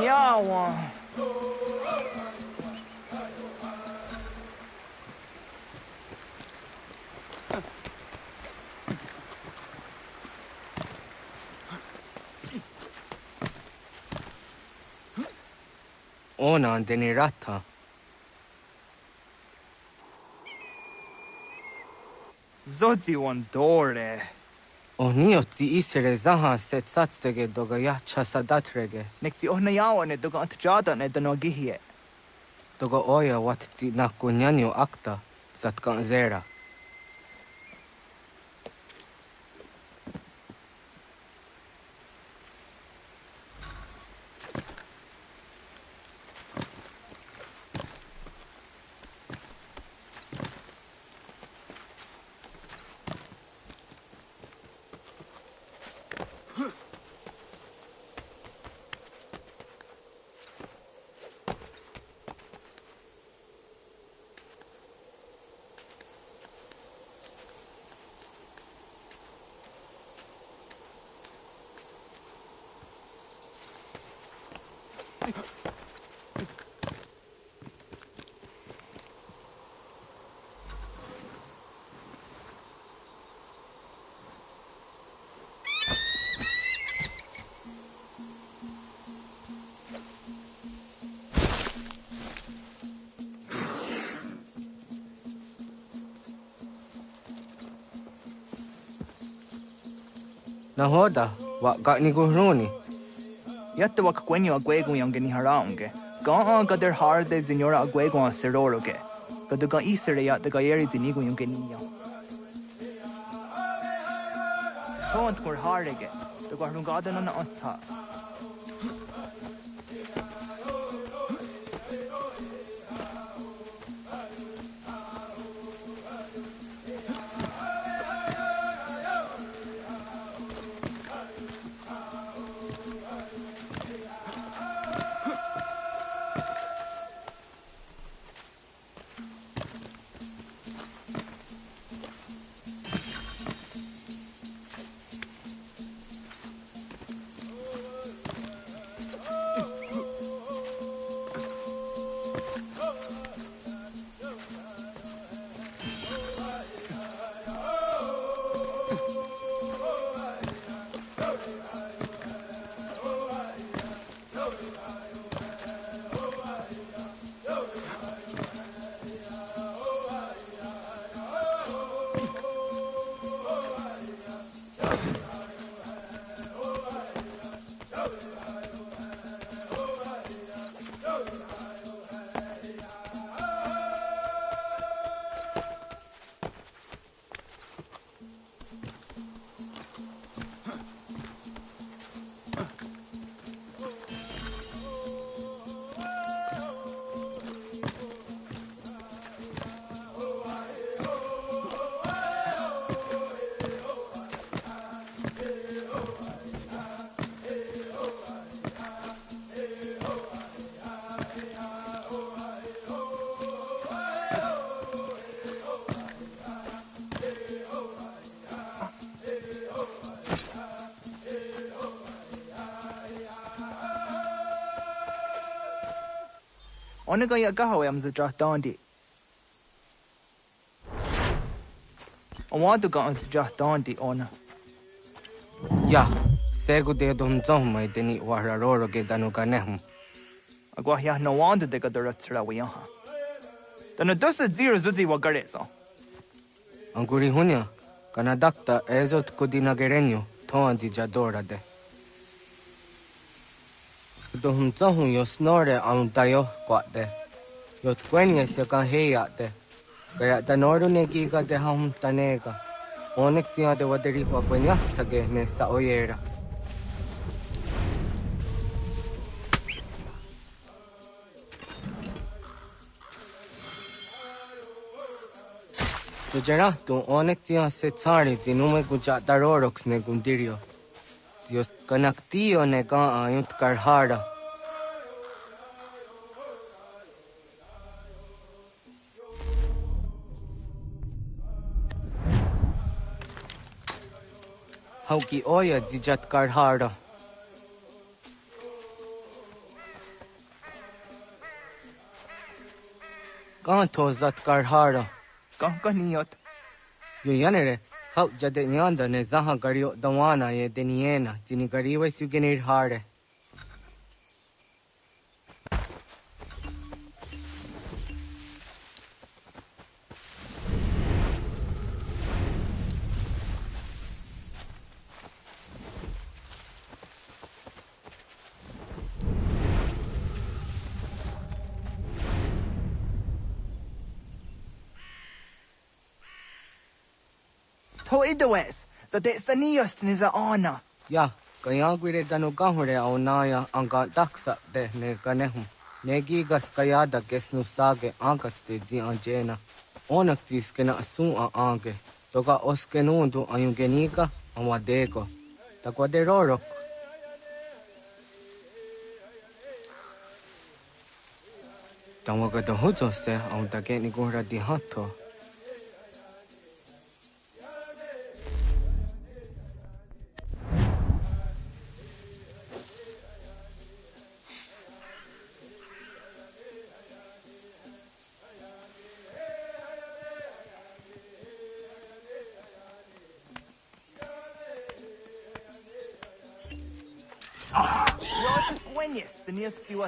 Nyawa. Ona andeni rata. Zodzi wan dore. Onioti isere zaha set satstege doga yacha sadatrege. Nekzi ohna yawa ne doga antjada ne dano gihie. Doga oya watzi nakunyanyo akta zatkan zera. Nahoda, wa gani guruni. Yatta wak kwenyo agwego yang geni haraunge. Ga gader harde zinora agwego a seroroge. Gaduga isere ya daga yeri zinigo yung geniya. Tont kur harege. Daga harungada na otha. Ona ga ya gaho am za dracht dondi. On want to go on dracht dondi ona. Ja, segu de dum zomma deni wararoro ge danu ganehum. Agwa ya no want de ga dora wi ha. Dana dosa zero zuzi wa gareso. Anguri hunya, kana dakta ezot kudina gerenyo, toan di jadora de. Dum zohun yo snore am dayo kwate. Yo twenye se kan heya de. Kaya danoru ne giga de ham tanega. Onek tia de waderi wa kwenyastage ne sa oyera. Jojera tu onek tia se tsari zinume guja darorox ne gundirio. Dios canaktio ne ga ayunt karhara. Hauki oya zijat karhara. Kanto zat karhara. Kaniyot. Yo yanere, hau jade nyanda ne zaha gario dawana ye deniena, jini gariwe sugenir hare. To idawes, za de sanios ni za ona. Ja, kaya guire danu gahure au naya anga daksa de ne ganehum. Ne gigas kaya da gesnu sage angats de zi anjena. Onak tis kena asun a ange. Toga oskenundu ayungenika amadego. Takwa de rorok. Tamaga da huzo se au da geni gura di hatto.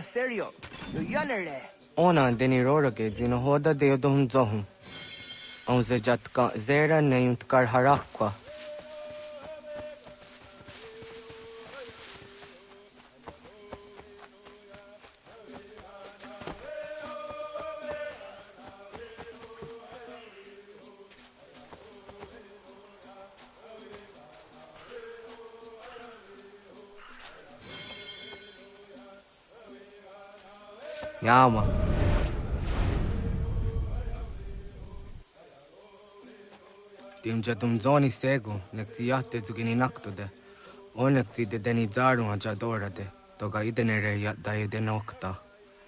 Serio. Ona deni rorage zino hoda de dom zohum. On ze jatka zera ne yunt kar harakwa. Yama. Timja tum zoni segu, nekti jahte zugini naktode. Onekti de deni zaru aja dorade. Toga idenere da iden okta.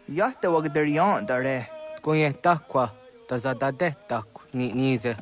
Jahte wag der jan dare. Kun je takwa, ta zada detak ni nize.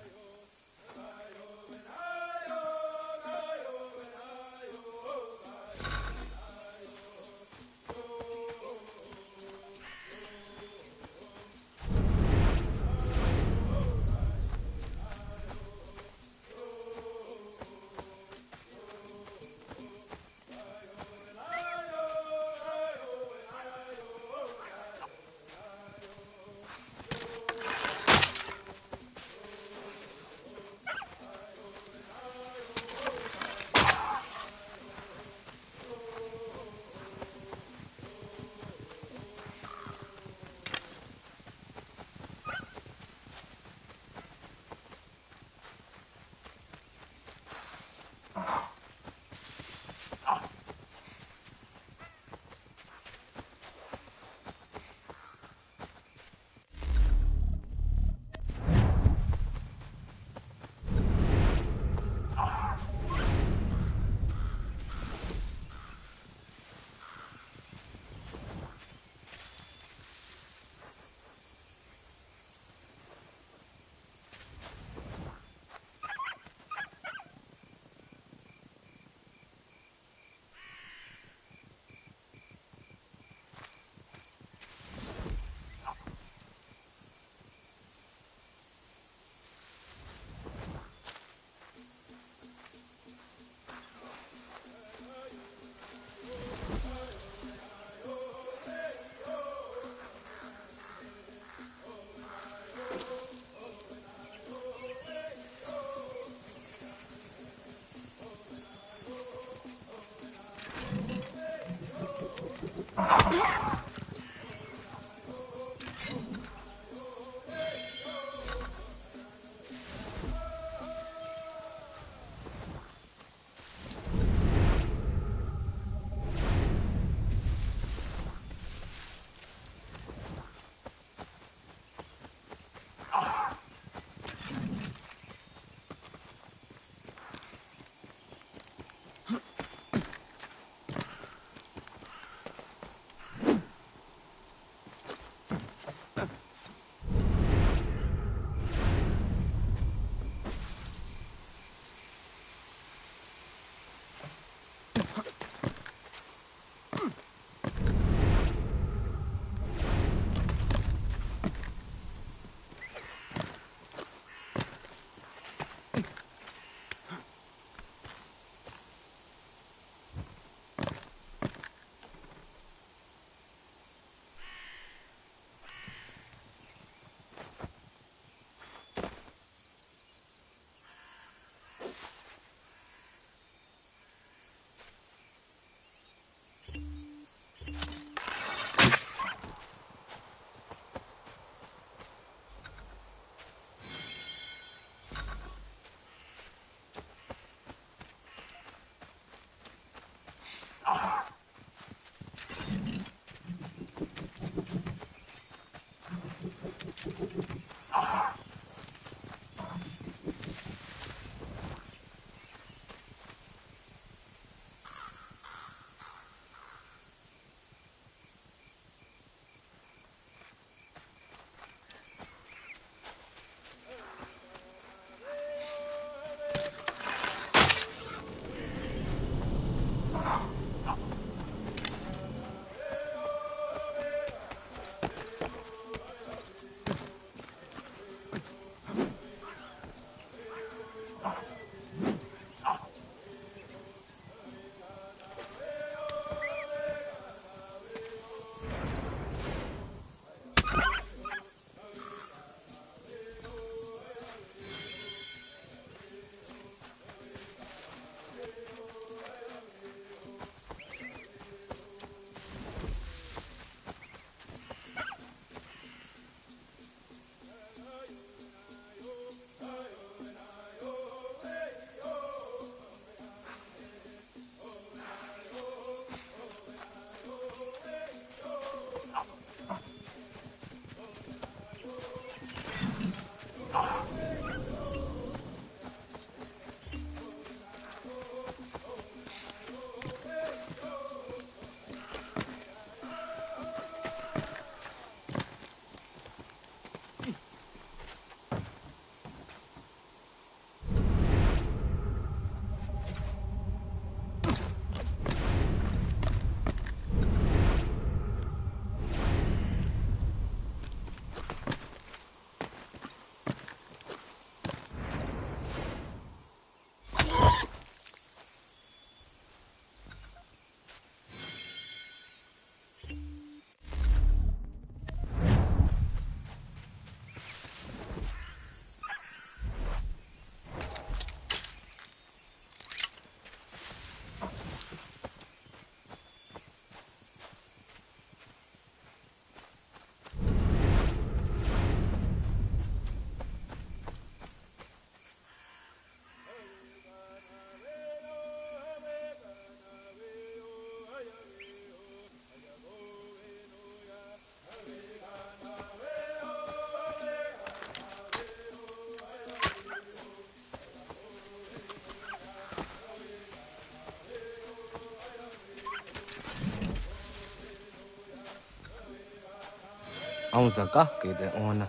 Auza gake de ona.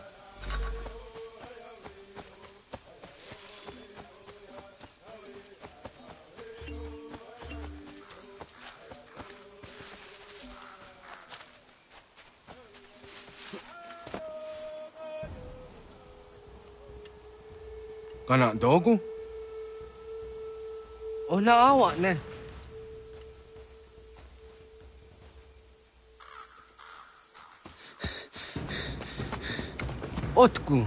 Kana dogu? Ona awa ne. Otku.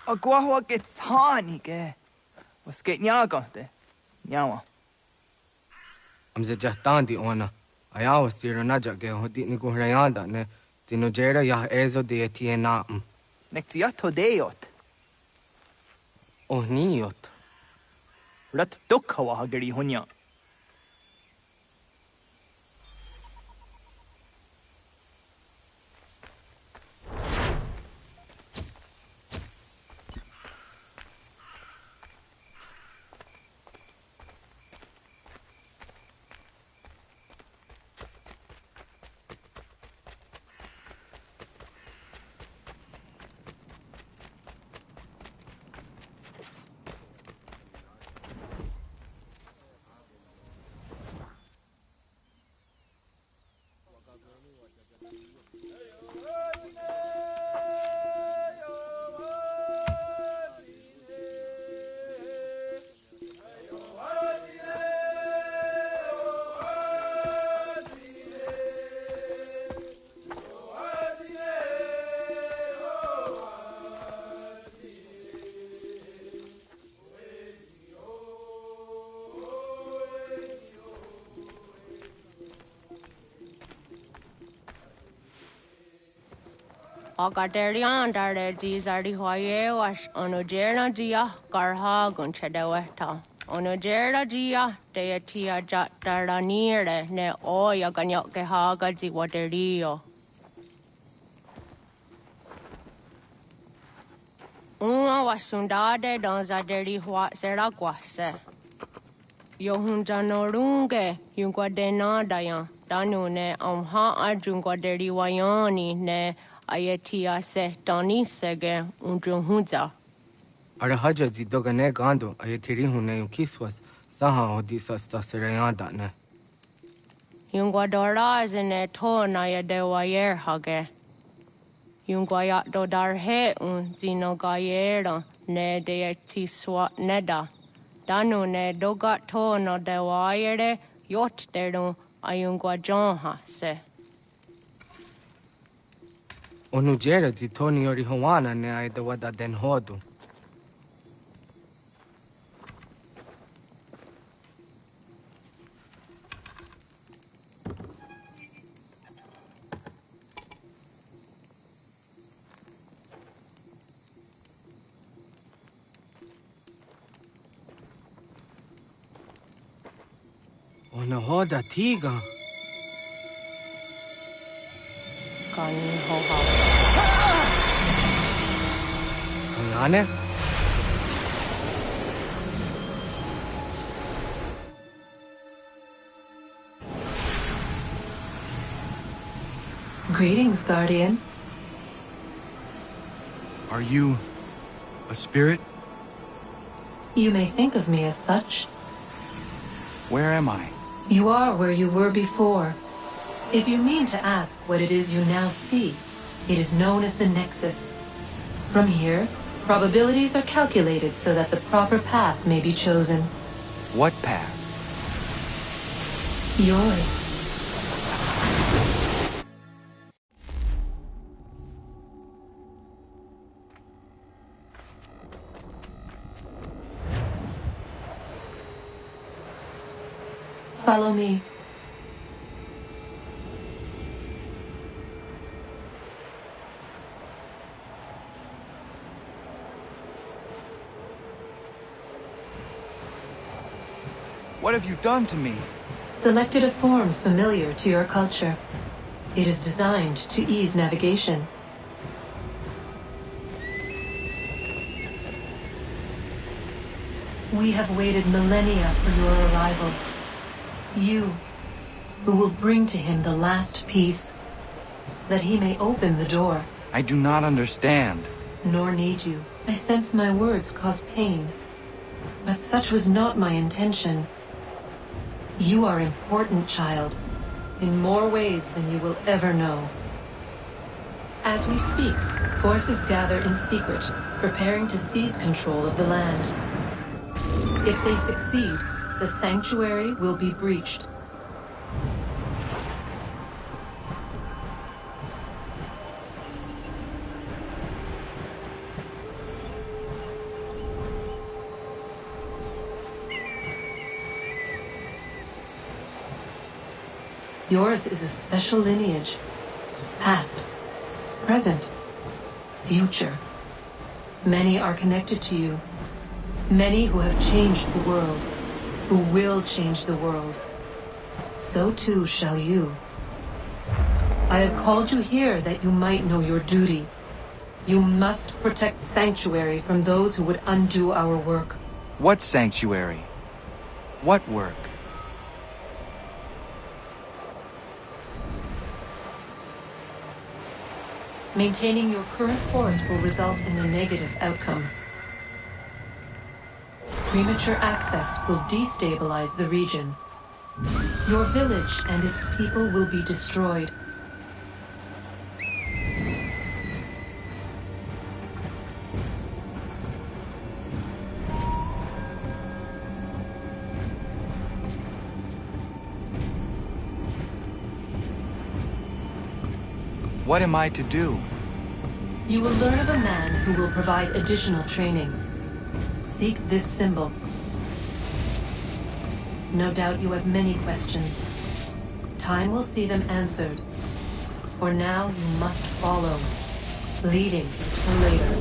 Agua gets honey, ge. Was get nyagante? Nyawa. Amze jahtandi ona. Ayawa siro najage hodi ni guhrayanda ne. Tino jera yah ezo de tiena. Nektiato deot. Oh niot. Rat dukhawa hageri hunya. Agaderian dare dizardi hoye was onojera dia garha gunchedeweta. Onojera dia deatia jataranire ne oya ganyoke haga ziwaderio. Uma wasundade donzaderi hua seraguase. Yohunjanorunge yunguadenadayan danune amha ajunguaderi wayani ne Ayatia se Donisege Undruhunza. Arahaja zidogane gando ayatiri hune yukiswas saha odisas tasirayanda ne. Yunguadora zine to na yadewayer hage. Yunguayat dodarhe zinogayera ne deetiswa neda. Danu ne dogat to no dewayere yot deru ayunguajonha se. Onugera zitoni yori hawana ne ai the wada den hodu. Ona hoda tiga. Kani hoha. Ayane? Greetings, Guardian. Are you a spirit? You may think of me as such. Where am I? You are where you were before. If you mean to ask what it is you now see, it is known as the Nexus. From here, probabilities are calculated so that the proper path may be chosen. What path? Yours. Follow me. What have you done to me? Selected a form familiar to your culture. It is designed to ease navigation. We have waited millennia for your arrival. You, who will bring to him the last piece, that he may open the door. I do not understand. Nor need you. I sense my words cause pain. But such was not my intention. You are important, child, in more ways than you will ever know. As we speak, forces gather in secret, preparing to seize control of the land. If they succeed, the sanctuary will be breached. Yours is a special lineage. Past, present, future. Many are connected to you. Many who have changed the world, who will change the world. So too shall you. I have called you here that you might know your duty. You must protect Sanctuary from those who would undo our work. What sanctuary? What work? Maintaining your current course will result in a negative outcome. Premature access will destabilize the region. Your village and its people will be destroyed. What am I to do? You will learn of a man who will provide additional training. Seek this symbol. No doubt you have many questions. Time will see them answered. For now, you must follow. Leading is for later.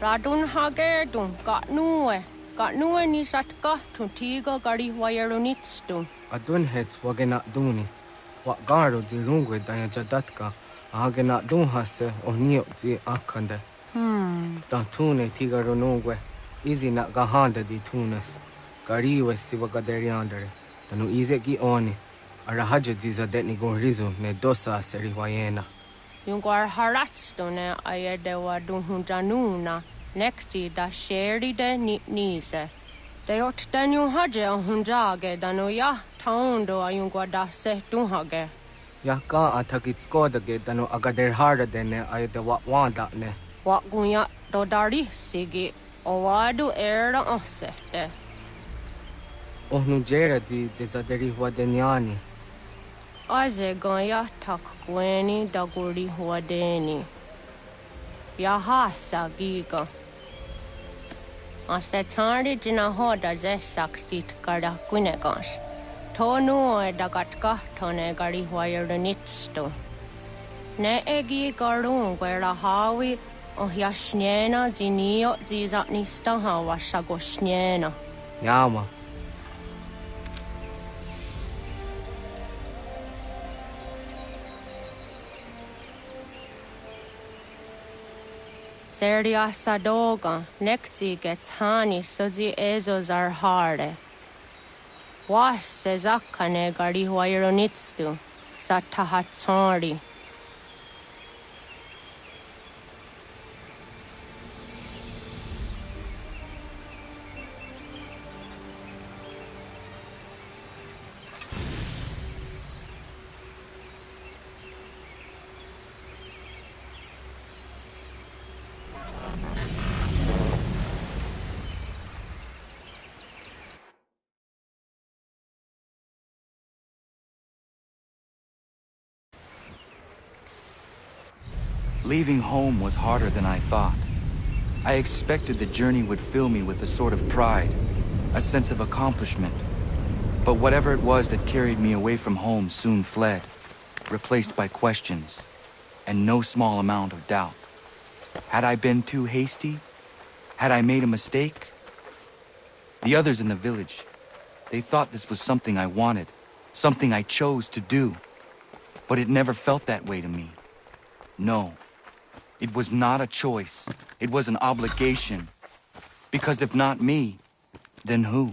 Radun hage dun got nuwe ni satka tuntigo gari wayerunitstu. Adun hets wagena duni. Wat garo di rungwe daya jadatka. Agena dun hase onio di akande. Dan tune tiga runungwe. Izi na gahanda di tunas. Gariwe siwa gaderiandere. Danu ize gi oni. Arahaja ziza detni gorizu ne dosa seri wayena. Yungar haratstu ne ayedewa dun hunjanuna. Nexti da sheri de nise. De ot danu haje hunjage danu ya taundo ayungwa da se dunhage. Ya ka atakitskoda danu agader harda dene ayedewa wanda ne. Wat gunya dodari sigi. Owadu era osete. Ohnu jera di desaderi huadenyani. Aze gaya tak gweni daguri huadeni. Yahasa giga. Ase tari jina hoda ze sakstit kada kunegas. Tonu e dagatka tone gari huayernitsto. Ne egi garun gwera hawi o yashnena zinio zizatnista hawa shagoshnena. Yama. Seria sadoga, nekti gets hani sudzi ezos are harde. Was sezakane gari huayronitstu, satahatsori. Leaving home was harder than I thought. I expected the journey would fill me with a sort of pride, a sense of accomplishment. But whatever it was that carried me away from home soon fled, replaced by questions, and no small amount of doubt. Had I been too hasty? Had I made a mistake? The others in the village, they thought this was something I wanted, something I chose to do. But it never felt that way to me. No. It was not a choice. It was an obligation. Because if not me, then who?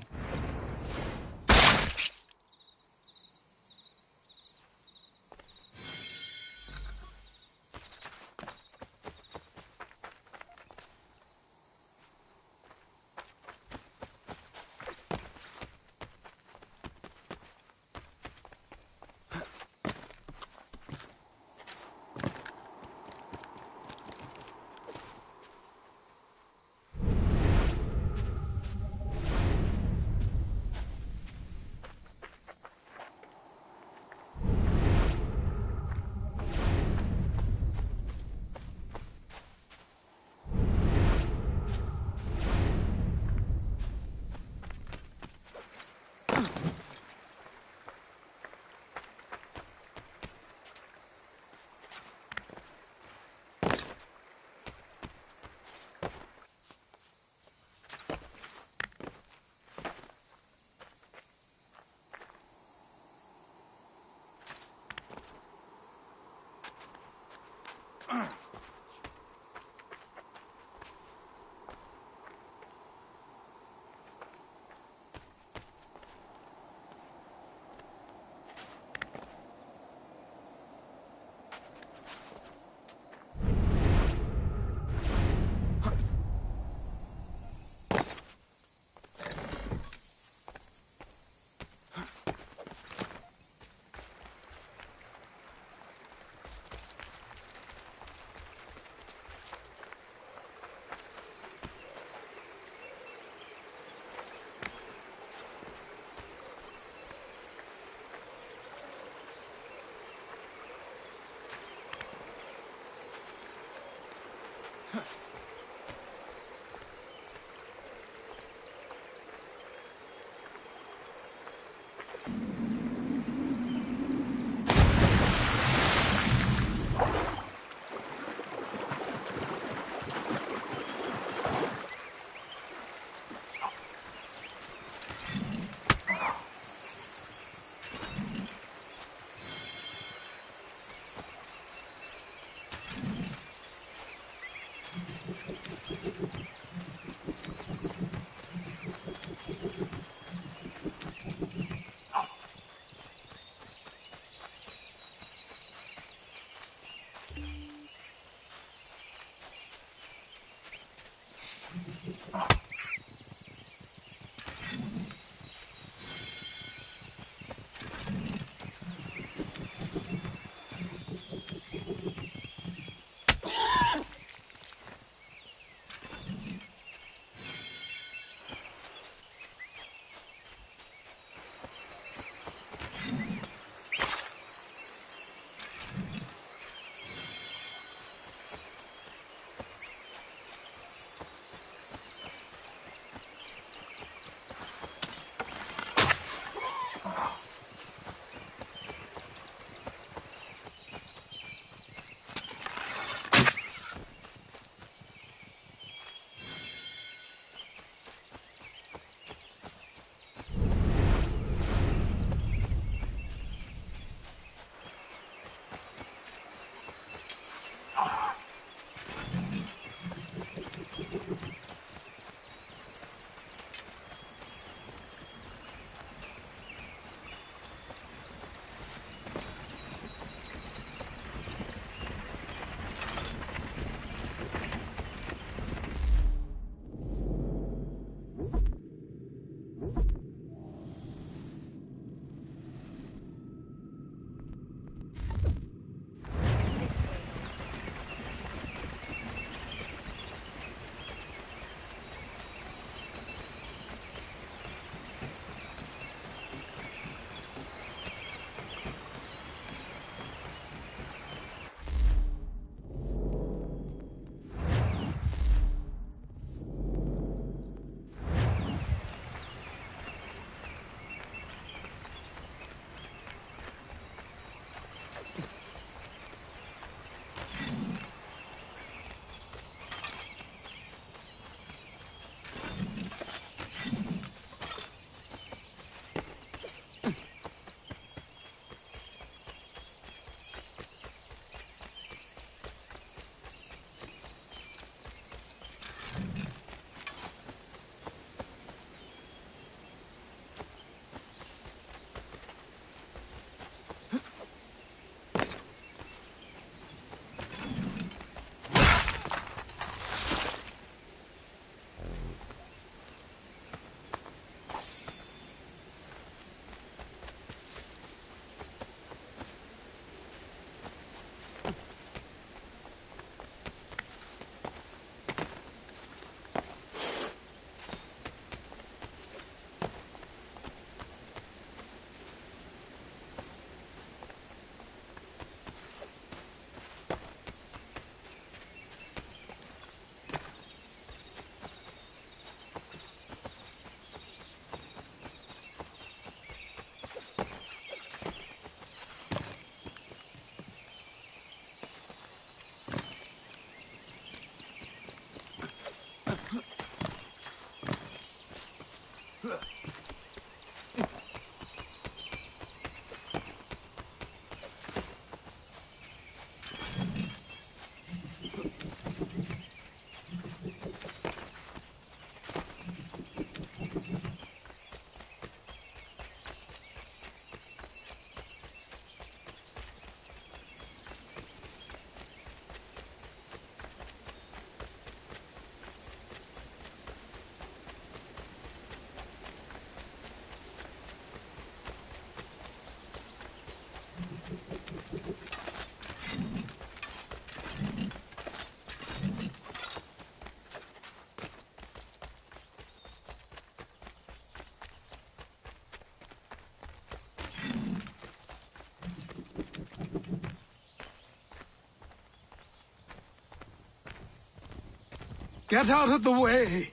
Get out of the way!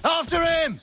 After him!